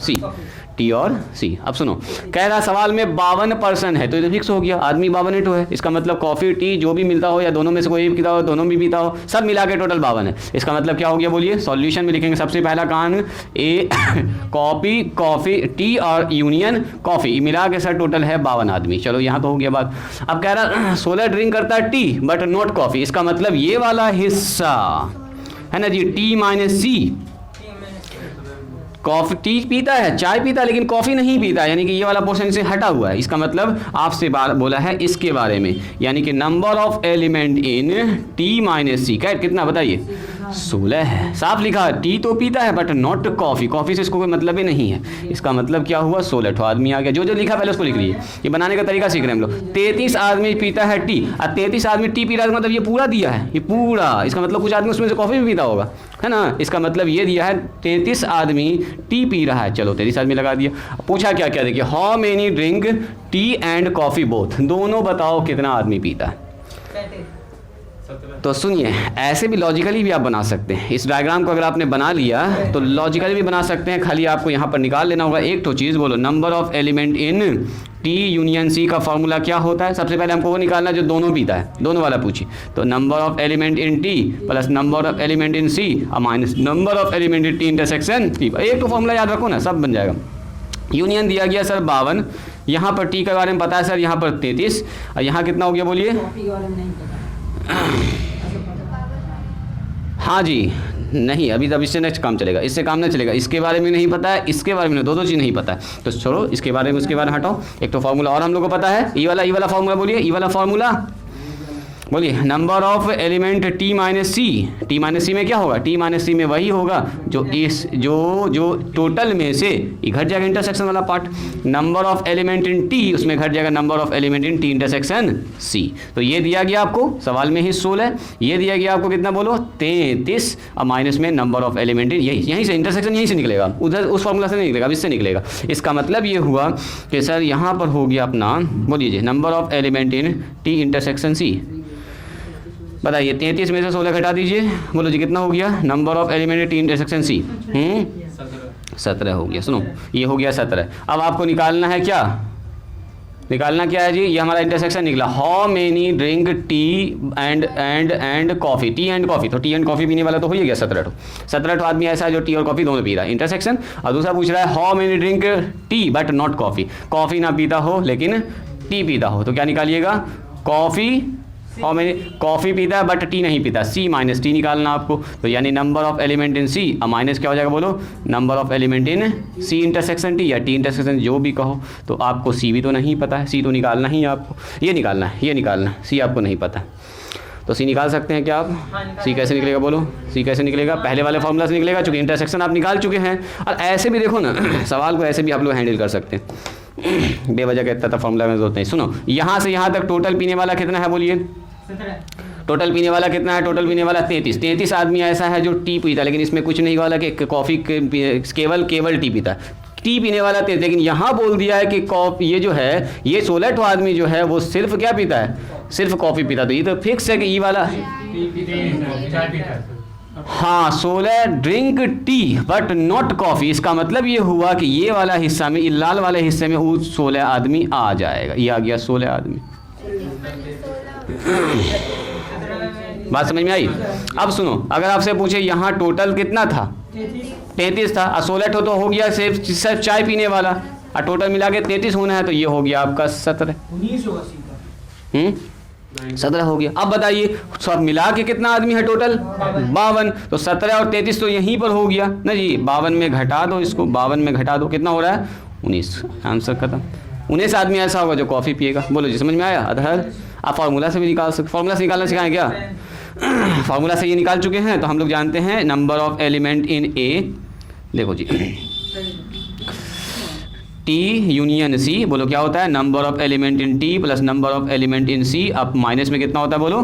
सी, टी और सी। अब सुनो, कह रहा सवाल में 52% है तो ये फिक्स हो गया, आदमी 52 है। इसका मतलब कॉफ़ी टी जो भी मिलता हो या दोनों में से कोई भी पीता हो, दोनों भी पीता हो, सब मिला के टोटल 52 है। इसका मतलब क्या हो गया बोलिए? सॉल्यूशन में लिखेंगे सबसे पहला कान ए कॉफ़ी टी और यूनियन कॉफ़ी मिला के सर टोटल है 52 आदमी। चलो यहाँ तो हो गया बात। अब कह रहा 16 ड्रिंक करता है टी बट नॉट कॉफ़ी। इसका मतलब ये वाला हिस्सा है ना जी, टी माइनस सी। कॉफ़ी टी पीता है, चाय पीता है, लेकिन कॉफ़ी नहीं पीता, यानी कि ये वाला पोर्शन से हटा हुआ है। इसका मतलब आपसे बोला है इसके बारे में, यानी कि number of element in T minus C कितना बताइए? 16 है। साफ लिखा, टी तो पीता है बट नॉट कॉफ़ी, कॉफ़ी से इसको कोई मतलब ही नहीं है। इसका मतलब क्या हुआ? 16 आदमी आ गया। जो लिखा पहले उसको लिख लीजिए, ये बनाने का तरीका सीख रहे हैं हम लोग। 33 आदमी पीता है टी और 33 आदमी टी पी रहा है, मतलब ये पूरा दिया है, ये पूरा। इसका मतलब कुछ आदमी उसमें से कॉफ़ी भी पीता होगा, है ना। इसका मतलब ये दिया है 33 आदमी टी पी रहा है। चलो 33 आदमी लगा दिया। पूछा क्या क्या? देखिए how many drink tea and coffee both, दोनों बताओ कितना आदमी पीता है? 17 तो सुनिए, ऐसे भी लॉजिकली भी आप बना सकते हैं। इस डायग्राम को अगर आपने बना लिया तो लॉजिकली भी बना सकते हैं, खाली आपको यहाँ पर निकाल लेना होगा एक तो चीज़। बोलो number of element in T union C का फॉर्मूला क्या होता है? सबसे पहले हमको वो निकालना जो दोनों पीता है, दोनों वाला पूछिए। तो number of element in T plus number of element in C और minus number of element in T intersection T. एक तो फॉर्मूला याद रखो ना, सब बन जाएगा। यूनियन दिया गया सर 52, यहाँ पर टी के बारे में पता है सर, यहाँ पर 33 और यहाँ कितना हो गया बोलिए? कॉपी के बारे में नहीं पता। हाँ जी, नहीं अभी तब इससे नेक्स्ट काम चलेगा, इससे काम नहीं चलेगा। इसके बारे में नहीं पता है, इसके बारे में दो चीज़ नहीं पता है, तो छोड़ो इसके बारे में, उसके बारे में हटाओ। एक तो फार्मूला और हम लोग को पता है, ई वाला फार्मूला बोलिए, ई वाला फार्मूला बोलिए। Number of element T minus C में क्या होगा? टी माइनस सी में वही होगा जो इस जो टोटल में से ये घट जाएगा इंटरसेक्शन वाला part. Number of element in T उसमें घट जाएगा number of element in T intersection C. तो ये दिया गया आपको सवाल में ही 16, ये दिया गया आपको कितना बोलो? 33 और माइनस में नंबर ऑफ एलिमेंट इन, यहीं से इंटरसेक्शन यहीं से निकलेगा, उधर उस फॉर्मूला से नहीं निकलेगा, अब इससे निकलेगा। इसका मतलब ये हुआ कि सर यहाँ पर हो गया अपना, बोलिए जी, number of element in T intersection C. बताइए 33 में से 16 घटा दीजिए, बोलो जी कितना हो गया? Number of element T intersection C 17 हो गया। सुनो ये हो गया 17। अब आपको निकालना है क्या? निकालना क्या है जी? ये हमारा इंटरसेक्शन निकला। How many drink tea and coffee, T and coffee. तो टी एंड कॉफ़ी पीने वाला तो हो ही गया 17 आदमी ऐसा है जो टी और कॉफ़ी दोनों पी रहा है, इंटरसेक्शन। और दूसरा पूछ रहा है how many drink tea but not coffee, coffee ना पीता हो लेकिन टी पीता हो। तो क्या निकालिएगा? कॉफ़ी, और मैंने कॉफ़ी पीता है बट टी नहीं पीता, सी माइनस टी निकालना आपको। तो यानी number of element in C और माइनस क्या हो जाएगा बोलो? Number of element in C intersection T या टी इंटरसेक्शन जो भी कहो। तो आपको सी भी तो नहीं पता है, सी तो निकालना ही है आपको, ये निकालना है, सी आपको नहीं पता। तो सी निकाल सकते हैं क्या आप? सी कैसे निकलेगा बोलो? सी कैसे निकलेगा? पहले वाले फॉर्मूला से निकलेगा, चूँकि इंटरसेक्शन आप निकाल चुके हैं। और ऐसे भी देखो ना, सवाल को ऐसे भी आप लोग हैंडल कर सकते हैं, बेवजह कहता था फॉर्मूला में जरूरत नहीं। सुनो यहाँ से यहाँ तक टोटल पीने वाला कितना है बोलिए? टोटल पीने वाला कितना है? टोटल पीने वाला 33 आदमी ऐसा है जो टी पीता है, लेकिन इसमें कुछ नहीं वाला कि कॉफ़ी केवल टी पीता है, टी पीने वाला 33। लेकिन यहाँ बोल दिया है कि ये जो है ये 16 आदमी जो है वो सिर्फ क्या पीता है? सिर्फ कॉफ़ी पीता। तो ये तो फिक्स है कि ये वाला, हाँ 16 drink tea but not coffee. इसका मतलब ये हुआ कि ये वाला हिस्सा में, लाल वाले हिस्से में वो 16 आदमी आ जाएगा, ये आ गया 16 आदमी। बात समझ में आई? अब सुनो, अगर आपसे पूछे यहाँ टोटल कितना था? 33 था, और 16 तो हो गया सिर्फ चाय पीने वाला, और टोटल मिला के 33 होना है, तो ये हो गया आपका 17। 17 हो गया। अब बताइए सब मिला के कितना आदमी है टोटल? 52। तो 17 और 33 तो यहीं पर हो गया ना जी। 52 में घटा दो इसको, 52 में घटा दो, कितना हो रहा है? 19। आंसर खत्म। 19 आदमी ऐसा होगा जो कॉफ़ी पिएगा। बोलो जी समझ में आया? अधर आप फार्मूला से भी निकाल सकते, फार्मूला से निकालना सिखाएं क्या? फार्मूला से ये निकाल चुके हैं, तो हम लोग जानते हैं number of element in A. देखो जी टी यूनियन सी, बोलो क्या होता है? Number of element in T plus number of element in C. अब माइनस में कितना होता है बोलो?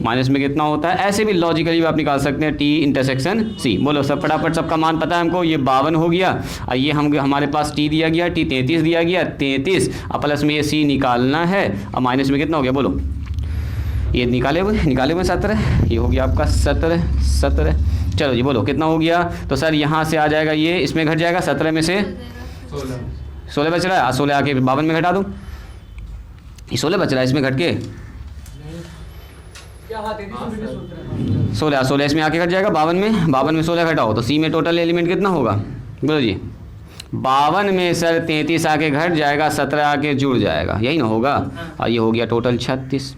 माइनस में कितना होता है? ऐसे भी लॉजिकली भी आप निकाल सकते हैं, टी इंटरसेक्शन सी। बोलो सब फटाफट, सबका मान पता है हमको। ये 52 हो गया, और ये हमारे पास टी दिया गया, टी 33 दिया गया, 33 और प्लस में ये सी निकालना है, और माइनस में कितना हो गया बोलो? ये निकाले हुए 17, ये हो गया आपका 17। चलो जी बोलो कितना हो गया? तो सर यहाँ से आ जाएगा, ये इसमें घट जाएगा, 17 में से 16 बच रहा है, 16 आके 52 में घटा दो, ये 16 बच रहा है, इसमें घट के 16 इसमें आके घट जाएगा 52 में 16 घटाओ, तो सी में टोटल एलिमेंट कितना होगा बोलो जी? 52 में सर 33 आके घट जाएगा, 17 आके जुड़ जाएगा, यही ना होगा। और ये हो गया टोटल 36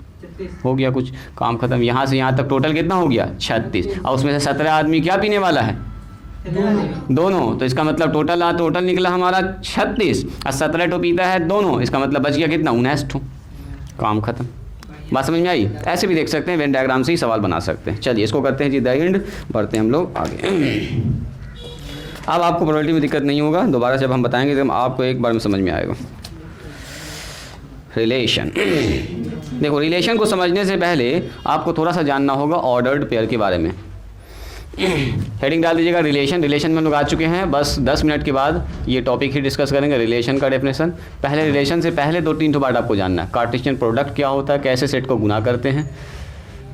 हो गया, कुछ काम खत्म। यहाँ से यहाँ तक टोटल कितना हो गया? 36, और उसमें से 17 आदमी क्या पीने वाला है? दोनों। तो इसका मतलब टोटल निकला हमारा 36, और 17 तो पीता है दोनों, इसका मतलब बच गया कितना? 19। काम खत्म। बात समझ में आई? ऐसे भी देख सकते हैं, वेन डायग्राम से ही सवाल बना सकते हैं। चलिए इसको करते हैं जी द एंड, बढ़ते हैं हम लोग आगे। अब आपको प्रोबेबिलिटी में दिक्कत नहीं होगा, दोबारा जब हम बताएंगे तो आपको एक बार में समझ में आएगा। रिलेशन, देखो रिलेशन को समझने से पहले आपको थोड़ा सा जानना होगा ऑर्डर्ड पेयर के बारे में। हेडिंग डाल दीजिएगा रिलेशन। रिलेशन में हम लोग आ चुके हैं, बस 10 मिनट के बाद ये टॉपिक ही डिस्कस करेंगे, रिलेशन का डेफिनेशन। पहले रिलेशन से पहले 2-3 बात आपको जानना है। कार्टेशियन प्रोडक्ट क्या होता है, कैसे सेट को गुना करते हैं,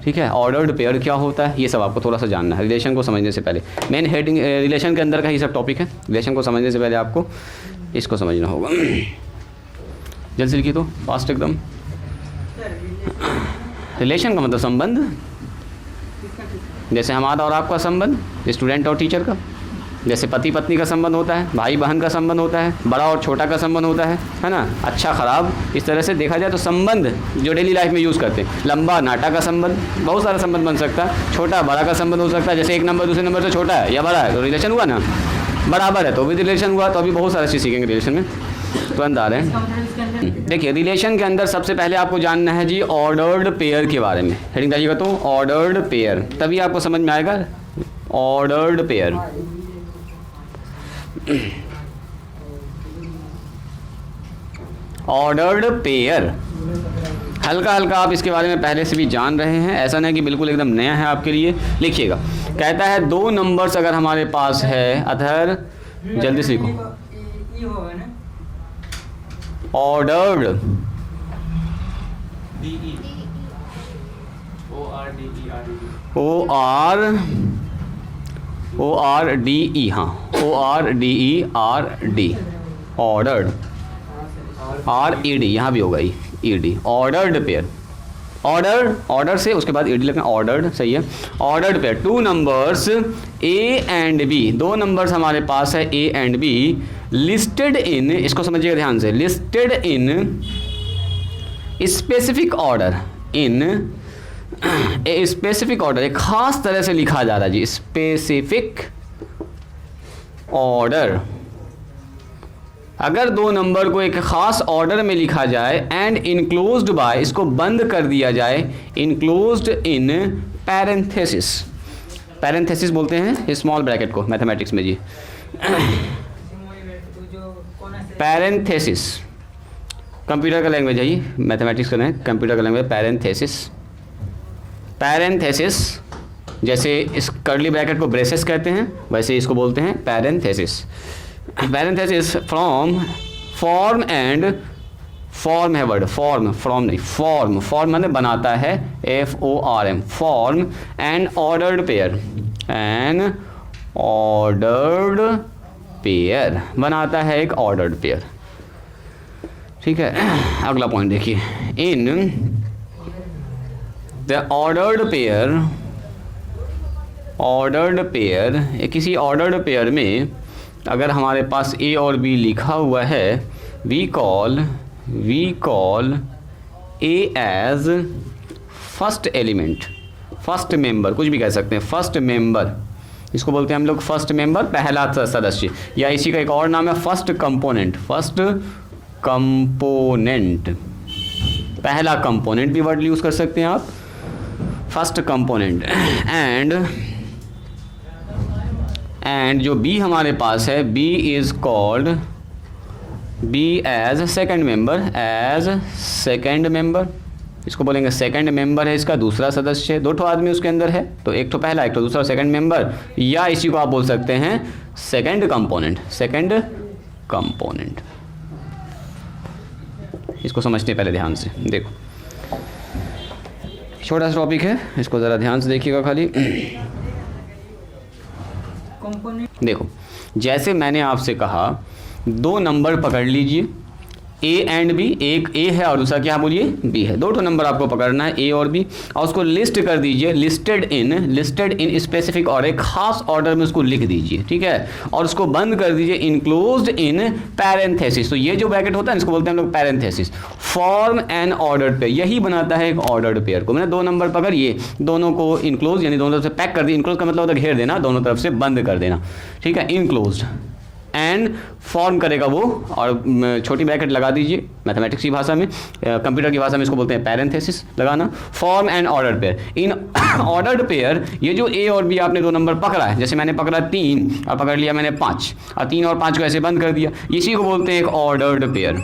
ठीक है, ऑर्डर्ड पेयर क्या होता है, ये सब आपको थोड़ा सा जानना है रिलेशन को समझने से पहले। मेन हेडिंग रिलेशन के अंदर का ही सब टॉपिक है। रिलेशन को समझने से पहले आपको इसको समझना होगा। जल्दी से लिखिए तो, फास्ट एकदम। रिलेशन का मतलब संबंध, जैसे हमारा और आपका संबंध, स्टूडेंट और टीचर का, जैसे पति पत्नी का संबंध होता है, भाई बहन का संबंध होता है, बड़ा और छोटा का संबंध होता है ना, अच्छा खराब। इस तरह से देखा जाए तो संबंध जो डेली लाइफ में यूज़ करते हैं, लंबा नाटा का संबंध, बहुत सारा संबंध बन सकता है। छोटा बड़ा का संबंध हो सकता है, जैसे एक नंबर दूसरे नंबर से छोटा है या बड़ा है तो रिलेशन हुआ ना, बराबर है तो भी रिलेशन हुआ। तो अभी बहुत सारी चीज़ सीखेंगे रिलेशन में, तुरंत आ रहे हैं। देखिए रिलेशन के अंदर सबसे पहले आपको जानना है जी ऑर्डर्ड पेयर के बारे में। हेडिंग डालिएगा तो, ऑर्डर्ड पेयर, तभी आपको समझ में आएगा ऑर्डर्ड पेयर। ऑर्डर्ड पेयर, हल्का हल्का आप इसके बारे में पहले से भी जान रहे हैं, ऐसा नहीं कि बिल्कुल एकदम नया है आपके लिए। लिखिएगा, कहता है दो नंबर्स अगर हमारे पास है, अधर जल्दी से लिखो, ऑर्डर्ड ORDE, हाँ ORDERD, ऑर्डर्ड, RED यहाँ भी होगा ED, ऑर्डर्ड पेयर। ऑर्डर से उसके बाद ED लगना, ऑर्डर्ड, सही है। Ordered pair, two numbers A and B, दो नंबर्स हमारे पास है A and B, listed in, इसको समझिएगा ध्यान से, listed in specific order, in a specific order, एक खास तरह से लिखा जा रहा है जी, स्पेसिफिक ऑर्डर। अगर दो नंबर को एक खास ऑर्डर में लिखा जाए, एंड इनक्लोज्ड बाय, इसको बंद कर दिया जाए, इनक्लोज्ड इन पैरेंथेसिस, पैरेंथेसिस बोलते हैं स्मॉल ब्रैकेट को मैथमेटिक्स में जी, पैरेंथेसिस कंप्यूटर का लैंग्वेज है, ये मैथमेटिक्स का नहीं, कंप्यूटर का लैंग्वेज पैरेंथेसिस। पैरेंथेसिस, जैसे इस कर्ली ब्रैकेट को ब्रेसेस कहते हैं, वैसे इसको बोलते हैं parenthesis. Parenthesis from, form and, form है वर्ड, फॉर्म, फ्रॉम नहीं, फॉर्म, फॉर्म माने बनाता है, FORM, form and ordered pair, N ordered pair, बनाता है एक ऑर्डर्ड पेयर। ठीक है, अगला पॉइंट देखिए, in the ordered pair, ordered pair, किसी ऑर्डर्ड पेयर में अगर हमारे पास A और B लिखा हुआ है, we call A as first element, first member, कुछ भी कह सकते हैं, फर्स्ट मेंबर, इसको बोलते हैं हम लोग फर्स्ट मेंबर, पहला सदस्य, या इसी का एक और नाम है फर्स्ट कंपोनेंट, फर्स्ट कंपोनेंट, पहला कंपोनेंट भी वर्ड यूज़ कर सकते हैं आप, फर्स्ट कंपोनेंट। एंड जो B हमारे पास है, B is called B as second member, as second member, इसको बोलेंगे सेकंड मेंबर है, इसका दूसरा सदस्य, दो ठो आदमी उसके अंदर है, तो एक तो पहला, एक तो दूसरा, सेकंड मेंबर, या इसी को आप बोल सकते हैं सेकंड कंपोनेंट, सेकंड कंपोनेंट। इसको समझते पहले ध्यान से, देखो छोटा सा टॉपिक है, इसको ज़रा ध्यान से देखिएगा खाली। देखो, जैसे मैंने आपसे कहा, दो नंबर पकड़ लीजिए, A एंड B, एक A है और दूसरा क्या बोलिए B है, दो तो नंबर आपको पकड़ना है A और B, और उसको लिस्ट कर दीजिए, लिस्टेड इन स्पेसिफिक ऑर्डर, एक खास ऑर्डर में उसको लिख दीजिए, ठीक है, और उसको बंद कर दीजिए इनक्लोज्ड इन पैरेंथेसिस। तो ये जो ब्रैकेट होता है इसको बोलते हैं हम लोग parenthesis. Form N ordered pair, यही बनाता है एक ऑर्डर्ड पेयर को। मैंने दो नंबर पकड़िए, दोनों को इनक्लोज यानी दोनों तरफ से पैक कर दिया, इनक्लोज का मतलब होता है घेर देना, दोनों तरफ से बंद कर देना, ठीक है, इनक्लोज्ड, एंड फॉर्म करेगा वो, और छोटी ब्रैकेट लगा दीजिए, मैथमेटिक्स की भाषा में, कंप्यूटर की भाषा में इसको बोलते हैं पैरेंथेसिस लगाना। Form and ordered pair, in ordered pair, ये जो A और B आपने दो नंबर पकड़ा है, जैसे मैंने पकड़ा 3 और पकड़ लिया मैंने 5, और 3 और 5 को ऐसे बंद कर दिया, इसी को बोलते हैं एक ऑर्डर्ड पेयर।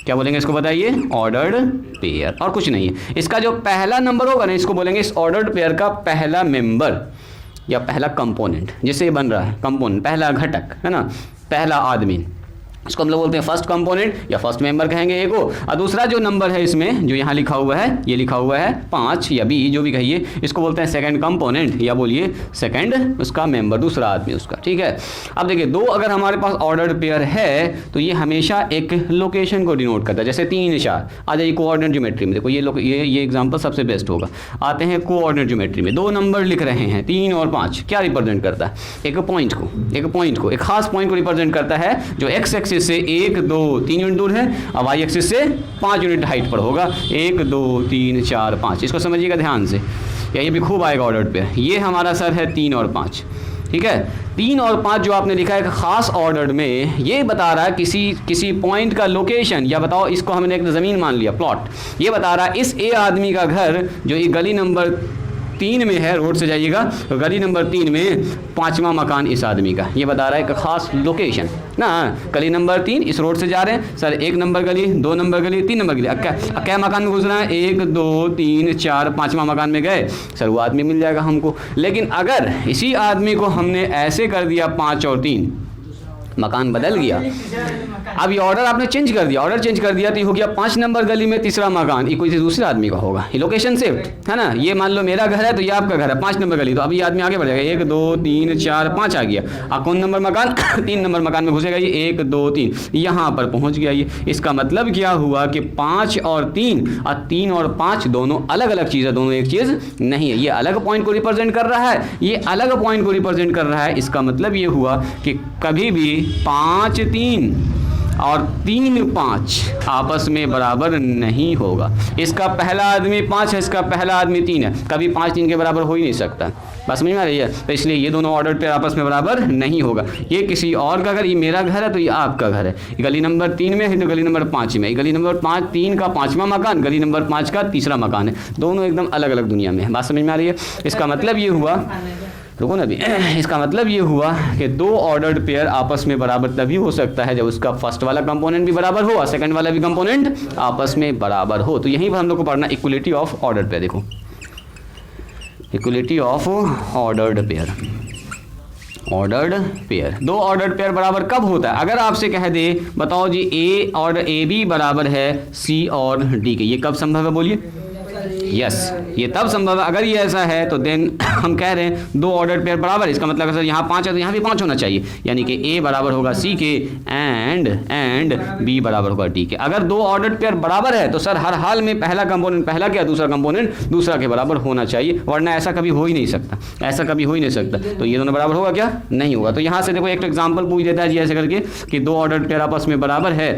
क्या बोलेंगे इसको बताइए, ऑर्डर्ड पेयर, और कुछ नहीं है। इसका जो पहला नंबर होगा ना, इसको बोलेंगे इस ऑर्डर्ड पेयर का पहला मेंबर या पहला कंपोनेंट, जिससे ये बन रहा है कंपोनेंट, पहला घटक है ना, पहला आदमी, इसको हम लोग बोलते हैं फर्स्ट कंपोनेंट या फर्स्ट मेंबर कहेंगे ए को। और दूसरा जो नंबर है इसमें जो यहाँ लिखा हुआ है, ये लिखा हुआ है 5 या बी जो भी कहिए, इसको बोलते हैं सेकंड कंपोनेंट या बोलिए सेकंड उसका मेंबर, दूसरा आदमी उसका। ठीक है, अब देखिए दो अगर हमारे पास ऑर्डर्ड पेयर है तो ये हमेशा एक लोकेशन को डिनोट करता है। जैसे 3 4 आ जाइए कोऑर्डिनेट ज्योमेट्री में, देखो ये एग्जाम्पल सबसे बेस्ट होगा। आते हैं कोऑर्डिनेट ज्योमेट्री में, 2 नंबर लिख रहे हैं 3 और 5, क्या रिप्रेजेंट करता है? एक पॉइंट को एक खास पॉइंट को रिप्रेजेंट करता है जो एक्स एक्सिस से 1 2 3 यूनिट दूर है और वाई एक्सिस से 5 यूनिट हाइट पर होगा। 1 2 3 4 5, इसको समझिएगा ध्यान से, या ये भी खूब आएगा ऑर्डर पे। ये हमारा सर है 3 और 5, ठीक है। 3 और 5 जो आपने लिखा है एक खास ऑर्डर में, ये बता रहा है किसी पॉइंट का लोकेशन, या बताओ इसको हमने एक ज़मीन मान लिया प्लॉट, ये बता रहा है इस ए आदमी का घर जो ये गली नंबर 3 में है, रोड से जाइएगा तो गली नंबर 3 में 5वां मकान इस आदमी का, ये बता रहा है एक खास लोकेशन ना। गली नंबर 3 इस रोड से जा रहे हैं सर, 1 नंबर गली, 2 नंबर गली, 3 नंबर गली, क्या मकान में गुजरा है? 1 2 3 4 5वां मकान में गए सर, वो आदमी मिल जाएगा हमको। लेकिन अगर इसी आदमी को हमने ऐसे कर दिया 5 और 3, मकान बदल गया, अब ये ऑर्डर आपने चेंज कर दिया, ऑर्डर चेंज कर दिया तो ये हो गया 5 नंबर गली में 3रा मकान, ये किसी दूसरे आदमी का होगा, ये लोकेशन शिफ्ट है ना। ये मान लो मेरा घर है तो ये आपका घर है 5 नंबर गली, तो अभी ये आदमी आगे बढ़ जाएगा, 1 2 3 4 5 आ गया। अब कौन नंबर मकान? 3 नंबर मकान में घुसेगा ये, 1 2 3 यहाँ पर पहुँच गया ये। इसका मतलब क्या हुआ कि 5 और 3 और 5 दोनों अलग अलग चीज़ है, दोनों एक चीज़ नहीं है। ये अलग पॉइंट को रिप्रेजेंट कर रहा है, ये अलग पॉइंट को रिप्रेजेंट कर रहा है। इसका मतलब ये हुआ कि कभी भी 5 3 और 3 5 आपस में बराबर नहीं होगा। इसका पहला आदमी 5 है, इसका पहला आदमी 3 है, कभी 5 3 के बराबर हो ही नहीं सकता। बस समझ में आ रही है? तो इसलिए ये दोनों ऑर्डर पे आपस में बराबर नहीं होगा। ये किसी और का घर, ये मेरा घर है तो ये आपका घर है, गली नंबर 3 में है तो गली नंबर 5 में, गली नंबर 3 का 5वां मकान, गली नंबर 5 का 3रा मकान है, दोनों एकदम अलग अलग दुनिया में है। बात समझ में आ रही है? इसका मतलब ये हुआ, रुको ना अभी, इसका मतलब ये हुआ कि 2 ऑर्डर्ड पेयर आपस में बराबर तभी हो सकता है जब उसका फर्स्ट वाला कंपोनेंट भी बराबर हो और सेकंड वाला भी कंपोनेंट आपस में बराबर हो। तो यहीं पर हम लोग को पढ़ना इक्वलिटी ऑफ ऑर्डर्ड पेयर। देखो equality of ordered pair, ordered pair, 2 ordered pair बराबर कब होता है? अगर आपसे कह दे बताओ जी ए और ए बी बराबर है सी और डी के, ये कब संभव है बोलिए? यस, ये तब संभव है अगर ये ऐसा है तो देन हम कह रहे हैं 2 ऑर्डर्ड पेयर बराबर। इसका मतलब है सर यहाँ 5 है तो यहाँ भी 5 होना चाहिए, यानी कि ए बराबर होगा सी के एंड बी बराबर होगा डी के। अगर 2 ऑर्डर्ड पेयर बराबर है तो सर हर हाल में पहला कंपोनेंट पहला के, दूसरा कंपोनेंट दूसरा के बराबर होना चाहिए, वरना ऐसा कभी हो ही नहीं सकता, ऐसा कभी हो ही नहीं सकता। तो ये दोनों बराबर होगा क्या? नहीं होगा। तो यहाँ से देखो एक एग्जाम्पल पूछ देता है जी ऐसे करके कि 2 ऑर्डर्ड पेयर आपस में बराबर है,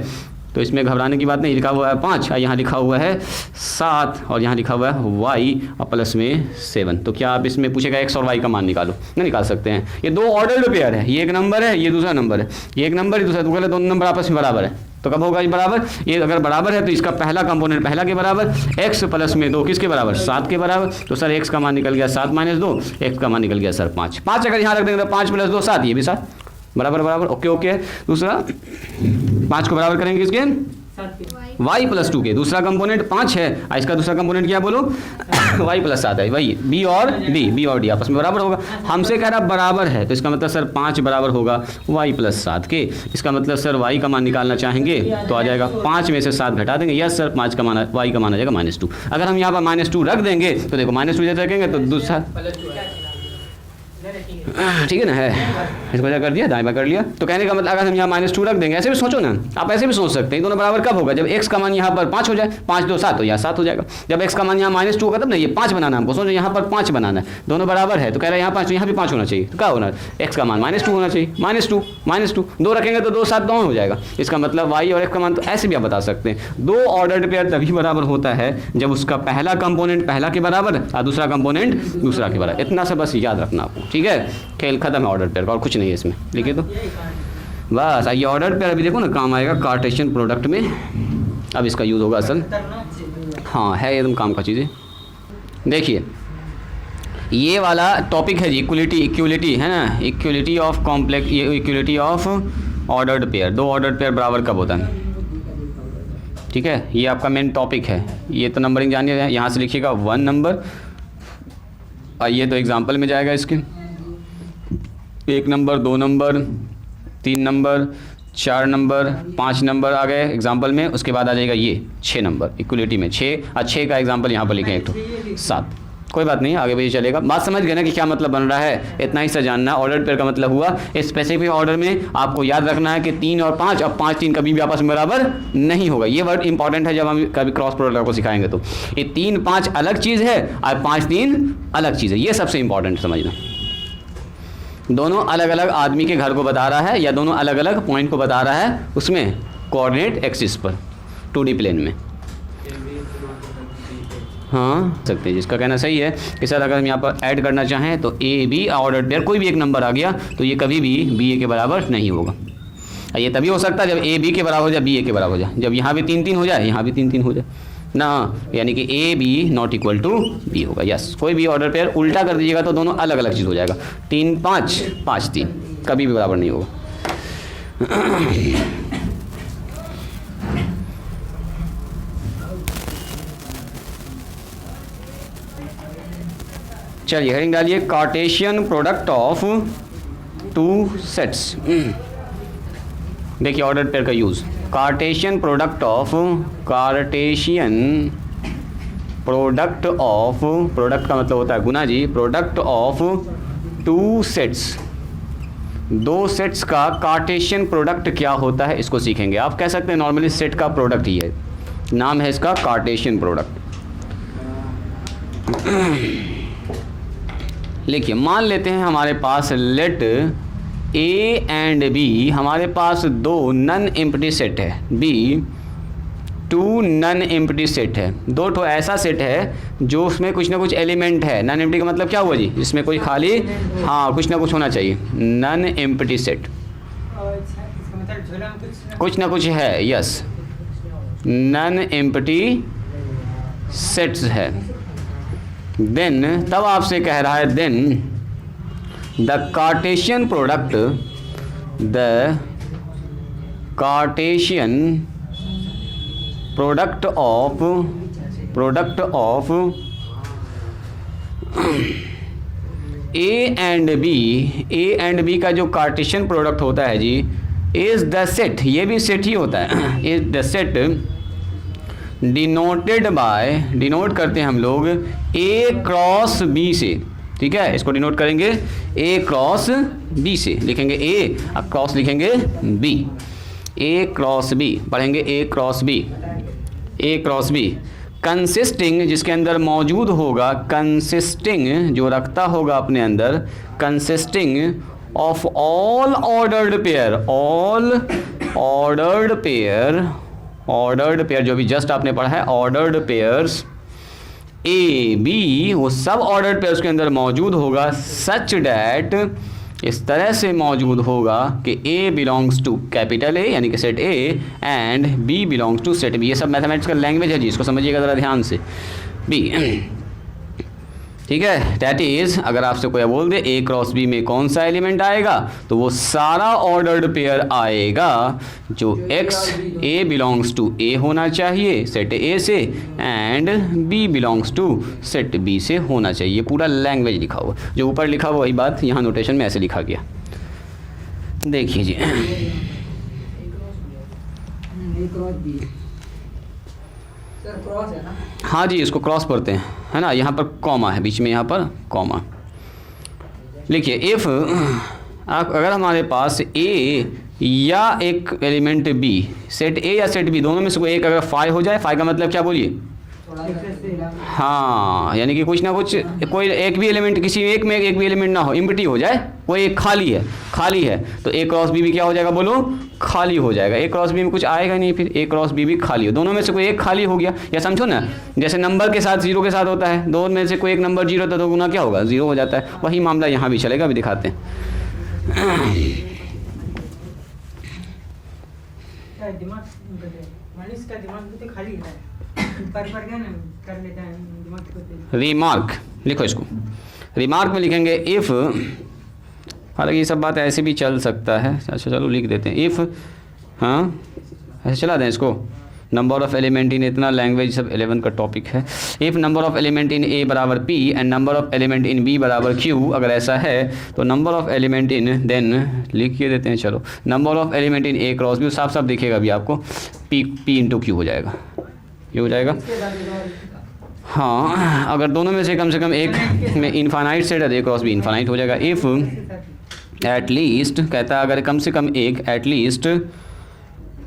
तो इसमें घबराने की बात नहीं। लिखा हुआ है 5 और यहाँ लिखा हुआ है 7 और यहाँ लिखा हुआ है y और प्लस में 7। तो क्या आप इसमें पूछेगा x और y का मान निकालो? नहीं निकाल सकते हैं। ये 2 ऑर्डर्ड पेयर है, ये एक नंबर है, ये दूसरा नंबर है, ये एक नंबर है दूसरा, तो कहले दोनों नंबर आपस में बराबर है। तो कब होगा ये बराबर? ये अगर बराबर है तो इसका पहला कंपोनेंट पहला के बराबर, x प्लस में 2 किसके बराबर? 7 के बराबर। तो सर x का मान निकल गया 7 - 2, x का मान निकल गया सर 5। 5 अगर यहाँ रख देंगे तो 5 + 2 7, ये भी 7 बराबर बराबर। Okay okay. दूसरा 5 को बराबर करेंगे इसके y + 2 के, दूसरा कंपोनेंट 5 है और इसका दूसरा कंपोनेंट क्या बोलो? y + 7 है, वही b और d आपस में बराबर होगा। हमसे कह रहा बराबर है तो इसका मतलब सर 5 बराबर होगा y + 7 के। इसका मतलब सर y का मान निकालना चाहेंगे तो आ जाएगा 5 में से 7 घटा देंगे, यस सर 5 का मान y का मान आ जाएगा -2। अगर हम यहाँ पर -2 रख देंगे तो देखो -2 जैसे रखेंगे तो दूसरा ठीक है ना, है इसको क्या कर दिया, दाएं बाएं कर लिया। तो कहने का मतलब अगर हम यहाँ -2 रख देंगे, ऐसे भी सोचो ना, आप ऐसे भी सोच सकते हैं दोनों बराबर कब होगा? जब x का मान यहाँ पर 5 हो जाए, 5 2 7 तो यहाँ 7 हो जाएगा। जब x का मान यहाँ -2 होगा तब ना, ये 5 बनाना हमको, सोचो यहाँ पर 5 बनाना है, दोनों बराबर है तो कह रहे हैं यहाँ 5 तो यहाँ भी 5 होना चाहिए। तो क्या होना है? x का मान -2 होना चाहिए, -2 2 रखेंगे तो 2 7 दोनों हो जाएगा। इसका मतलब y और x का मान, तो ऐसे भी आप बता सकते हैं 2 ऑर्डर्ड पेयर तभी बराबर होता है जब उसका पहला कंपोनेंट पहला के बराबर और दूसरा कंपोनेंट दूसरा के बराबर। इतना सा बस याद रखना आपको, ठीक है? खेल खत्म है ऑर्डर पेयर का, और कुछ नहीं है इसमें। लिखिए तो बस ये ऑर्डर पेयर अभी देखो ना काम आएगा कार्टेशियन प्रोडक्ट में, अब इसका यूज़ होगा असल। हाँ है एकदम काम का चीज़ें। देखिए ये वाला टॉपिक है जी इक्वलिटी है ना, इक्वलिटी ऑफ कॉम्प्लेक्स, ये equality of ordered pair. 2 ordered pair बराबर कब होता है? ठीक है, ये आपका मेन टॉपिक है। ये तो नंबरिंग जानिए, यहाँ से लिखिएगा 1 नंबर और ये तो एग्जाम्पल में जाएगा इसके 1 number 2 number 3 number 4 number 5 number आ गए एग्जाम्पल में, उसके बाद आ जाएगा ये 6 नंबर इक्वलिटी में 6 का एग्जाम्पल यहाँ पर लिखें एक तो 7। कोई बात नहीं, आगे भी चलेगा। बात समझ गए ना कि क्या मतलब बन रहा है, इतना ही सा जानना। ऑर्डर पेयर का मतलब हुआ स्पेसिफिक ऑर्डर में आपको याद रखना है कि 3 और 5, अब 5 3 कभी भी आपस में बराबर नहीं होगा। ये वर्ड इंपॉर्टेंट है जब हम कभी क्रॉस प्रोडक्ट को सिखाएंगे तो। ये 3 5 अलग चीज़ है और 5 3 अलग चीज़ है, ये सबसे इंपॉर्टेंट समझना। दोनों अलग अलग आदमी के घर को बता रहा है या दोनों अलग अलग पॉइंट को बता रहा है उसमें कोऑर्डिनेट एक्सिस पर 2D प्लेन में। हाँ सकते हैं, जिसका कहना सही है कि सर अगर हम यहाँ पर ऐड करना चाहें तो ए बी ऑर्डर पेयर कोई भी एक नंबर आ गया तो ये कभी भी बी ए के बराबर नहीं होगा। ये तभी हो सकता है जब ए बी के बराबर हो जाए, बी ए के बराबर हो जाए। जब यहाँ भी 3 3 हो जाए, यहाँ भी 3 3 हो जाए ना, यानी कि A B not equal to B होगा। यस, कोई भी ऑर्डर पेयर उल्टा कर दीजिएगा तो दोनों अलग अलग चीज़ हो जाएगा। 3 5 5 3 कभी भी बराबर नहीं होगा। चलिए हेडिंग डालिए, कार्टेशियन प्रोडक्ट ऑफ 2 सेट्स। देखिए ऑर्डर पेयर का use, Cartesian product of product का मतलब होता है गुना जी, प्रोडक्ट ऑफ 2 सेट्स, 2 सेट्स का कार्टेशियन प्रोडक्ट क्या होता है इसको सीखेंगे। आप कह सकते हैं नॉर्मली सेट का प्रोडक्ट ही है, नाम है इसका कार्टेशियन प्रोडक्ट। लिखिए, मान लेते हैं हमारे पास लेट ए एंड बी, हमारे पास 2 नन एम्प्टी सेट है, बी 2 नन एम्प्टी सेट है। 2 ठो ऐसा सेट है जो उसमें कुछ ना कुछ एलिमेंट है। नन एम्प्टी का मतलब क्या हुआ जी, जिसमें कोई खाली, हाँ कुछ ना कुछ होना चाहिए। नन एम्प्टी सेट कुछ ना कुछ है, यस, नन एम्प्टी सेट्स है। देन तब आपसे कह रहा है then the Cartesian product of A and B का जो कार्टेशियन प्रोडक्ट होता है जी, इज द सेट, ये भी सेट ही होता है, इज द सेट डिनोट करते हैं हम लोग ए क्रॉस बी से। ठीक है, इसको डिनोट करेंगे ए क्रॉस बी से, लिखेंगे ए क्रॉस लिखेंगे बी, ए क्रॉस बी पढ़ेंगे, ए क्रॉस बी कंसिस्टिंग, जिसके अंदर मौजूद होगा, कंसिस्टिंग जो रखता होगा अपने अंदर, consisting of all ordered pair जो भी जस्ट आपने पढ़ा है, ऑर्डर्ड पेयर्स ए बी, वो सब ऑर्डर्ड पेयर्स के अंदर मौजूद होगा, सच डैट, इस तरह से मौजूद होगा कि A belongs to capital A यानी कि set A and B belongs to set B. ये सब मैथमेटिक्स का लैंग्वेज है जी, इसको समझिएगा ज़रा ध्यान से। बी ठीक है, दैट इज़ अगर आपसे कोई बोल दे ए क्रॉस बी में कौन सा एलिमेंट आएगा, तो वो सारा ऑर्डर्ड पेयर आएगा जो x A belongs to A होना चाहिए सेट ए से and B belongs to set B से होना चाहिए। पूरा लैंग्वेज लिखा हुआ, जो ऊपर लिखा हुआ वही बात यहाँ नोटेशन में ऐसे लिखा गया। देखिए जी, क्रॉस है ना, हाँ जी इसको क्रॉस पढ़ते हैं, है ना, यहाँ पर कॉमा है बीच में, यहाँ पर कॉमा। लिखिए इफ़ अगर हमारे पास ए या एक एलिमेंट बी, सेट ए या सेट बी दोनों में से कोई एक अगर फाई हो जाए, फाई का मतलब क्या बोलिए, हाँ यानी कि कुछ ना कुछ कोई एक भी एलिमेंट, किसी एक में एक भी एलिमेंट ना हो, एम्प्टी हो जाए, कोई एक खाली है तो ए क्रॉस बी भी क्या हो जाएगा, बोलो खाली हो जाएगा। ए क्रॉस बी में कुछ आएगा नहीं, फिर ए क्रॉस बी भी खाली हो, दोनों में से कोई एक खाली हो गया। या समझो ना, जैसे नंबर के साथ 0 के साथ होता है, दो में से कोई एक नंबर 0 होता है तो गुना क्या होगा, 0 हो जाता है। वही मामला यहाँ भी चलेगा, अभी दिखाते हैं। रिमार्क लिखो, इसको रिमार्क में लिखेंगे इफ़, हालांकि ये सब बात ऐसे भी चल सकता है, अच्छा चलो लिख देते हैं इफ़, हाँ ऐसे चला दें इसको, नंबर ऑफ एलिमेंट इन इतना लैंग्वेज सब 11 का टॉपिक है। If number of element in A बराबर P and number of element in B बराबर क्यू, अगर ऐसा है तो number of element in, then लिखिए देते हैं, चलो number of element in A cross B, साफ साफ दिखेगा अभी आपको, पी इंटू क्यू हो जाएगा, ये हो जाएगा। हाँ, अगर दोनों में से कम एक में इनफाइनाइट सेट है तो ए क्रॉस बी इनफाइनाइट हो जाएगा। इफ़ एट लीस्ट, कहता है अगर कम से कम एक, एट लीस्ट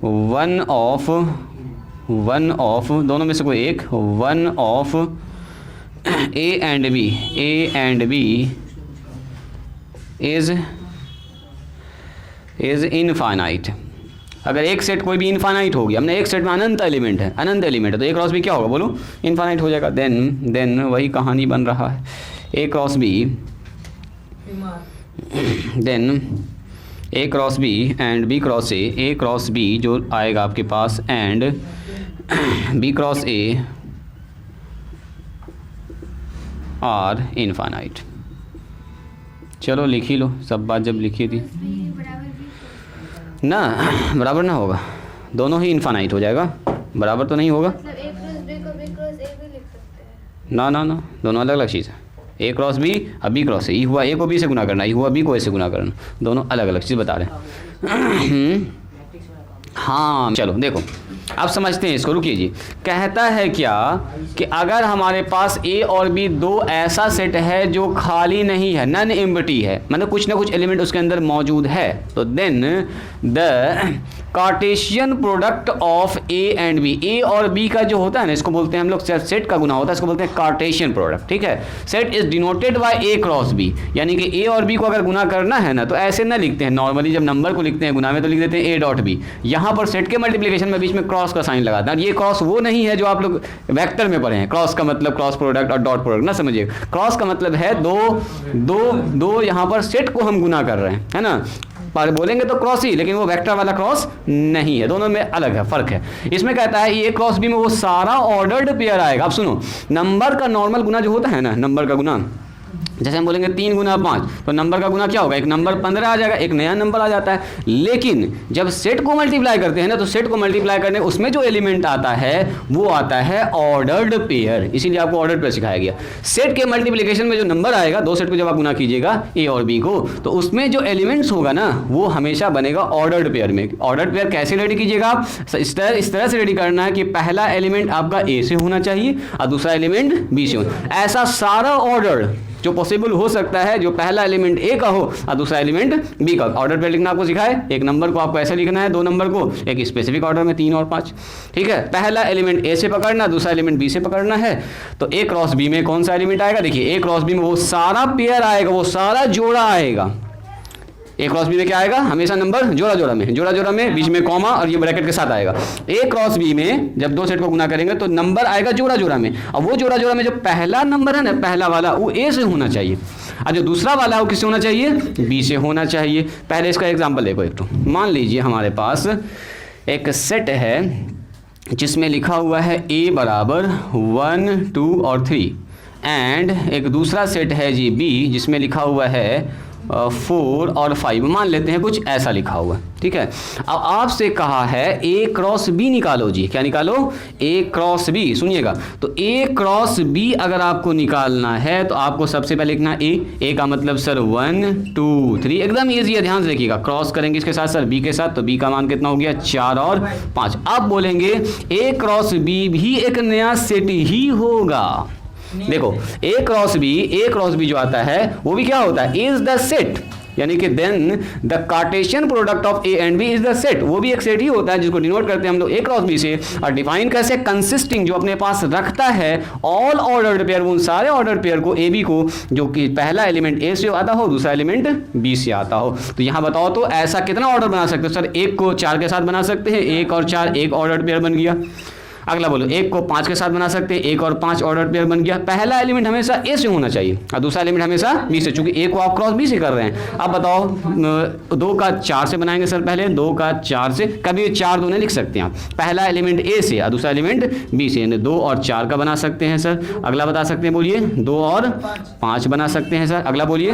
वन ऑफ दोनों में से कोई एक, one of A and B is infinite. अगर एक सेट कोई भी इनफाइनाइट हो गया, हमने एक सेट में अनंत एलिमेंट है तो ए क्रॉस बी क्या होगा बोलो, इनफाइनाइट हो जाएगा। देन वही कहानी बन रहा है, A cross B, then A cross B and B cross A cross B जो आएगा आपके पास and B cross A are infinite. चलो लिख ही लो, सब बात जब लिखी थी ना, बराबर ना होगा, दोनों ही इनफाइनाइट हो जाएगा, बराबर तो नहीं होगा, ना ना ना, दोनों अलग अलग चीज़ है। ए क्रॉस बी, अब बी क्रॉस ए हुआ, ए को बी से गुना करना, ये हुआ बी को ए से गुना करना, दोनों अलग अलग चीज़ बता रहे हैं। हाँ चलो देखो अब समझते हैं इसको, रुकिए जी। कहता है क्या कि अगर हमारे पास ए और बी दो ऐसा सेट है जो खाली नहीं है, नन एम्प्टी है, मतलब कुछ ना कुछ एलिमेंट उसके अंदर मौजूद है, तो then the Cartesian product of A and B, A और बी का जो होता है ना, इसको बोलते हैं हम लोग, सेट का गुना होता है, इसको बोलते हैं कार्टेशियन प्रोडक्ट, ठीक है। Set is denoted by A cross B, यानी कि ए और बी को अगर गुना करना है ना तो ऐसे ना लिखते हैं, नॉर्मली जब नंबर को लिखते हैं गुना में तो लिख देते हैं ए डॉट बी, यहाँ पर सेट के मल्टीप्लिकेशन में बीच में क्रॉस का साइन लगाते हैं। ये क्रॉस वो नहीं है जो आप लोग वेक्टर में पढ़े हैं, क्रॉस का मतलब क्रॉस प्रोडक्ट और डॉट प्रोडक्ट ना समझिए, क्रॉस का मतलब है दो यहाँ पर सेट को हम गुना कर रहे हैं, है ना, पर बोलेंगे तो क्रॉस ही, लेकिन वो वेक्टर वाला क्रॉस नहीं है, दोनों में अलग है, फर्क है। इसमें कहता है ए क्रॉस बी में वो सारा ऑर्डर्ड पेयर आएगा। अब सुनो, नंबर का नॉर्मल गुना जो होता है ना, नंबर का गुना, जैसे हम बोलेंगे 3 गुना 5, तो नंबर का गुना क्या होगा, एक नंबर 15 आ जाएगा, एक नया नंबर आ जाता है। लेकिन जब सेट को मल्टीप्लाई करते हैं ना, तो सेट को मल्टीप्लाई करने उसमें जो एलिमेंट आता है वो आता है ऑर्डर्ड पेयर, इसीलिए आपको ऑर्डर्ड पेयर सिखाया गया। सेट के मल्टीप्लिकेशन में जो नंबर आएगा, दो सेट को जब आप गुना कीजिएगा ए और बी को, तो उसमें जो एलिमेंट्स होगा ना वो हमेशा बनेगा ऑर्डर्ड पेयर में। ऑर्डर्ड पेयर कैसे रेडी कीजिएगा आप, इस तरह से रेडी करना है कि पहला एलिमेंट आपका ए से होना चाहिए और दूसरा एलिमेंट बी से होना, ऐसा सारा ऑर्डर जो पॉसिबल हो सकता है, जो पहला एलिमेंट ए का हो और दूसरा एलिमेंट बी का। ऑर्डर पे लिखना आपको सिखाए, एक नंबर को आपको ऐसे लिखना है, दो नंबर को एक स्पेसिफिक ऑर्डर में 3 और 5, ठीक है। पहला एलिमेंट ए से पकड़ना, दूसरा एलिमेंट बी से पकड़ना है, तो ए क्रॉस बी में कौन सा एलिमेंट आएगा, देखिए ए क्रॉस बी में वो सारा पेयर आएगा, वो सारा जोड़ा आएगा। ए क्रॉस बी में क्या आएगा, हमेशा नंबर जोड़ा जोड़ा में बीच में कॉमा और ये ब्रैकेट के साथ आएगा। ए क्रॉस बी में जब दो सेट को गुना करेंगे तो नंबर आएगा जोड़ा में, और वो जोड़ा में जो पहला नंबर है ना, पहला वाला, वो ए से होना चाहिए, और जो दूसरा वाला है वो किससे होना चाहिए, बी से होना चाहिए। पहले इसका एग्जाम्पल देखो, एक तो मान लीजिए हमारे पास एक सेट है जिसमें लिखा हुआ है ए बराबर 1 2 और 3, एंड एक दूसरा सेट है जी बी जिसमें लिखा हुआ है 4 और 5, मान लेते हैं कुछ ऐसा लिखा हुआ, ठीक है। अब आपसे कहा है ए क्रॉस बी निकालो जी, क्या निकालो, ए क्रॉस बी। सुनिएगा, तो ए क्रॉस बी अगर आपको निकालना है तो आपको सबसे पहले लिखना ए का मतलब सर 1 2 3, एकदम ईजी है, ध्यान से देखिएगा। क्रॉस करेंगे इसके साथ सर बी के साथ, तो बी का मान कितना हो गया, 4 और 5। अब बोलेंगे ए क्रॉस बी भी एक नया सेट ही होगा। देखो ए क्रॉस बी जो आता है वो भी क्या होता है, इज द सेट, यानी कि then the Cartesian product of A and B is the set, वो भी एक सेट ही होता है जिसको डिनोट करते हैं हम लोग ए क्रॉस बी से। और डिफाइन कैसे, कंसिस्टिंग, जो अपने पास रखता है ऑल ऑर्डर्ड पेयर, उन सारे ऑर्डर पेयर को ए बी को, जो कि पहला एलिमेंट ए से आता हो, दूसरा एलिमेंट बी से आता हो। तो यहाँ बताओ तो ऐसा कितना ऑर्डर बना सकते हो, सर 1 को 4 के साथ बना सकते हैं, 1 और 4 एक ऑर्डर्ड पेयर बन गया। अगला बोलो, एक को 5 के साथ बना सकते हैं, 1 और 5 ऑर्डर पेयर बन गया। पहला एलिमेंट हमेशा ए से होना चाहिए और दूसरा एलिमेंट हमेशा बी से, चूंकि ए को आप क्रॉस बी से कर रहे हैं। अब बताओ 2 का 4 से बनाएंगे सर, पहले 2 का 4 से, कभी 4 2 नहीं लिख सकते हैं आप, पहला एलिमेंट ए से और दूसरा एलिमेंट बी से, 2 और 4 का बना सकते हैं सर। अगला बता सकते हैं, बोलिए 2 और 5 बना सकते हैं सर। अगला बोलिए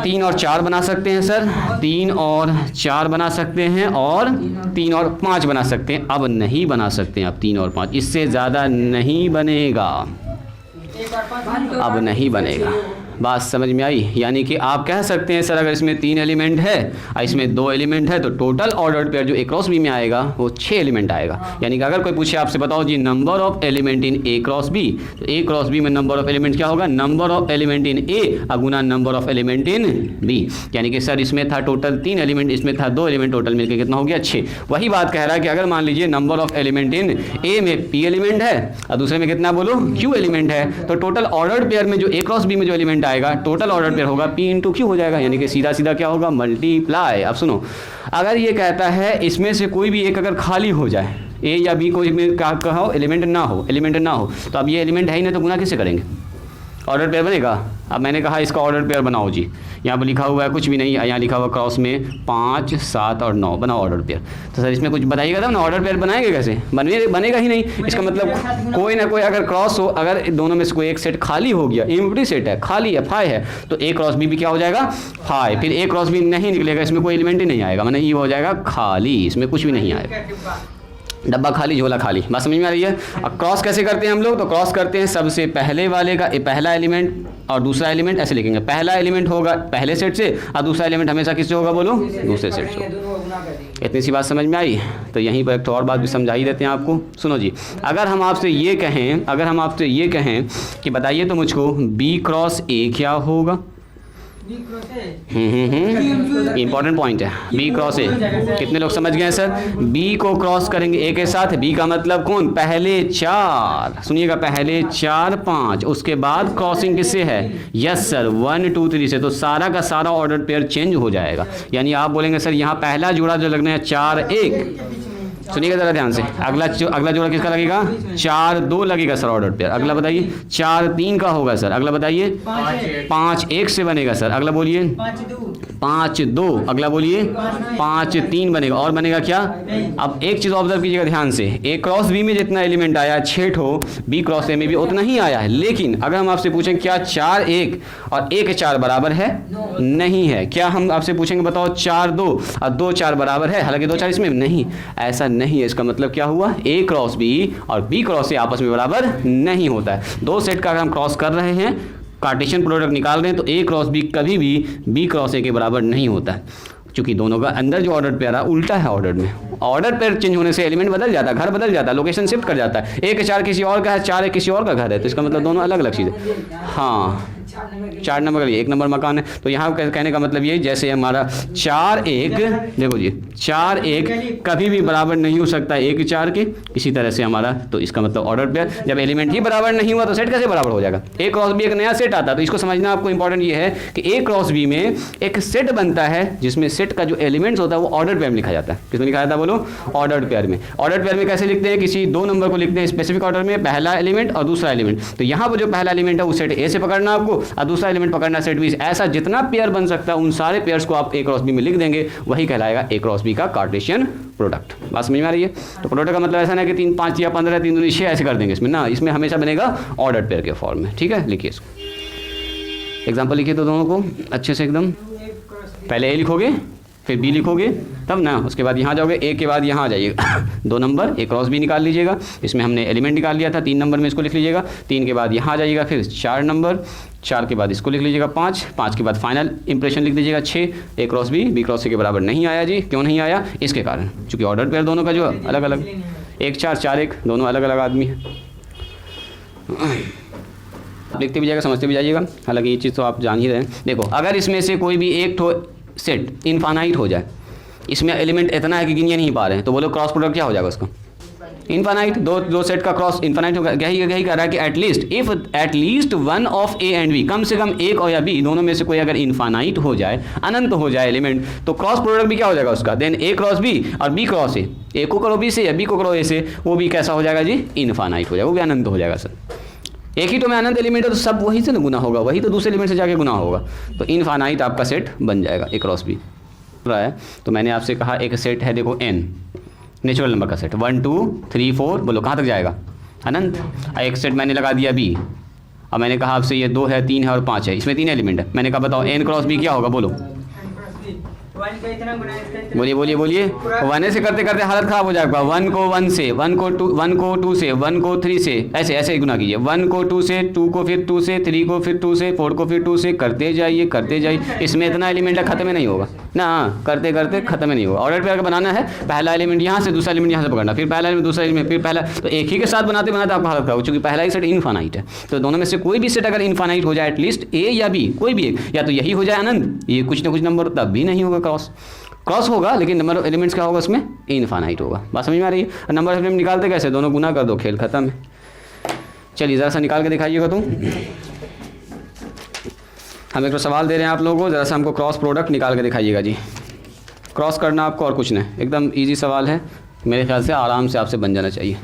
3 और 4 बना सकते हैं सर, 3 और 4 बना सकते हैं और 3 और 5 बना सकते हैं। अब नहीं बना सकते हैं आप 3 और 5, इससे ज़्यादा नहीं बनेगा, अब नहीं बनेगा। बात समझ में आई? यानी कि आप कह सकते हैं सर अगर इसमें 3 एलिमेंट है और इसमें 2 एलिमेंट है तो टोटल ऑर्डर्ड पेयर जो ए क्रॉस बी में आएगा वो 6 एलिमेंट आएगा। यानी कि अगर कोई पूछे आपसे, बताओ जी number of element in A cross B, तो ए क्रॉस बी में नंबर ऑफ एलिमेंट क्या होगा? Number of element in A गुना number of element in B. यानी कि सर इसमें था टोटल 3 एलिमेंट, इसमें था 2 एलिमेंट, टोटल मिलकर कितना हो गया? 6। वही बात कह रहा है कि अगर मान लीजिए number of element in A में पी एलिमेंट है और दूसरे में कितना बोलो? क्यू एलिमेंट है, तो टोटल ऑर्डर्ड पेयर में जो ए क्रॉस बी में जो एलिमेंट आएगा टोटल ऑर्डर पेयर होगा P इंटू क्यू हो जाएगा। यानी कि सीधा सीधा क्या होगा? मल्टीप्लाई। अब सुनो, अगर ये कहता है इसमें से कोई भी एक अगर खाली हो जाए, ए या बी कोई में कहो एलिमेंट ना हो, तो अब ये एलिमेंट है ही नहीं तो गुना किससे करेंगे? ऑर्डर पेयर बनेगा। अब मैंने कहा इसका ऑर्डर पेयर बनाओ जी, यहाँ पर लिखा हुआ है कुछ भी नहीं, यहाँ लिखा हुआ क्रॉस में 5 7 और 9 बनाओ ऑर्डर पेयर। तो सर इसमें कुछ बताइएगा तब ना, ऑर्डर पेयर बनाएंगे कैसे? बनेगा ही नहीं। इसका मतलब कोई ना कोई अगर क्रॉस हो, अगर दोनों में से कोई एक सेट खाली हो गया, एम्प्टी सेट है, खाली है, फाई है, तो ए क्रॉस बी भी क्या हो जाएगा? फाई। फिर ए क्रॉस बी नहीं निकलेगा, इसमें कोई एलिमेंट ही नहीं आएगा, मतलब ये हो जाएगा खाली, इसमें कुछ भी नहीं आएगा, डब्बा खाली झोला खाली। बात समझ में आ रही है? अब क्रॉस कैसे करते हैं हम लोग? तो क्रॉस करते हैं सबसे पहले वाले का पहला एलिमेंट और दूसरा एलिमेंट ऐसे लिखेंगे, पहला एलिमेंट होगा पहले सेट से और दूसरा एलिमेंट हमेशा किससे होगा बोलो? दूसरे सेट से। इतनी सी बात समझ में आई? तो यहीं पर एक तो और बात भी समझा ही देते हैं आपको। सुनो जी, अगर हम आपसे ये कहें कि बताइए तो मुझको बी क्रॉस ए क्या होगा? इंपॉर्टेंट पॉइंट है, बी क्रॉस ए। कितने लोग समझ गए सर? बी को क्रॉस करेंगे ए के साथ, बी का मतलब कौन? पहले 4, सुनिएगा, पहले 4 5, उसके बाद क्रॉसिंग किससे है? यस सर 1 2 3 से, तो सारा का सारा ऑर्डर पेयर चेंज हो जाएगा। यानी आप बोलेंगे सर यहाँ पहला जोड़ा जो लगना है 4 1, सुनिएगा जरा ध्यान से, अगला जोड़ा किसका लगेगा? 4 2 लगेगा सर ऑर्डर पेयर। अगला बताइए 4 3 का होगा सर। अगला बताइए 5 1 से बनेगा सर। अगला बोलिए 5 2। अगला बोलिए 5 3 बनेगा। और बनेगा क्या? अब एक चीज़ ऑब्जर्व कीजिएगा ध्यान से, ए क्रॉस बी में जितना एलिमेंट आया 6 ठो, बी क्रॉस ए में भी उतना ही आया है। लेकिन अगर हम आपसे पूछें क्या 4 1 और 1 4 बराबर है? नहीं है। क्या हम आपसे पूछेंगे बताओ 4 2 और 2 4 बराबर है? हालांकि 2 4 इसमें नहीं, ऐसा नहीं है। इसका मतलब क्या हुआ? ए क्रॉस बी और बी क्रॉस ए आपस में बराबर नहीं होता है। दो सेट का अगर हम क्रॉस कर रहे हैं, कार्टेशियन प्रोडक्ट निकाल रहे हैं, तो ए क्रॉस बी कभी भी बी क्रॉस ए के बराबर नहीं होता है, क्योंकि दोनों का अंदर जो ऑर्डर पेयर है उल्टा है। ऑर्डर में ऑर्डर पेयर चेंज होने से एलिमेंट बदल जाता है, घर बदल जाता है, लोकेशन शिफ्ट कर जाता है। 1 4 किसी और का है, 4 1 किसी और का घर है, तो इसका मतलब दोनों अलग अलग चीज़ें। हाँ 4 नंबर का 1 नंबर मकान है। तो यहाँ कहने का मतलब ये, जैसे हमारा 4 1, देखो जी 4 1 कभी भी बराबर नहीं हो सकता 1 4 के, इसी तरह से हमारा, तो इसका मतलब ऑर्डर पेयर जब एलिमेंट ही बराबर नहीं हुआ तो सेट कैसे बराबर हो जाएगा? ए क्रॉस बी एक नया सेट आता है। तो इसको समझना आपको इंपॉर्टेंट ये है कि ए क्रॉस बी में एक सेट बनता है जिसमें सेट का जो एलिमेंट्स होता है वो ऑर्डर पेयर में लिखा जाता है। किसमें लिखा जाता है बोलो? ऑर्डर पेयर में। ऑर्डर पेयर में कैसे लिखते हैं? किसी 2 नंबर को लिखते हैं स्पेसिफिक ऑर्डर में, पहला एलिमेंट और दूसरा एलिमेंट। तो यहाँ पर जो पहला एलिमेंट है वो सेट ए से पकड़ना आपको, और दूसरा एलिमेंट पकड़ना सेट बी। ऐसा जितना पेयर बन सकता है उन सारे पेयर्स को आप ए क्रॉस बी में लिख देंगे, वही कहलाएगा ए क्रॉस बी का कार्टेशियन प्रोडक्ट। बात समझ में आ रही है? तो प्रोडक्ट का मतलब ऐसा नहीं कि 3 5 या 15 3 2 6 ऐसे कर देंगे इसमें ना, इसमें हमेशा बनेगा ऑर्डर पेयर के फॉर्म में। ठीक है, लिखिए इसको, एग्जाम्पल लिखिए तो दोनों को अच्छे से एकदम। पहले ए लिखोगे, फिर बी लिखोगे, तब ना उसके बाद यहाँ जाओगे, ए के बाद यहाँ आ जाइएगा 2 नंबर ए क्रॉस बी निकाल लीजिएगा। इसमें हमने एलिमेंट निकाल लिया था, 3 नंबर में इसको लिख लीजिएगा। 3 के बाद यहाँ जाइएगा, फिर 4 नंबर, 4 के बाद इसको लिख लीजिएगा 5, 5 के बाद फाइनल इंप्रेशन लिख दीजिएगा 6। ए क्रॉस बी क्रॉस ए के बराबर नहीं आया जी। क्यों नहीं आया? इसके कारण, चूँकि ऑर्डर पेयर दोनों का जो अलग अलग, 1 4 4 1 दोनों अलग अलग आदमी है। लिखते भी जाइएगा, समझते भी जाइएगा, हालांकि ये चीज़ तो आप जान ही रहे हैं। देखो, अगर इसमें से कोई भी एक ठो सेट इनफाइनाइट हो जाए, इसमें एलिमेंट इतना है कि गिनिए नहीं पा रहे हैं, तो बोलो क्रॉस प्रोडक्ट क्या हो जाएगा उसका? इनफाइनाइट, दो सेट का क्रॉस इनफाइनाइट होगा। यही कह रहा है कि at least one of A and B, कम से कम एक और या बी दोनों में से कोई अगर इनफाइनाइट हो जाए, अनंत हो जाए एलिमेंट, तो क्रॉस प्रोडक्ट भी क्या हो जाएगा उसका, देन ए क्रॉस बी और बी क्रॉस ए को करो बी से या बी को करो ए से, वो भी कैसा हो जाएगा जी, इनफाइनाइट हो जाएगा, वो भी अनंत हो जाएगा सर। एक ही तो में अनंत एलिमेंट है तो सब वही से ना गुना होगा, वही तो दूसरे एलिमेंट से जाके गुना होगा, तो इनफाइनाइट आपका सेट बन जाएगा ए क्रॉस बी। रहा है तो मैंने आपसे कहा एक सेट है, देखो n नेचुरल नंबर का सेट 1 2 3 4, बोलो कहाँ तक जाएगा, अनंत। एक सेट मैंने लगा दिया b, अब मैंने कहा आपसे ये 2 है 3 है और 5 है, इसमें 3 एलिमेंट है, मैंने कहा बताओ n क्रॉस b क्या होगा, बोलो बोलिए 1 से करते करते हालत खराब हो जाएगा। 1 को 1 से, 1 को 2 से, 1 को 3 से, ऐसे गुना कीजिए। 1 को 2 से, 2 को फिर 2 से, 3 को फिर 2 से, 4 को फिर 2 से, करते जाइए। इसमें इतना एलिमेंट है, खत्म ही नहीं होगा ना, करते करते खत्म ही नहीं होगा। ऑर्डर पे अगर बनाना है, पहला एलिमेंट यहाँ से, दूसरा एलिमेंट यहाँ से पकड़ना, फिर पहला एलिमेंट दूसरा एलिमेंट, फिर पहला, तो एक ही के साथ बनाते बनाते आपको हालत खराब, क्योंकि पहला ही सेट इनफाइनाइट है। तो दोनों में से कोई भी सेट अगर इनफाइनाइट हो जाए, एटलीस्ट ए या बी कोई भी एक, या तो यही हो जाए अनंत, ये कुछ ना कुछ नंबर तब भी नहीं होगा क्रॉस होगा, लेकिन नंबर ऑफ एलिमेंट्स क्या होगा उसमें, इनफाइनाइट होगा। बात समझ में आ रही है। नंबर ऑफ एलिमेंट निकालते कैसे, दोनों गुना कर दो, खेल खत्म है। चलिए ज़रा सा निकाल के दिखाइएगा तुम, हम एक तो सवाल दे रहे हैं आप लोगों को, ज़रा सा हमको क्रॉस प्रोडक्ट निकाल के दिखाइएगा जी। क्रॉस करना आपको और कुछ नहीं, एकदम ईजी सवाल है, मेरे ख्याल से आराम से आपसे बन जाना चाहिए।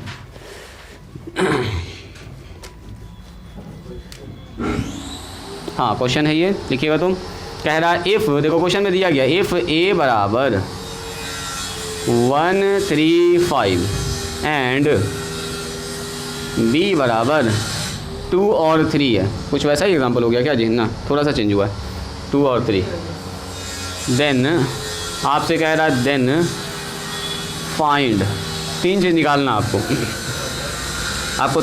हाँ क्वेश्चन है ये, लिखिएगा तुम। कह रहा है इफ़, देखो क्वेश्चन में दिया गया, इफ़ ए बराबर 1 3 5 एंड बी बराबर 2 और 3 है, कुछ वैसा ही एग्जाम्पल हो गया क्या जी, ना थोड़ा सा चेंज हुआ है, 2 और 3, देन आपसे कह रहा है देन फाइंड, 3 चीज़ निकालना आपको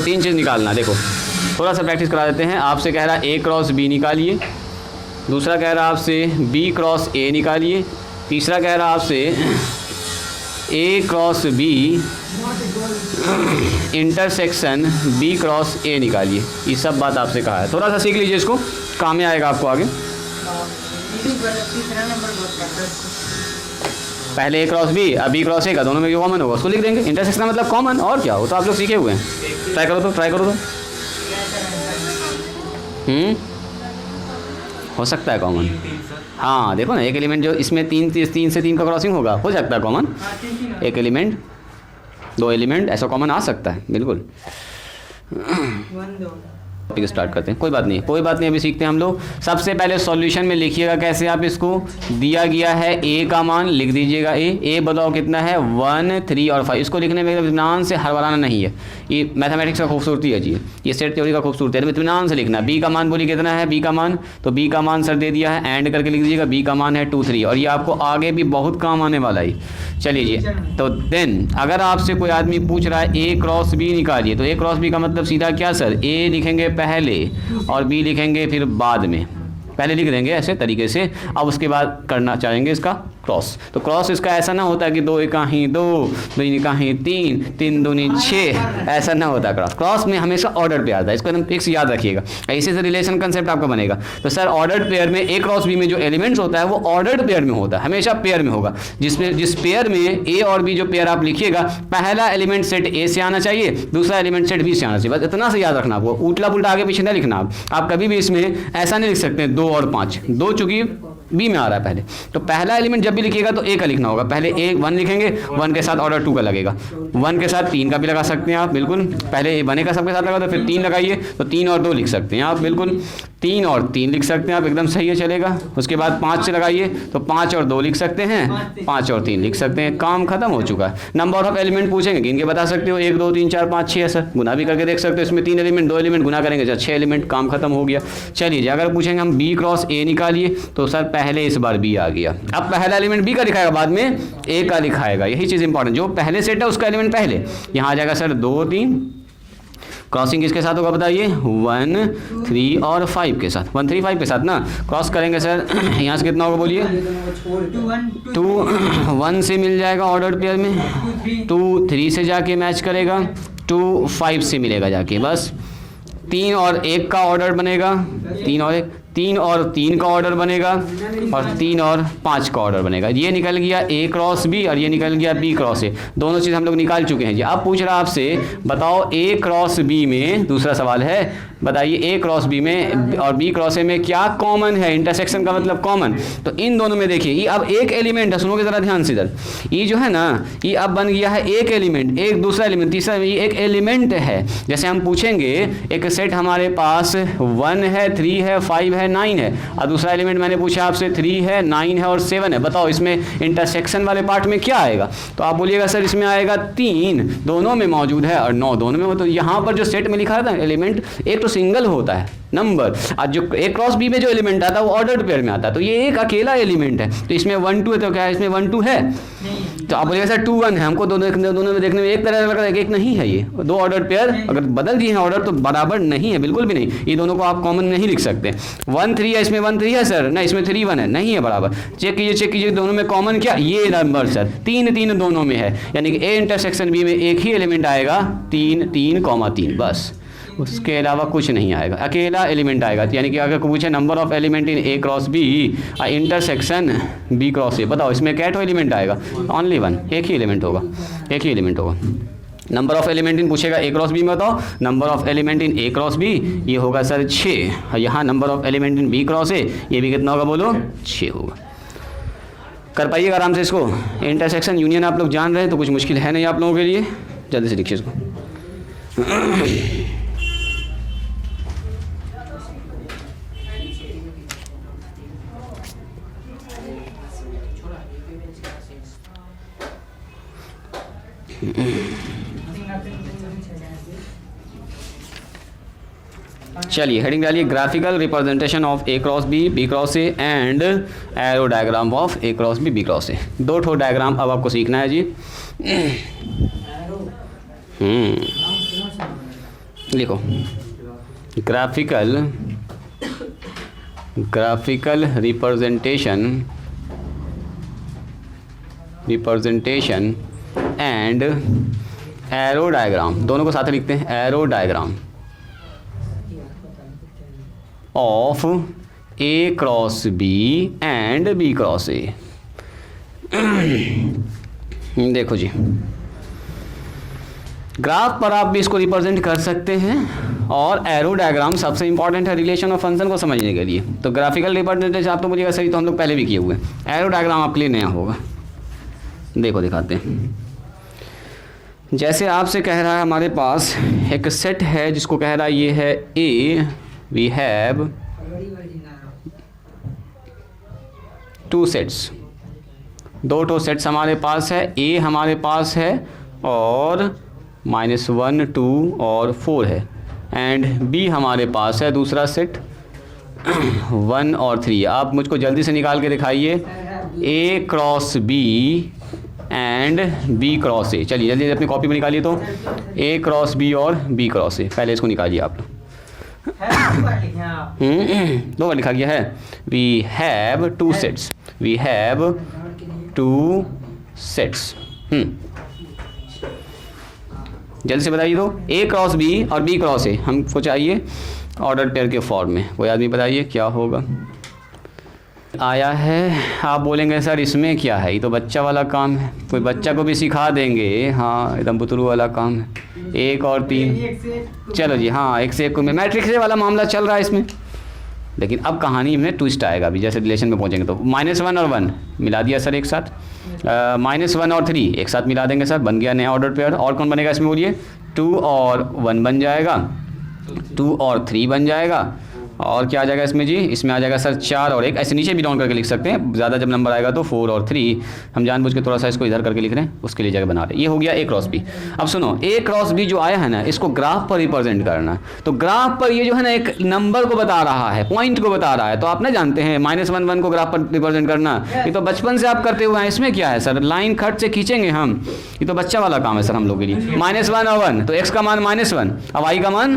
3 चीज़ निकालना। देखो थोड़ा सा प्रैक्टिस करा देते हैं। आपसे कह रहा है ए क्रॉस बी निकालिए, दूसरा कह रहा है आपसे बी क्रॉस ए निकालिए, तीसरा कह रहा है आपसे A cross B intersection B cross A निकालिए। ये सब बात आपसे कहा है, थोड़ा सा सीख लीजिए इसको, काम में आएगा आपको आगे। पहले ए क्रॉस बी, अब बी क्रॉस ए का, दोनों में जो कॉमन होगा उसको लिख देंगे। इंटरसेक्शन मतलब कॉमन, और क्या हो, तो आप लोग सीखे हुए हैं। ट्राई करो तो हो सकता है कॉमन। हाँ देखो ना, एक एलिमेंट जो इसमें 3 से 3 का क्रॉसिंग होगा, हो सकता है कॉमन। एक एलिमेंट 2 एलिमेंट ऐसा कॉमन आ सकता है, बिल्कुल। टॉपिक स्टार्ट करते हैं, कोई बात नहीं, अभी सीखते हैं हम लोग। सबसे पहले सॉल्यूशन में लिखिएगा कैसे आप इसको, दिया गया है ए का मान लिख दीजिएगा, ए बताओ कितना है, 1 3 और 5। इसको लिखने में इत्मीनान से हड़बड़ाना नहीं है, ये मैथमेटिक्स का खूबसूरती है जी, ये सेट थ्योरी का खूबसूरती है, इत्मीनान से लिखना। बी का मान बोलिए कितना है, बी का मान, तो बी का मान सर दे दिया है, एंड करके लिख दीजिएगा, बी का मान है 2 3, और ये आपको आगे भी बहुत काम आने वाला है। चलिए जी, तो देन अगर आपसे कोई आदमी पूछ रहा है ए क्रॉस बी निकालिए, तो ए क्रॉस बी का मतलब सीधा क्या सर, ए लिखेंगे पहले और बी लिखेंगे फिर बाद में, पहले लिख देंगे ऐसे तरीके से। अब उसके बाद करना चाहेंगे इसका क्रॉस, तो क्रॉस इसका ऐसा ना होता कि 2 एका ही 2, 2 एका ही 3, 3 दूनी 6, ऐसा ना होता। क्रॉस में हमेशा ऑर्डर पे आता है, इसको एकदम फिक्स याद रखिएगा, ऐसे से रिलेशन कंसेप्ट आपका बनेगा। तो सर ऑर्डर्ड पेयर में ए क्रॉस बी में जो एलिमेंट्स होता है वो ऑर्डर्ड पेयर में होता है, हमेशा पेयर में होगा, जिस पेयर में ए और बी जो पेयर आप लिखिएगा, पहला एलिमेंट सेट ए से आना चाहिए, दूसरा एलिमेंट सेट बी से आना चाहिए, बस इतना से याद रखना आपको, उल्टा पुल्टा आगे पीछे नहीं लिखना। आप कभी भी इसमें ऐसा नहीं लिख सकते 2 और 5, 2 चूंकि बी में आ रहा है पहले, तो पहला एलिमेंट जब भी लिखिएगा तो ए का लिखना होगा, पहले ए 1 लिखेंगे, 1 के साथ ऑर्डर 2 का लगेगा, 1 के साथ 3 का भी लगा सकते हैं आप, बिल्कुल। पहले ए 1 का सबके साथ लगा, तो फिर 3 लगाइए, तो 3 और 2 लिख सकते हैं आप, बिल्कुल 3 और 3 लिख सकते हैं आप, एकदम सही है, चलेगा। उसके बाद 5 से लगाइए, तो 5 और 2 लिख सकते हैं, 5 और 3 लिख सकते हैं, काम खत्म हो चुका है। नंबर ऑफ एलिमेंट पूछेंगे कि इनके बता सकते हो, 1 2 3 4 5 6 सर, गुना भी करके देख सकते हो, इसमें 3 एलिमेंट 2 एलिमेंट गुना करेंगे 6 एलिमेंट, काम खत्म हो गया। चलिए अगर पूछेंगे हम बी क्रॉस ए निकालिए, तो सर पहले इस बार बी आ गया, अब पहला एलिमेंट बी का लिखाएगा, बाद में ए का लिखाएगा, यही चीज़ इंपॉर्टेंट, जो पहले सेट है उसका एलिमेंट पहले, यहाँ आ जाएगा सर 2 3, क्रॉसिंग किसके साथ होगा बताइए, 1 3 और 5 के साथ, 1 3 5 के साथ ना क्रॉस करेंगे सर। यहाँ से कितना होगा बोलिए, 2 1 से मिल जाएगा ऑर्डर पेयर में, 2 3 से जाके मैच करेगा, 2 5 से मिलेगा जाके, बस 3 और 1 का ऑर्डर बनेगा, 3 और 1 3 और 3 का ऑर्डर बनेगा और 3 और 5 का ऑर्डर बनेगा। ये निकल गया A क्रॉस B और ये निकल गया B क्रॉस A। दोनों चीज़ हम लोग निकाल चुके हैं जी। अब पूछ रहा आपसे बताओ A क्रॉस B में, दूसरा सवाल है, बताइए A क्रॉस B में और B क्रॉस A में क्या कॉमन है। इंटरसेक्शन का मतलब कॉमन। तो इन दोनों में देखिए ये अब एक एलिमेंट है, सुनोगे ज़रा ध्यान से इधर, ये जो है ना ये अब बन गया है एक एलिमेंट, एक दूसरा एलिमेंट, तीसरा, ये एक एलिमेंट है। जैसे हम पूछेंगे एक सेट हमारे पास 1 है, 3 है, 5 है, 9 है और दूसरा एलिमेंट मैंने पूछा आपसे 3 है, 9 है और 7 है, बताओ इसमें इंटरसेक्शन वाले पार्ट में क्या आएगा। तो आप बोलिएगा सर इसमें आएगा 3 दोनों में मौजूद है और 9 दोनों में। तो यहाँ पर जो सेट में लिखा था एलिमेंट एक तो सिंगल होता है नंबर, और जो A क्रॉस B में जो एलिमेंट आता है वो ऑर्डर्ड पेयर में आता है। तो ये एक अकेला एलिमेंट है, तो इसमें 1 2 है, तो क्या है इसमें 1 2 है। तो आप बोलिएगा सर 2 1 है, हमको दोनों में देखने में एक तरह लग रहा है, एक नहीं है। ये दो ऑर्डर पेयर अगर बदल दिए हैं ऑर्डर तो बराबर नहीं है, बिल्कुल भी नहीं। ये दोनों को आप कॉमन नहीं लिख सकते। 1 3 है, इसमें 1 3 है सर, नहीं इसमें 3 1 है, नहीं है बराबर। चेक कीजिए दोनों में कॉमन क्या, ये नंबर सर 3 3 दोनों में है, यानी कि A इंटरसेक्शन B में एक ही एलिमेंट आएगा 3 3 3, बस उसके अलावा कुछ नहीं आएगा, अकेला एलिमेंट आएगा। यानी कि अगर पूछे number of element in A cross B intersection B cross A, बताओ इसमें क्या एलिमेंट आएगा, ओनली 1, एक ही एलिमेंट होगा, एक ही एलिमेंट होगा। नंबर ऑफ एलिमेंट इन पूछेगा A क्रॉस B में, बताओ number of element in A cross B ये होगा सर 6। यहाँ number of element in B cross A ये भी कितना होगा बोलो, 6 होगा। कर पाइएगा आराम से इसको। इंटरसेक्शन यूनियन आप लोग जान रहे हैं तो कुछ मुश्किल है नहीं आप लोगों के लिए। जल्दी से लिखिए इसको। चलिए हेडिंग डालिए, graphical representation of A cross B, B cross A and arrow diagram of A cross B, B cross A। 2 ठो डायग्राम अब आपको सीखना है जी। लिखो graphical representation and arrow diagram, दोनों को साथ लिखते हैं, arrow diagram of A cross B and B cross A। देखो जी, ग्राफ पर आप भी इसको रिप्रेजेंट कर सकते हैं और एरो डायग्राम सबसे इंपॉर्टेंट है रिलेशन ऑफ फंक्शन को समझने के लिए। तो ग्राफिकल रिप्रेजेंटेशन आप तो मुझेगा सही, तो हम लोग पहले भी किए हुए हैं। एरो डायग्राम आपके लिए नया होगा। देखो दिखाते हैं। जैसे आपसे कह रहा है हमारे पास एक सेट है जिसको कह रहा है ये है A, we have 2 sets, 2 sets हमारे पास है। A हमारे पास है और -1 2 और 4 है, एंड B हमारे पास है दूसरा सेट 1 और 3। आप मुझको जल्दी से निकाल के दिखाइए A cross B and B cross A। चलिए जल्दी अपनी कॉपी में निकालिए तो A क्रॉस B और B क्रॉस A, पहले इसको निकालिए आप लोग। 2 बार लिखा गया है। We have 2 sets, we have 2 sets. जल्दी से बताइए तो A क्रॉस B और B क्रॉस A हमको चाहिए ऑर्डर पेयर के फॉर्म में। कोई आदमी बताइए क्या होगा। आया है, आप बोलेंगे सर इसमें क्या है, ये तो बच्चा वाला काम है, कोई बच्चा को भी सिखा देंगे। हाँ एकदम बुतरू वाला काम है, 1 और 3। चलो जी हाँ, 1 से 1 में मैट्रिक्स वाला मामला चल रहा है इसमें। लेकिन अब कहानी में ट्विस्ट आएगा अभी, जैसे रिलेशन में पहुंचेंगे तो -1 और 1 मिला दिया सर एक साथ, -1 और 3 एक साथ मिला देंगे सर, बन गया नया ऑर्डर पेयर। और कौन बनेगा इसमें बोलिए, 2 और 1 बन जाएगा, 2 और 3 बन जाएगा। और क्या आ जाएगा इसमें जी, इसमें आ जाएगा सर 4 और 1। ऐसे नीचे भी डाउन करके लिख सकते हैं, ज़्यादा जब नंबर आएगा तो 4 और 3। हम जानबूझ के थोड़ा सा इसको इधर करके लिख रहे हैं, उसके लिए जगह बना रहे हैं। ये हो गया A क्रॉस B। अब सुनो, A क्रॉस B जो आया है ना, इसको ग्राफ पर रिप्रेजेंट करना है। तो ग्राफ पर ये जो है ना एक नंबर को बता रहा है, पॉइंट को बता रहा है। तो आप ना जानते हैं -1 1 को ग्राफ पर रिप्रेजेंट करना, ये तो बचपन से आप करते हुए हैं। इसमें क्या है सर, लाइन खट से खींचेंगे हम, ये तो बच्चा वाला काम है सर हम लोग के लिए। -1 और 1 तो x का मान -1 अब y का मान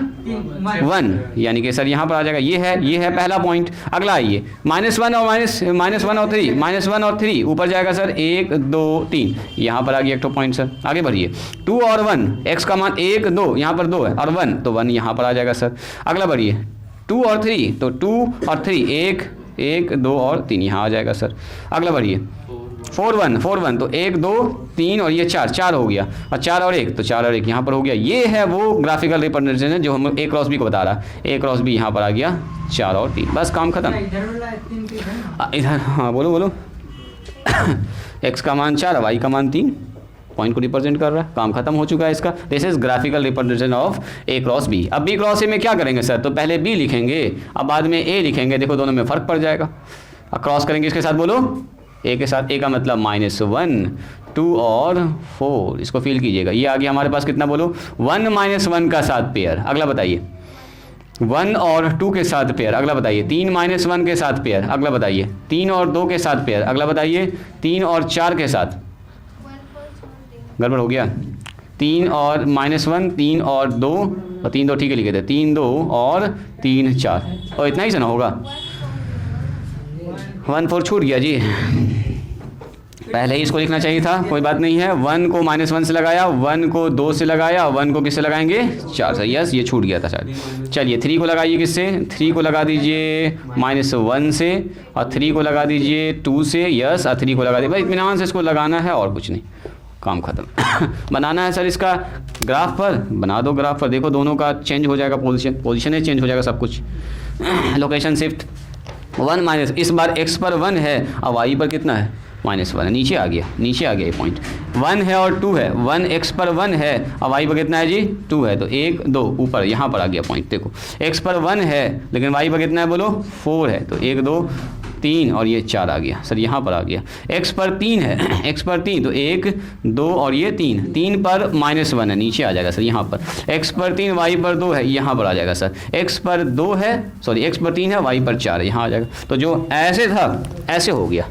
1, यानी कि सर यहाँ पर आ जाएगा। ये है पहला पॉइंट। अगला आइए, -1 और 3, -1 और 3 ऊपर जाएगा सर 1 2 3, यहाँ पर आ गया एक तो पॉइंट सर। आगे बढ़िए, 2 और 1, x का मान 1 2, यहाँ पर 2 है और 1 तो 1 यहाँ पर आ जाएगा सर। अगला बढ़िए, 2 और 3, तो 2 और 3 1 1 2 और 3 यहाँ आ जाएगा सर। अगला बढ़िए 4 1 तो 1 2 3 और ये 4 हो गया, और 4 और 1 तो 4 और 1 यहाँ पर हो गया। ये है वो ग्राफिकल रिप्रेजेंटेशन जो हम A क्रॉस B को बता रहा है। A क्रॉस B यहाँ पर आ गया 4 और 3, बस काम खत्म। इधर हाँ बोलो x का मान 4 y का मान 3 पॉइंट को रिप्रेजेंट कर रहा है, काम खत्म हो चुका है इसका। This is graphical representation of A cross B। अब B क्रॉस A में क्या करेंगे सर, तो पहले B लिखेंगे, अब बाद में A लिखेंगे, देखो दोनों में फ़र्क पड़ जाएगा। अब क्रॉस करेंगे इसके साथ, बोलो A के साथ। A का मतलब -1 2 और 4, इसको फील कीजिएगा। ये आ गया हमारे पास कितना, बोलो 1 -1 का साथ पेयर। अगला बताइए 1 और 2 के साथ पेयर। अगला बताइए 3 -1 के साथ पेयर। अगला बताइए 3 और 2 के साथ पेयर। अगला बताइए 3 और 4 के साथ। गड़बड़ हो गया, 3 और -1 3 और 2 और 3 2 ठीक है लिखे थे, 3 2 और 3 4, और इतना ही से ना होगा। 1 4 छूट गया जी, पहले ही इसको लिखना चाहिए था, कोई बात नहीं है। 1 को -1 से लगाया, 1 को 2 से लगाया, 1 को किससे लगाएंगे 4 से। यस ये छूट गया था शायद। चलिए 3 को लगाइए किससे, 3 को लगा दीजिए -1 से, और 3 को लगा दीजिए 2 से। यस और 3 को लगा दीजिए, भाई इत्मीनान से इसको लगाना है और कुछ नहीं, काम खत्म। बनाना है सर इसका ग्राफ पर, बना दो ग्राफ पर। देखो दोनों का चेंज हो जाएगा, पोजीशन है चेंज हो जाएगा सब कुछ। लोकेशन शिफ्ट 1 माइनस, इस बार x पर 1 है और y पर कितना है -1 है। नीचे आ गया ये पॉइंट। 1 है और 2 है, 1 x पर 1 है और y पर कितना है जी 2 है, तो 1 2 ऊपर यहाँ पर आ गया पॉइंट। देखो x पर 1 है लेकिन y पर कितना है बोलो 4 है, तो 1 2 3 और ये 4 आ गया सर, यहाँ पर आ गया। x पर 3 है, x पर 3 तो 1 2 और ये 3 पर -1 है, नीचे आ जाएगा सर यहाँ पर। x पर 3 y पर 2 है, यहाँ पर आ जाएगा सर। x पर 2 है, सॉरी x पर 3 है, y पर 4 है, यहाँ आ जाएगा। तो जो ऐसे था ऐसे हो गया,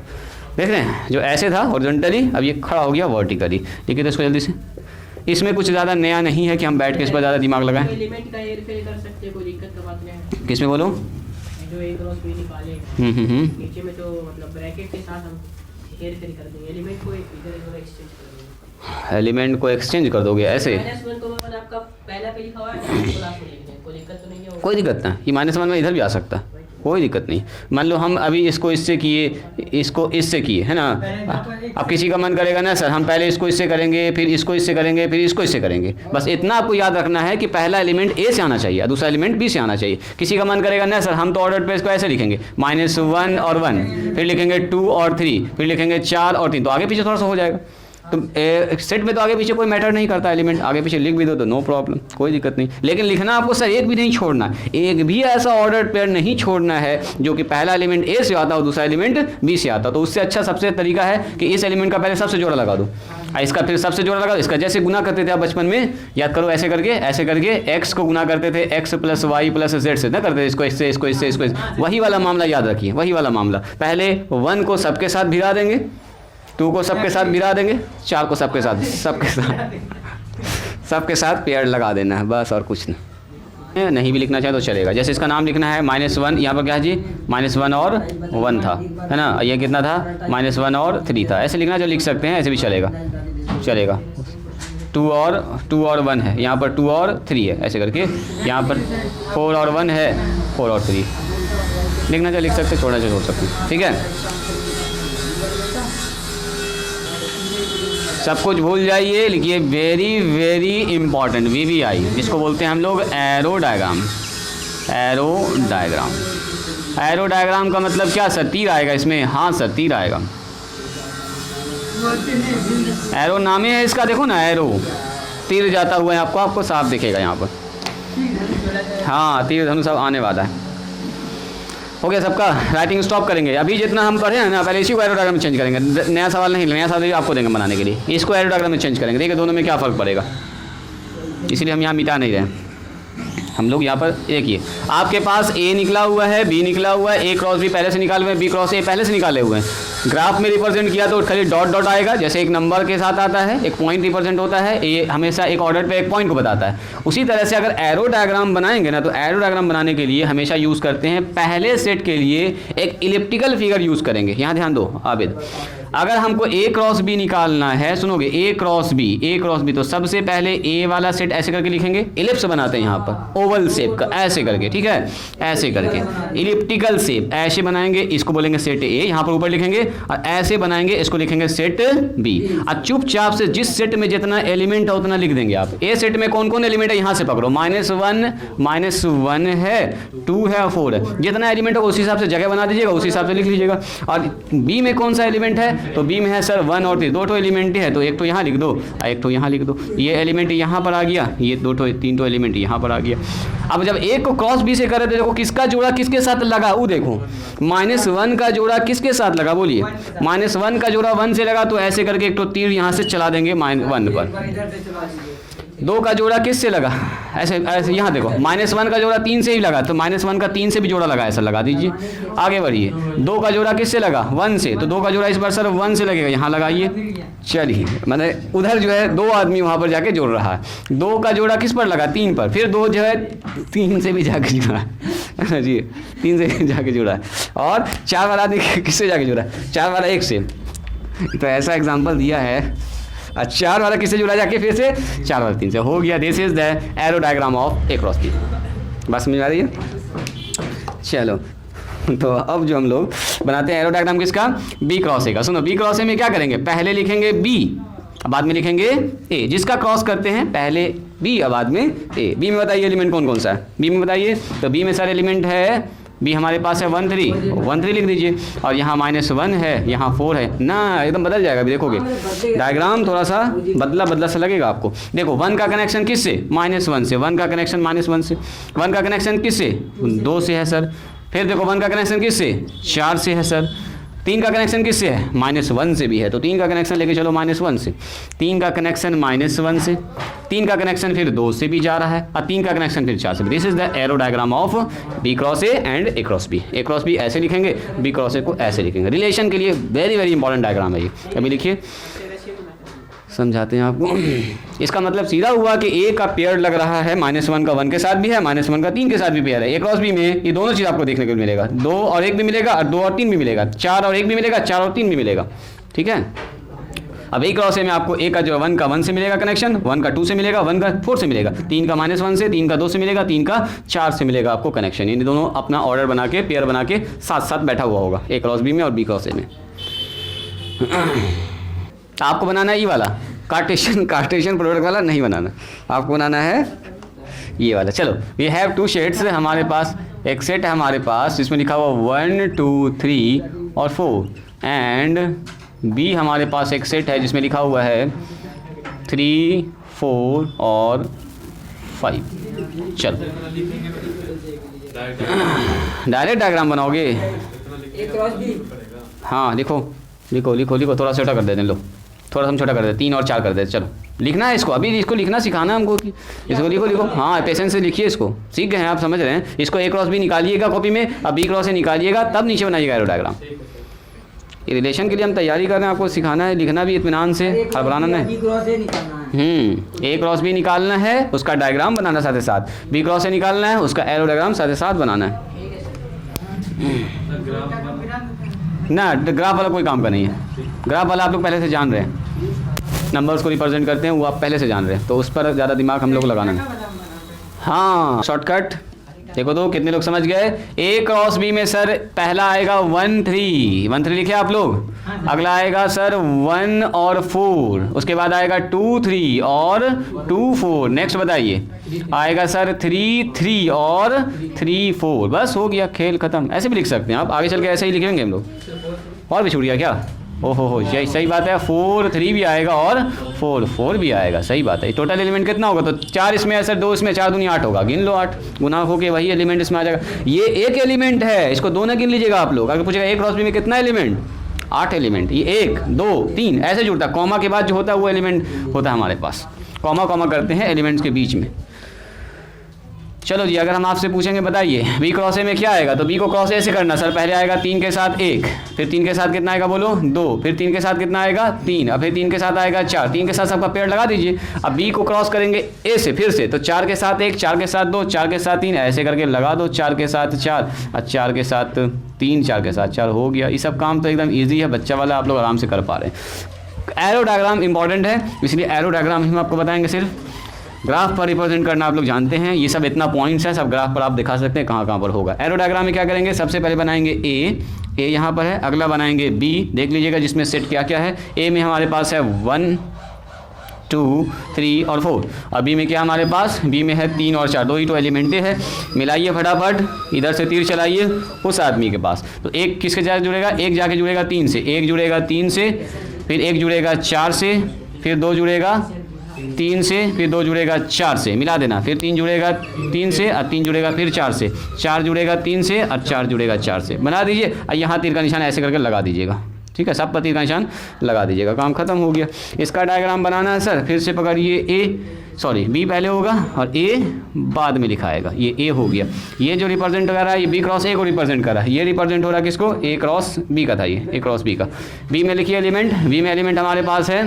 देख रहे हैं, जो ऐसे था हॉरिजॉन्टली अब ये खड़ा हो गया वर्टिकली। ठीक है, तो इसको जल्दी से, इसमें कुछ ज़्यादा नया नहीं है कि हम बैठ के इस पर ज़्यादा दिमाग लगाएं। एलिमेंट का हेरफेर कर सकते हैं, कोई दिक्कत का बात नहीं है। किस में बोलो, जो A क्रॉस B निकाले नीचे में, तो मतलब ब्रैकेट के साथ हम हेरफेर कर देंगे, एलिमेंट को इधर उधर एक्सचेंज कर देंगे। एलिमेंट को एक्सचेंज कर दोगे ऐसे, -1 तो मतलब आपका पहला पे लिखा हुआ है, -1 को लिख दें, कोई दिक्कत तो नहीं है। कोई दिक्कत नहीं, ये -1 में इधर भी आ सकता है, कोई दिक्कत नहीं। मान लो हम अभी इसको इससे किए, इसको इससे किए, है ना। अब किसी का मन करेगा ना सर हम पहले इसको इससे करेंगे, फिर इसको इससे करेंगे, फिर इसको इससे करेंगे। बस इतना आपको याद रखना है कि पहला एलिमेंट A से आना चाहिए, दूसरा एलिमेंट B से आना चाहिए। किसी का मन करेगा ना सर हम तो ऑर्डर पे इसको ऐसे लिखेंगे, -1 और 1, फिर लिखेंगे 2 और 3, फिर लिखेंगे 4 और 3, तो आगे पीछे थोड़ा सा हो जाएगा। तो सेट में तो आगे पीछे कोई मैटर नहीं करता, एलिमेंट आगे पीछे लिख भी दो तो नो प्रॉब्लम, कोई दिक्कत नहीं। लेकिन लिखना आपको सर एक भी नहीं छोड़ना, एक भी ऐसा ऑर्डर पेयर नहीं छोड़ना है जो कि पहला एलिमेंट A से आता हो दूसरा एलिमेंट B से आता हो। तो उससे अच्छा सबसे तरीका है कि इस एलिमेंट का पहले सबसे जोड़ा लगा दो, इसका फिर सबसे जोड़ा लगा दो। इसका जैसे गुना करते थे आप बचपन में, याद करो, ऐसे करके x को गुना करते थे x + y + z से, ना करते थे इसको इससे, इसको इससे, इसको वही वाला मामला याद रखिए, वही वाला मामला। पहले 1 को सबके साथ भिड़ा देंगे, 2 को सबके साथ भिड़ा देंगे, 4 को सबके साथ पेयर लगा देना है, बस और कुछ नहीं भी लिखना चाहे तो चलेगा। जैसे इसका नाम लिखना है -1, यहाँ पर क्या है जी -1 और 1 था, है ना। ये कितना था -1 और 3 था, ऐसे लिखना जो लिख सकते हैं, ऐसे भी चलेगा। 2 और 1 है, यहाँ पर 2 और 3 है, ऐसे करके। यहाँ पर 4 और 1 है, 4 और 3 लिखना जो लिख सकते, छोड़ना जो छोड़ सकते, ठीक है। सब कुछ भूल जाइए, लिखिए वेरी इंपॉर्टेंट VBI, जिसको बोलते हैं हम लोग एरो डायग्राम। एरो डायग्राम का मतलब क्या सर, तीर आएगा इसमें। हाँ सर तीर आएगा, एरो नाम है इसका, देखो ना एरो, तीर जाता हुआ है, आपको साफ दिखेगा यहाँ पर। हाँ तीर धनुष सब आने वाला है। हो गया सबका, राइटिंग स्टॉप करेंगे। अभी जितना हम पढ़े हैं ना, पहले इसी को एरो डायग्राम में चेंज करेंगे, नया सवाल नहीं, नया सवाल आपको देंगे बनाने के लिए। इसको एरो डायग्राम में चेंज करेंगे, देखिए दोनों में क्या फ़र्क पड़ेगा, इसलिए हम यहाँ मिटा नहीं रहे। हम लोग यहाँ पर एक ही, आपके पास A निकला हुआ है, B निकला हुआ है, A क्रॉस B पहले से निकाले हुए हैं, B क्रॉस A पहले से निकाले हुए हैं। ग्राफ में रिप्रेजेंट किया तो खाली डॉट डॉट आएगा, जैसे एक नंबर के साथ आता है, एक पॉइंट रिप्रेजेंट होता है, ये हमेशा एक ऑर्डर पे एक पॉइंट को बताता है। उसी तरह से अगर एरो डायग्राम बनाएंगे ना, तो एरो डायग्राम बनाने के लिए हमेशा यूज़ करते हैं, पहले सेट के लिए एक इलिप्टिकल फिगर यूज़ करेंगे। यहाँ ध्यान दो आबिद, अगर हमको ए क्रॉस बी निकालना है, सुनोगे, ए क्रॉस बी, तो सबसे पहले ए वाला सेट ऐसे करके लिखेंगे, इलिप्स बनाते हैं यहाँ पर ओवल शेप का, ऐसे करके, ठीक है, ऐसे करके इलिप्टिकल शेप ऐसे बनाएंगे, इसको बोलेंगे सेट ए, यहाँ पर ऊपर लिखेंगे, और ऐसे बनाएंगे, इसको लिखेंगे सेट बी। और चुपचाप से जिस सेट में जितना एलिमेंट है उतना लिख देंगे आप। ए सेट में कौन कौन एलिमेंट है यहाँ से पकड़ो, -1 है, 2 है और 4 है, जितना एलिमेंट होगा उसी हिसाब से जगह बना दीजिएगा, उसी हिसाब से लिख लीजिएगा। और बी में कौन सा एलिमेंट है, तो बी में है सर 1 और 3, 2 एलिमेंट है, तो एक तो यहाँ लिख दो और एक तो यहाँ लिख दो, ये एलिमेंट यहाँ पर आ गया, ये 3 एलिमेंट यहाँ पर आ गया। अब जब एक को क्रॉस बी से करे तो देखो किसका जोड़ा किसके साथ लगा, वो देखो -1 का जोड़ा किसके साथ लगा, बोलिए, -1 का जोड़ा 1 से लगा, तो ऐसे करके एक तो तीर यहाँ से चला देंगे 1 पर। 2 का जोड़ा किस से लगा, ऐसे ऐसे यहाँ देखो, -1 का जोड़ा 3 से ही लगा, तो -1 का 3 से भी जोड़ा लगा, ऐसा लगा दीजिए, आगे बढ़िए। 2 का जोड़ा किस से लगा, 1 से, तो 2 का जोड़ा इस बार सर 1 से लगेगा, यहाँ लगाइए, चलिए, मैंने उधर जो है 2 आदमी वहाँ पर जाके जोड़ रहा है। 2 का जोड़ा किस पर लगा, 3 पर, फिर 2 जो है 3 से भी जाके जुड़ा है जी, 3 से जाके जुड़ा है, और 4 वाला आदमी किससे जाके जुड़ा है, 4 वाला 1 से, तो ऐसा एग्जाम्पल दिया है। 4 वाला किससे जुड़ा जाके फिर से 4 वाला 3 से, हो गया। This is the arrow diagram of A cross B. बस समझ आ रही है, चलो। तो अब जो हम लोग बनाते हैं एरो डायग्राम किसका, बी क्रॉस ए का। सुनो, बी क्रॉस ए में क्या करेंगे, पहले लिखेंगे बी, बाद में लिखेंगे ए, जिसका क्रॉस करते हैं पहले बी और बाद में ए। बी में बताइए एलिमेंट कौन कौन सा है, बी में बताइए, तो बी में सारे एलिमेंट है, बी हमारे पास है 1 3 लिख दीजिए, और यहाँ -1 है, यहाँ 4 है ना, एकदम बदल जाएगा। अभी देखोगे डायग्राम थोड़ा सा बदला सा लगेगा आपको। देखो 1 का कनेक्शन किससे, -1 से, 1 का कनेक्शन -1 से, 1 का कनेक्शन किससे, 2 से है सर। फिर देखो 1 का कनेक्शन किससे, 4 से है सर। 3 का कनेक्शन किससे है, -1 से भी है, तो 3 का कनेक्शन लेके चलो -1 से। 3 का कनेक्शन -1 से, 3 का कनेक्शन फिर 2 से भी जा रहा है, और 3 का कनेक्शन फिर 4 से भी। This is the arrow diagram of B cross A and A cross B. A cross B ऐसे लिखेंगे, बी क्रॉस ए को ऐसे लिखेंगे। रिलेशन के लिए वेरी वेरी इंपॉर्टेंट डायग्राम है ये। अभी लिखिए, समझाते हैं आपको। इसका मतलब सीधा हुआ कि ए का पेयर लग रहा है, -1 का 1 के साथ भी है, -1 का 3 के साथ भी पेयर है। ए क्रॉस बी में ये दोनों चीज़ आपको देखने को मिलेगा, 2 और 1 भी मिलेगा, और 2 और 3 भी मिलेगा, 4 और 1 भी मिलेगा, 4 और 3 भी मिलेगा, ठीक है। अब ए क्रॉस ए में आपको ए का जो 1 का 1 से मिलेगा कनेक्शन, 1 का 2 से मिलेगा, 1 का 4 से मिलेगा, 3 का -1 से, 3 का 2 से मिलेगा, 3 का 4 से मिलेगा आपको कनेक्शन। इन दोनों अपना ऑर्डर बना के, पेयर बना के साथ साथ बैठा हुआ होगा, ए क्रॉस बी में और बी क्रॉस ए में। आपको बनाना है ये वाला कार्टेशियन प्रोडक्ट वाला नहीं बनाना, आपको बनाना है ये वाला। चलो, वी हैव 2 सेट्स हमारे पास। एक सेट है हमारे पास जिसमें लिखा हुआ 1 2 3 और 4, एंड बी हमारे पास एक सेट है जिसमें लिखा हुआ है 3 4 और 5। चलो, डायरेक्ट डायग्राम बनाओगे, हाँ लिखो, थोड़ा छोटा कर देते हैं, लो थोड़ा हम छोटा कर देते, 3 और 4 कर देते। चलो, लिखना है इसको, अभी इसको लिखना सिखाना हमको कि इसको लिखो, हाँ पेशेंस से लिखिए, इसको सीख गए हैं आप, समझ रहे हैं। इसको ए क्रॉस बी निकालिएगा कॉपी में, अब बी क्रॉस से निकालिएगा, तब नीचे बनाइएगा एरो डायग्राम। ये रिलेशन के लिए हम तैयारी कर रहे हैं, आपको सिखाना है, लिखना भी इत्मीनान से, हड़बड़ाना नहीं। ए क्रॉस बी निकालना है, उसका डायग्राम बनाना साथ साथ, बी क्रॉस से निकालना है, उसका एरो डायग्राम साथ साथ बनाना है ना। ग्राफ वाला कोई काम का नहीं है, ग्राफ वाला आप लोग पहले से जान रहे हैं, नंबर्स को रिप्रेजेंट करते हैं वो आप पहले से जान रहे हैं, तो उस पर ज़्यादा दिमाग हम लोग लगाना नहीं। हाँ, शॉर्टकट देखो तो कितने लोग समझ गए। ए क्रॉस बी में सर पहला आएगा 1 3 लिखे आप लोग, अगला आएगा सर 1 और 4, उसके बाद आएगा 2 3 और 2 4। नेक्स्ट बताइए, आएगा सर 3 3 और 3 4। बस हो गया, खेल खत्म। ऐसे भी लिख सकते हैं आप, आगे चल के ऐसे ही लिखेंगे हम लोग। और भी छूट गया क्या, ओहो यही सही बात है, 4 3 भी आएगा और 4 4 भी आएगा, सही बात है। टोटल एलिमेंट कितना होगा, तो 4 इसमें है सर, 2 इसमें, 4 दूनी 8 होगा, गिन लो 8 गुना होके वही एलिमेंट इसमें आ जाएगा। ये एक एलिमेंट है, इसको 2 ना गिन लीजिएगा आप लोग। अगर पूछेगा ए क्रॉस बी में कितना एलिमेंट, 8 एलिमेंट, ये 1 2 3 ऐसे जुड़ता है, कॉमा के बाद जो होता है वो एलिमेंट होता है हमारे पास, कॉमा करते हैं एलिमेंट्स के बीच में। चलो जी, अगर हम आपसे पूछेंगे बताइए बी क्रॉस ए में क्या आएगा, तो बी को क्रॉस ए से करना सर, पहले आएगा 3 के साथ 1, फिर 3 के साथ कितना आएगा बोलो 2, फिर 3 के साथ कितना आएगा 3, अब फिर 3 के साथ आएगा 4, 3 के साथ सबका पेड़ लगा दीजिए। अब बी को क्रॉस करेंगे ए से फिर से, तो 4 के साथ 1, 4 के साथ 2, 4 के साथ 3, ऐसे करके लगा दो, 4 के साथ 4 और 4 के साथ 3, 4 के साथ 4 हो गया। ये सब काम तो एकदम ईजी है, बच्चा वाला आप लोग आराम से कर पा रहे हैं। एरो डायग्राम इंपॉर्टेंट है, इसलिए एरो डायग्राम हम आपको बताएंगे, सिर्फ ग्राफ पर रिप्रेजेंट करना आप लोग जानते हैं। ये सब इतना पॉइंट्स है, सब ग्राफ पर आप दिखा सकते हैं कहाँ कहाँ पर होगा। एरो डायग्राम में क्या करेंगे, सबसे पहले बनाएंगे ए यहाँ पर है, अगला बनाएंगे बी, देख लीजिएगा जिसमें सेट क्या क्या है। ए में हमारे पास है 1 2 3 और 4, और बी में क्या हमारे पास, बी में है 3 और 4, 2 ही तो एलिमेंटे है। मिलाइए फटाफट, इधर से तीर चलाइए उस आदमी के पास, तो एक किसके जाके जुड़ेगा, एक जाके जुड़ेगा 3 से, एक जुड़ेगा 3 से, फिर एक जुड़ेगा 4 से, फिर 2 जुड़ेगा 3 से, फिर 2 जुड़ेगा 4 से, मिला देना, फिर 3 जुड़ेगा 3 से और 3 जुड़ेगा फिर 4 से, 4 जुड़ेगा 3 से और 4 जुड़ेगा 4 से, बना दीजिए। और यहाँ तीर का निशान ऐसे करके लगा दीजिएगा, ठीक है, सब पर तीर का निशान लगा दीजिएगा, काम खत्म हो गया। इसका डायग्राम बनाना है सर, फिर से पकड़िए बी पहले होगा और ए बाद में लिखाएगा, ये ए हो गया। ये जो रिप्रेजेंट कर रहा है ये बी क्रॉस ए को रिप्रेजेंट कर रहा है, ये रिप्रेजेंट हो रहा है किसको, ए क्रॉस बी का था, ये ए क्रॉस बी का। बी में लिखिए एलिमेंट, बी में एलिमेंट हमारे पास है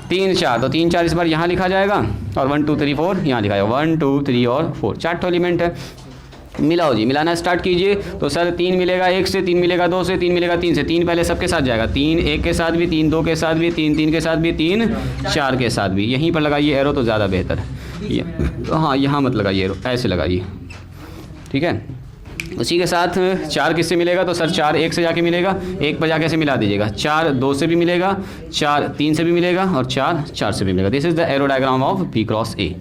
3 4, तो 3 4 इस बार यहाँ लिखा जाएगा और 1 2 3 4 यहाँ लिखा जाएगा, 1 2 3 और 4, 4 एलिमेंट है। मिलाओ जी, मिलाना स्टार्ट कीजिए। तो सर 3 मिलेगा 1 से, 3 मिलेगा 2 से, 3 मिलेगा 3 से, 3 पहले सबके साथ जाएगा, 3 1 के साथ भी, 3 2 के साथ भी, 3 3 के साथ भी, 3 4 के साथ भी। यहीं पर लगाइए एरो तो ज़्यादा बेहतर है, तो हाँ यहाँ मत लगाइए एरो, ऐसे लगाइए, ठीक है। उसी के साथ 4 किससे मिलेगा, तो सर 4 1 से जाके मिलेगा, 1 पर जाके से मिला दीजिएगा, 4 2 से भी मिलेगा, 4 3 से भी मिलेगा और 4 4 से भी मिलेगा। This is the arrow diagram of B cross A.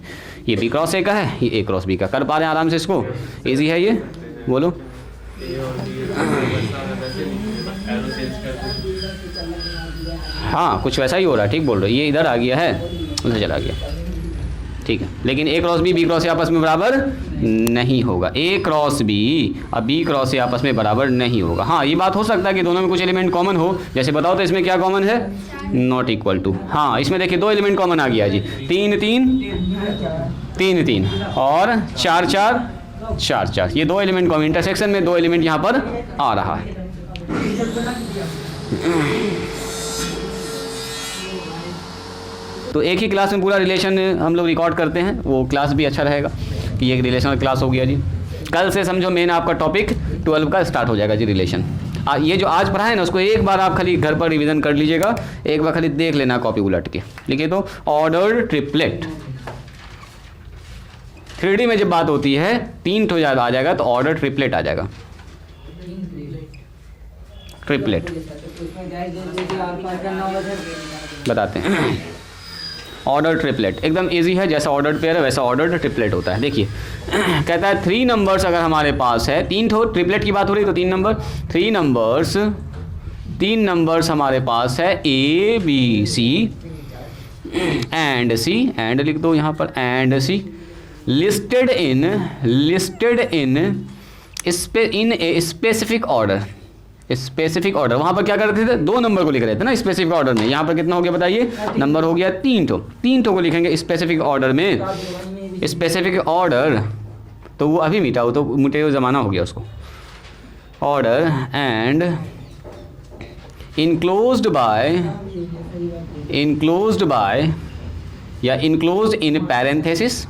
ये बी क्रॉस ए का है, ये ए क्रॉस बी का। कर पा रहे हैं आराम से इसको, इजी है ये, बोलो। हाँ कुछ वैसा ही हो रहा है, ठीक बोल रहे हो, ये इधर आ गया है उधर चला गया, ठीक है। लेकिन ए क्रॉस बी क्रॉस ए आपस में बराबर नहीं होगा, ए क्रॉस बी और बी क्रॉस ए आपस में बराबर नहीं होगा। हाँ ये बात हो सकता है कि दोनों में कुछ एलिमेंट कॉमन हो, जैसे बताओ तो इसमें क्या कॉमन है, नॉट इक्वल टू। हाँ इसमें देखिए 2 एलिमेंट कॉमन आ गया जी, 3 3 3 3 और 4 4 4 4, ये 2 एलिमेंट कॉमन, इंटरसेक्शन में 2 एलिमेंट यहाँ पर आ रहा है। तो एक ही क्लास में पूरा रिलेशन हम लोग रिकॉर्ड करते हैं, वो क्लास भी अच्छा रहेगा कि ये एक रिलेशनल क्लास हो गया जी। कल से समझो मेन आपका टॉपिक 12 का स्टार्ट हो जाएगा जी, रिलेशन। ये जो आज पढ़ा है ना उसको एक बार आप खाली घर पर रिवीजन कर लीजिएगा, एक बार खाली देख लेना कॉपी उलट के। लिखिए तो ऑर्डर्ड ट्रिपलेट, 3D में जब बात होती है 3 तो ज़्यादा आ जाएगा तो ऑर्डर ट्रिपलेट आ जाएगा, ट्रिपलेट बताते हैं। ऑर्डर ट्रिपलेट एकदम इजी है, जैसा ऑर्डर्ड पेयर है वैसा ऑर्डर्ड ट्रिपलेट होता है। देखिए कहता है 3 नंबर्स अगर हमारे पास है, 3 तो ट्रिपलेट की बात हो रही तो 3 नंबर, 3 नंबर्स हमारे पास है A B C and C, and लिख दो यहाँ पर, and C listed in a specific order. Specific order वहाँ पर क्या करते थे, 2 नंबर को लिख रहे थे ना स्पेसिफिक ऑर्डर में। यहाँ पर कितना हो गया बताइए, नंबर हो गया 3 को लिखेंगे स्पेसिफिक ऑर्डर में। स्पेसिफिक ऑर्डर तो वो अभी मिटा, वो तो मिटे हुए ज़माना हो गया उसको। ऑर्डर एंड इनक्लोज्ड बाय या enclosed in parenthesis,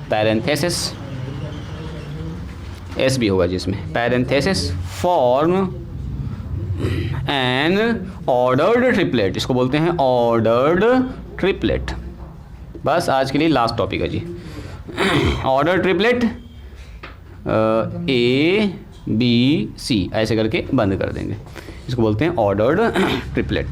parenthesis S भी होगा जिसमें, parenthesis form N ordered triplet, इसको बोलते हैं ऑर्डर्ड ट्रिपलेट। बस आज के लिए लास्ट टॉपिक है जी, order triplet A B C ऐसे करके बंद कर देंगे, इसको बोलते हैं ऑर्डर्ड ट्रिपलेट।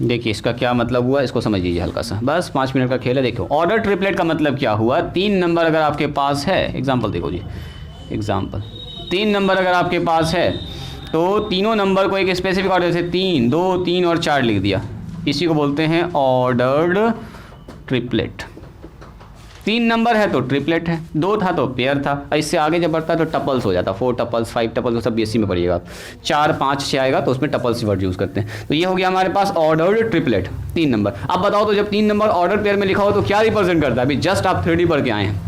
देखिए इसका क्या मतलब हुआ, इसको समझ लीजिए हल्का सा, बस 5 मिनट का खेल है। देखो ऑर्डर ट्रिपलेट का मतलब क्या हुआ, 3 नंबर अगर आपके पास है, एग्जांपल देखो जी, एग्जांपल 3 नंबर अगर आपके पास है तो तीनों नंबर को एक स्पेसिफिक ऑर्डर से 3 2 3 और 4 लिख दिया, इसी को बोलते हैं ऑर्डर्ड ट्रिपलेट। 3 नंबर है तो ट्रिपलेट है, 2 था तो पेयर था, इससे आगे जब बढ़ता है तो टपल्स हो जाता, 4 टपल्स 5 टपल्स सब बीएससी में पढ़िएगा। 4 5 6 आएगा तो उसमें टपल्स वर्ड यूज़ करते हैं। तो ये हो गया हमारे पास ऑर्डर्ड ट्रिपलेट 3 नंबर। अब बताओ तो जब 3 नंबर ऑर्डर पेयर में लिखा हो तो क्या रिप्रेजेंट करता है? अभी जस्ट आप 3D पढ़ के आए हैं,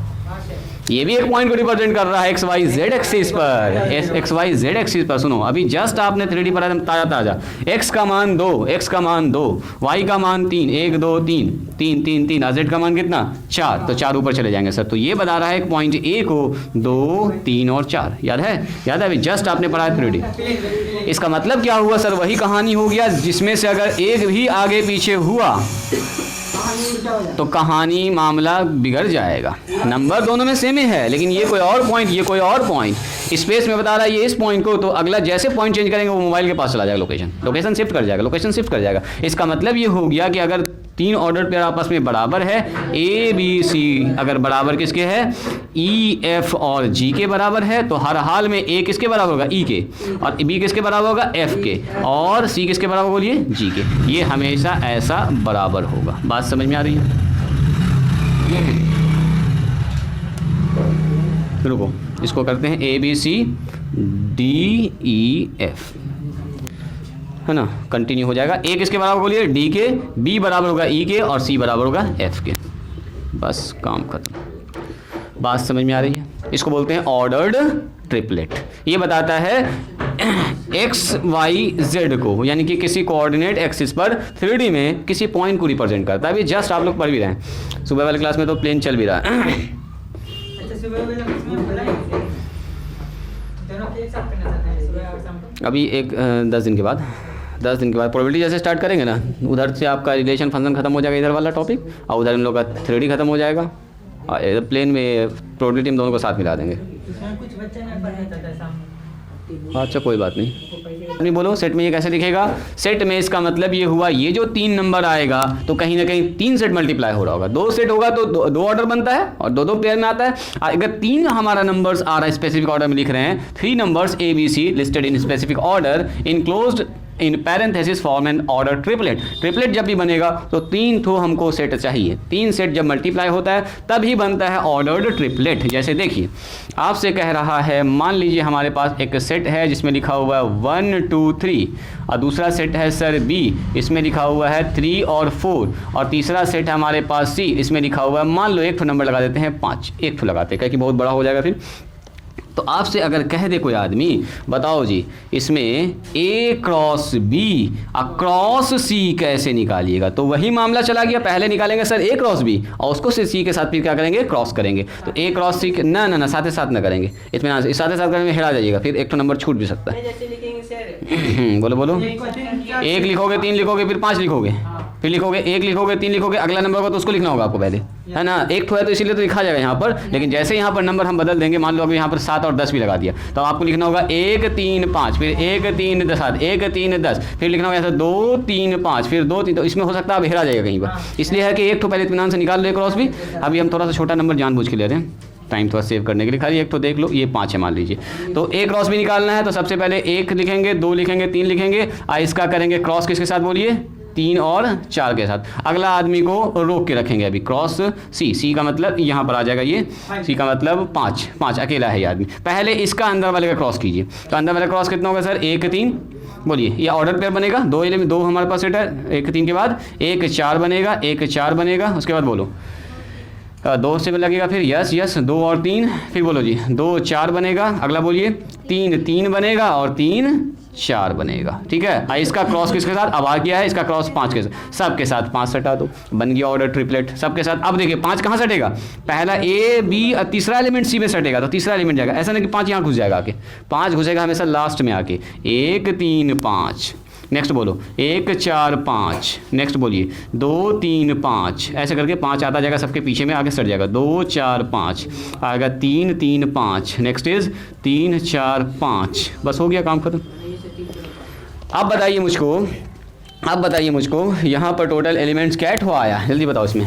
ये भी एक पॉइंट को रिप्रेजेंट कर रहा है एक्स वाई जेड एक्सिस पर, एक्स वाई जेड एक्सिस पर। सुनो अभी जस्ट आपने 3D पढ़ा ताजा ताजा, x का मान 2, x का मान 2, y का मान 3, 1 2 3 3 3 3, z का मान कितना 4, तो 4 ऊपर चले जाएंगे सर। तो ये बता रहा है पॉइंट ए को 2 3 और 4, याद है? याद है? अभी जस्ट आपने पढ़ा है 3D। इसका मतलब क्या हुआ सर? वही कहानी हो गया जिसमें से अगर एक भी आगे पीछे हुआ तो कहानी मामला बिगड़ जाएगा। नंबर दोनों में सेम ही है, लेकिन ये कोई और पॉइंट, ये कोई और पॉइंट स्पेस में बता रहा है ये इस पॉइंट को, तो अगला जैसे पॉइंट चेंज करेंगे वो मोबाइल के पास चला जाएगा, लोकेशन शिफ्ट कर जाएगा, लोकेशन शिफ्ट कर जाएगा। इसका मतलब ये हो गया कि अगर 3 ऑर्डर पेयर आपस में बराबर है, ए बी सी अगर बराबर किसके है, ई एफ और जी के बराबर है, तो हर हाल में ए किसके बराबर होगा, ई के, और बी किसके बराबर होगा, एफ के, और सी किसके बराबर बोलिए, जी के। ये हमेशा ऐसा बराबर होगा। बात समझ में आ रही है? रुको, इसको करते हैं A B C D E F, है ना, कंटिन्यू हो जाएगा। ए किसके बराबर बोलिए, डी के, बी बराबर होगा ई के, और सी बराबर होगा एफ के। बस काम खत्म। बात समझ में आ रही है? इसको बोलते हैं ऑर्डर्ड ट्रिपलेट। ये बताता है एक्स वाई जेड को, यानी कि किसी कोऑर्डिनेट एक्सिस पर 3D में किसी पॉइंट को रिप्रेजेंट करता है। अभी जस्ट आप लोग पढ़ भी रहे हैं, सुबह वाली क्लास में तो प्लेन चल भी रहा है। अभी एक 10 दिन के बाद प्रोबेबिलिटी जैसे स्टार्ट करेंगे ना, उधर से आपका रिलेशन फंक्शन खत्म हो जाएगा, इधर वाला टॉपिक, और उधर इन लोग का 3D खत्म हो जाएगा, और प्लेन में प्रोबेबिलिटी हम दोनों को साथ मिला देंगे। कुछ बच्चे ने पढ़ा था सामने। अच्छा कोई बात नहीं, नहीं बोलो सेट में ये कैसे लिखेगा? सेट में इसका मतलब ये हुआ, ये जो 3 नंबर आएगा तो कहीं ना कहीं 3 सेट मल्टीप्लाई हो रहा होगा। 2 सेट होगा तो 2 ऑर्डर बनता है और 2 पेयर में आता है। अगर 3 हमारा नंबर्स आ रहा है स्पेसिफिक ऑर्डर में लिख रहे हैं, 3 numbers A B C listed in specific order enclosed in parenthesis form an order triplet. Triplet जब भी बनेगा तो 3 ठो हमको सेट चाहिए, 3 सेट जब मल्टीप्लाई होता है तभी बनता है ऑर्डर्ड ट्रिपलेट। जैसे देखिए आपसे कह रहा है, मान लीजिए हमारे पास एक सेट है जिसमें लिखा हुआ है 1 2 3, और दूसरा सेट है सर बी, इसमें लिखा हुआ है 3 और 4, और तीसरा सेट है हमारे पास सी, इसमें लिखा हुआ है, मान लो एक ठो नंबर लगा देते हैं 5, एक ठो लगाते हैं क्या कि बहुत बड़ा हो जाएगा फिर। तो आपसे अगर कह दे कोई आदमी, बताओ जी इसमें A cross B cross C कैसे निकालिएगा, तो वही मामला चला गया। पहले निकालेंगे सर A क्रॉस B और उसको से C के साथ फिर क्या करेंगे, क्रॉस करेंगे। तो A क्रॉस C ना ना ना साथ ही साथ ना करेंगे, इतना साथ ही साथ करेंगे हेरा जाइएगा, फिर एक तो नंबर छूट भी सकता है। जैसे लिखेंगे सर बोलो बोलो, 1 लिखोगे 3 लिखोगे फिर 5 लिखोगे, फिर लिखोगे 1 लिखोगे 3 लिखोगे, अगला नंबर होगा तो उसको लिखना होगा आपको पहले, है ना। एक तो है तो इसीलिए तो लिखा जाएगा यहाँ पर, लेकिन जैसे यहाँ पर नंबर हम बदल देंगे, मान लो अगर यहाँ पर 7 और 10 भी लगा दिया, तो आपको लिखना होगा 1 3 5, फिर 1 3 7, 1 3 10, फिर लिखना होगा ऐसा 2 3 5, फिर 2 3, तो इसमें हो सकता है अब हेरा जाएगा कहीं पर। इसलिए है कि एक तो पहले इत्मीनान से निकाल लो क्रॉस भी। अभी हम थोड़ा सा छोटा नंबर जानबूझ के ले रहे हैं, टाइम थोड़ा सेव करने के लिए, खाली एक तो देख लो, ये 5 है मान लीजिए, तो एक क्रॉस भी निकालना है। तो सबसे पहले 1 लिखेंगे, 2 लिखेंगे, 3 लिखेंगे, इसका करेंगे क्रॉस किसके साथ बोलिए, 3 और 4 के साथ। अगला आदमी को रोक के रखेंगे अभी, क्रॉस सी का मतलब यहाँ पर आ जाएगा, ये सी का मतलब 5 अकेला है ये आदमी। पहले इसका अंदर वाले का क्रॉस कीजिए, तो अंदर वाला क्रॉस कितना होगा सर, 1 3, बोलिए ये ऑर्डर पेयर बनेगा, 2 हमारे पास सेट है, 1 3 के बाद 1 4 बनेगा, 1 4 बनेगा, उसके बाद बोलो 2 से लगेगा, फिर यस 2 और 3, फिर बोलो जी 2 4 बनेगा, अगला बोलिए 3 3 बनेगा और 3 4 बनेगा, ठीक है। इसका क्रॉस किसके साथ, अब आ गया है इसका क्रॉस 5 के साथ, सबके साथ 5 सटा दो, बन गया ऑर्डर ट्रिपलेट सबके साथ। अब देखिए 5 कहाँ सटेगा, पहला ए बी और तीसरा एलिमेंट सी में सटेगा, तो तीसरा एलिमेंट जाएगा, ऐसा नहीं कि 5 यहाँ घुस जाएगा आके, 5 घुसेगा हमेशा लास्ट में आके। 1 3 5, नेक्स्ट बोलो 1 4 5, नेक्स्ट बोलिए 2 3 5, ऐसे करके 5 आता जाएगा सबके पीछे में, आगे सट जाएगा 2 4 5 आएगा, 3 3 5, नेक्स्ट इज 3 4 5, बस हो गया काम खत्म। अब बताइए मुझको यहाँ पर टोटल एलिमेंट्स क्या ठो आया, जल्दी बताओ। इसमें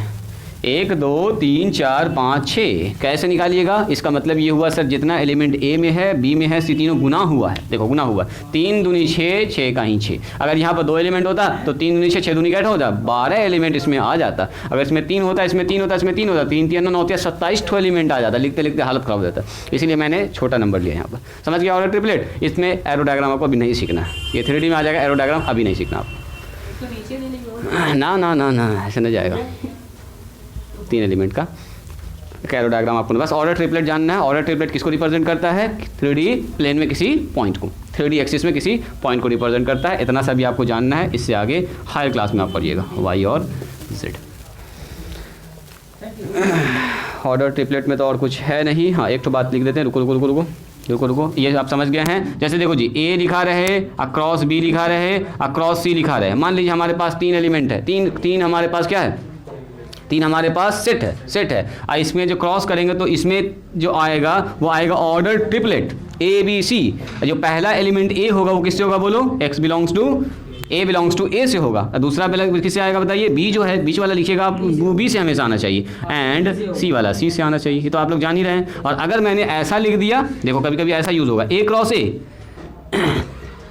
1 2 3 4 5 6 कैसे निकालिएगा? इसका मतलब ये हुआ सर जितना एलिमेंट ए में है, बी में है, सी तीनों गुना हुआ है। देखो गुना हुआ, 3 दूनी 6, 6 का ही 6। अगर यहाँ पर 2 एलिमेंट होता तो 3 दूनी 6, 6 दूनी क्या होता? 12 एलिमेंट इसमें आ जाता। अगर इसमें 3 होता, इसमें 3 होता, इसमें 3 होता, 3 3 9 होता, 27 ठो एलिमेंट आ जाता। लिखते लिखते हालत खराब हो जाता। इसलिए मैंने छोटा नंबर लिया यहाँ पर। समझ गया ऑर्डर ट्रिपलेट? इसमें एरो डायग्राम आपको अभी नहीं सीखना है, ये 3D में आ जाएगा, एरो डायग्राम अभी नहीं सीखना आप। तो नीचे नहीं लिखो। ना ना ना ना ऐसे नहीं जाएगा। 3 एलिमेंट का एरो डायग्राम आपको बस ऑर्डर ट्रिपलेट जानना है। ऑर्डर ट्रिपलेट किसको रिप्रेजेंट करता है? 3D प्लेन में किसी पॉइंट को, 3D एक्सिस में किसी पॉइंट को रिप्रेजेंट करता है। इतना सा भी आपको जानना है, इससे आगे हायर क्लास में आप पढ़िएगा वाई और जेड। ऑर्डर ट्रिपलेट में तो और कुछ है नहीं। हाँ एक तो बात लिख देते हैं, रुको रुको रुको रुको रुको रुको, ये आप समझ गए हैं। जैसे देखो जी, ए लिखा रहे, अक्रॉस बी लिखा रहे, अक्रॉस सी लिखा रहे। मान लीजिए हमारे पास 3 एलिमेंट है, तीन हमारे पास क्या है? 3 हमारे पास सेट है। इसमें जो क्रॉस करेंगे तो इसमें जो आएगा वो आएगा order triplet A B C. जो पहला एलिमेंट ए होगा वो किससे होगा बोलो? X belongs to A belongs to A से होगा। दूसरा किससे आएगा बताइए? बी जो है, बीच वाला लिखिएगा आप, वो बी से हमेशा आना चाहिए, एंड सी वाला सी से आना चाहिए। तो आप लोग जान ही रहे हैं। और अगर मैंने ऐसा लिख दिया, देखो कभी कभी ऐसा यूज़ होगा, ए क्रॉस ए,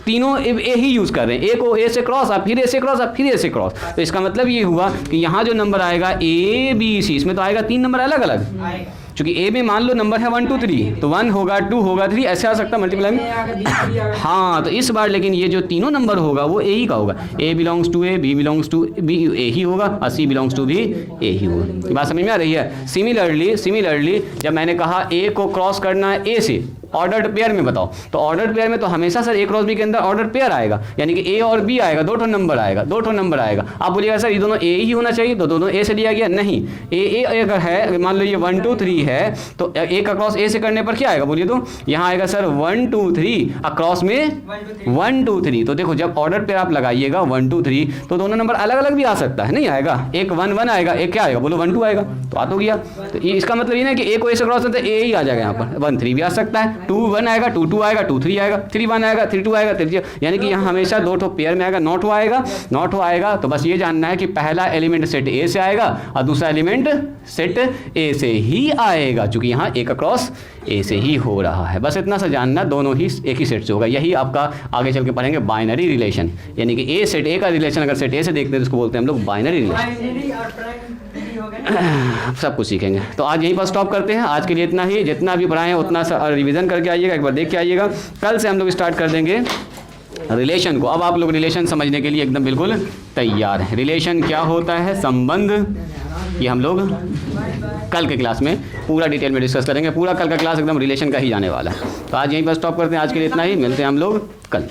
तीनों ए ही यूज़ कर रहे हैं। ए को ए से क्रॉस, आप फिर ए से क्रॉस, आप फिर ए से क्रॉस। तो इसका मतलब ये हुआ कि यहाँ जो नंबर आएगा ए बी सी, इसमें तो आएगा 3 नंबर अलग अलग। चूंकि ए में मान लो नंबर है 1 2 3, तो 1 होगा, 2 होगा, 3 ऐसे आ सकता है मल्टीप्लाई में। हाँ तो इस बार लेकिन ये जो तीनों नंबर होगा वो ए ही का होगा। A belongs to A, B belongs to B, A ही होगा, और सी बिलोंग्स टू भी ए ही होगा। ये बात समझ में आ रही है? सिमिलरली जब मैंने कहा ए को क्रॉस करना है ए से ऑर्डर्ड पेयर में, बताओ तो ऑर्डर्ड पेयर में तो हमेशा सर ए क्रॉस बी के अंदर ऑर्डर पेयर आएगा, यानी कि ए और बी आएगा, 2 नंबर आएगा, 2 नंबर आएगा। आप बोलिएगा सर ये दोनों ए ही होना चाहिए, तो दोनों ए से लिया गया, नहीं। ए अगर है, मान लो ये 1 2 3 है, तो ए का क्रॉस ए से करने पर क्या आएगा बोलिए? तो यहाँ आएगा सर 1 2 3, अक्रॉस में 1 2 3। तो देखो जब ऑर्डर पेयर आप लगाइएगा 1 2 3, तो दोनों नंबर अलग अलग भी आ सकता है, नहीं आएगा? एक 1 1 आएगा, एक क्या आएगा बोलो? 1 2 आएगा। तो आ तो गया। तो इसका मतलब ये ना कि ए को ए से क्रॉस करते ए ही आ जाएगा, यहाँ पर 1 3 भी आ सकता है, 2 1 आएगा, 2 2 आएगा, 2 3 आएगा, 3 1 आएगा, 3 2 आएगा, 3 3, यानी कि यहाँ हमेशा 2 पेयर में आएगा, नॉट हो आएगा। तो बस ये जानना है कि पहला एलिमेंट सेट ए से आएगा और दूसरा एलिमेंट सेट ए से ही आएगा, क्योंकि यहाँ ए का क्रॉस ए से ही हो रहा है। बस इतना सा जानना, दोनों ही एक ही सेट से होगा। यही आपका आगे चल के पढ़ेंगे बाइनरी रिलेशन, यानी कि ए सेट ए का रिलेशन अगर सेट ए से देखते हैं तो उसको बोलते हैं हम लोग बाइनरी रिलेशन। सब कुछ सीखेंगे। तो आज यहीं पर स्टॉप करते हैं। आज के लिए इतना ही, जितना भी पढ़ाए हैं उतना सा रिवीजन करके आइएगा, एक बार देख के आइएगा। कल से हम लोग स्टार्ट कर देंगे रिलेशन को। अब आप लोग रिलेशन समझने के लिए एकदम बिल्कुल तैयार हैं। रिलेशन क्या होता है, संबंध, ये हम लोग कल के क्लास में पूरा डिटेल में डिस्कस करेंगे। पूरा कल का क्लास एकदम रिलेशन का ही जाने वाला है। तो आज यहीं पर स्टॉप करते हैं। आज के लिए इतना ही, मिलते हैं हम लोग कल।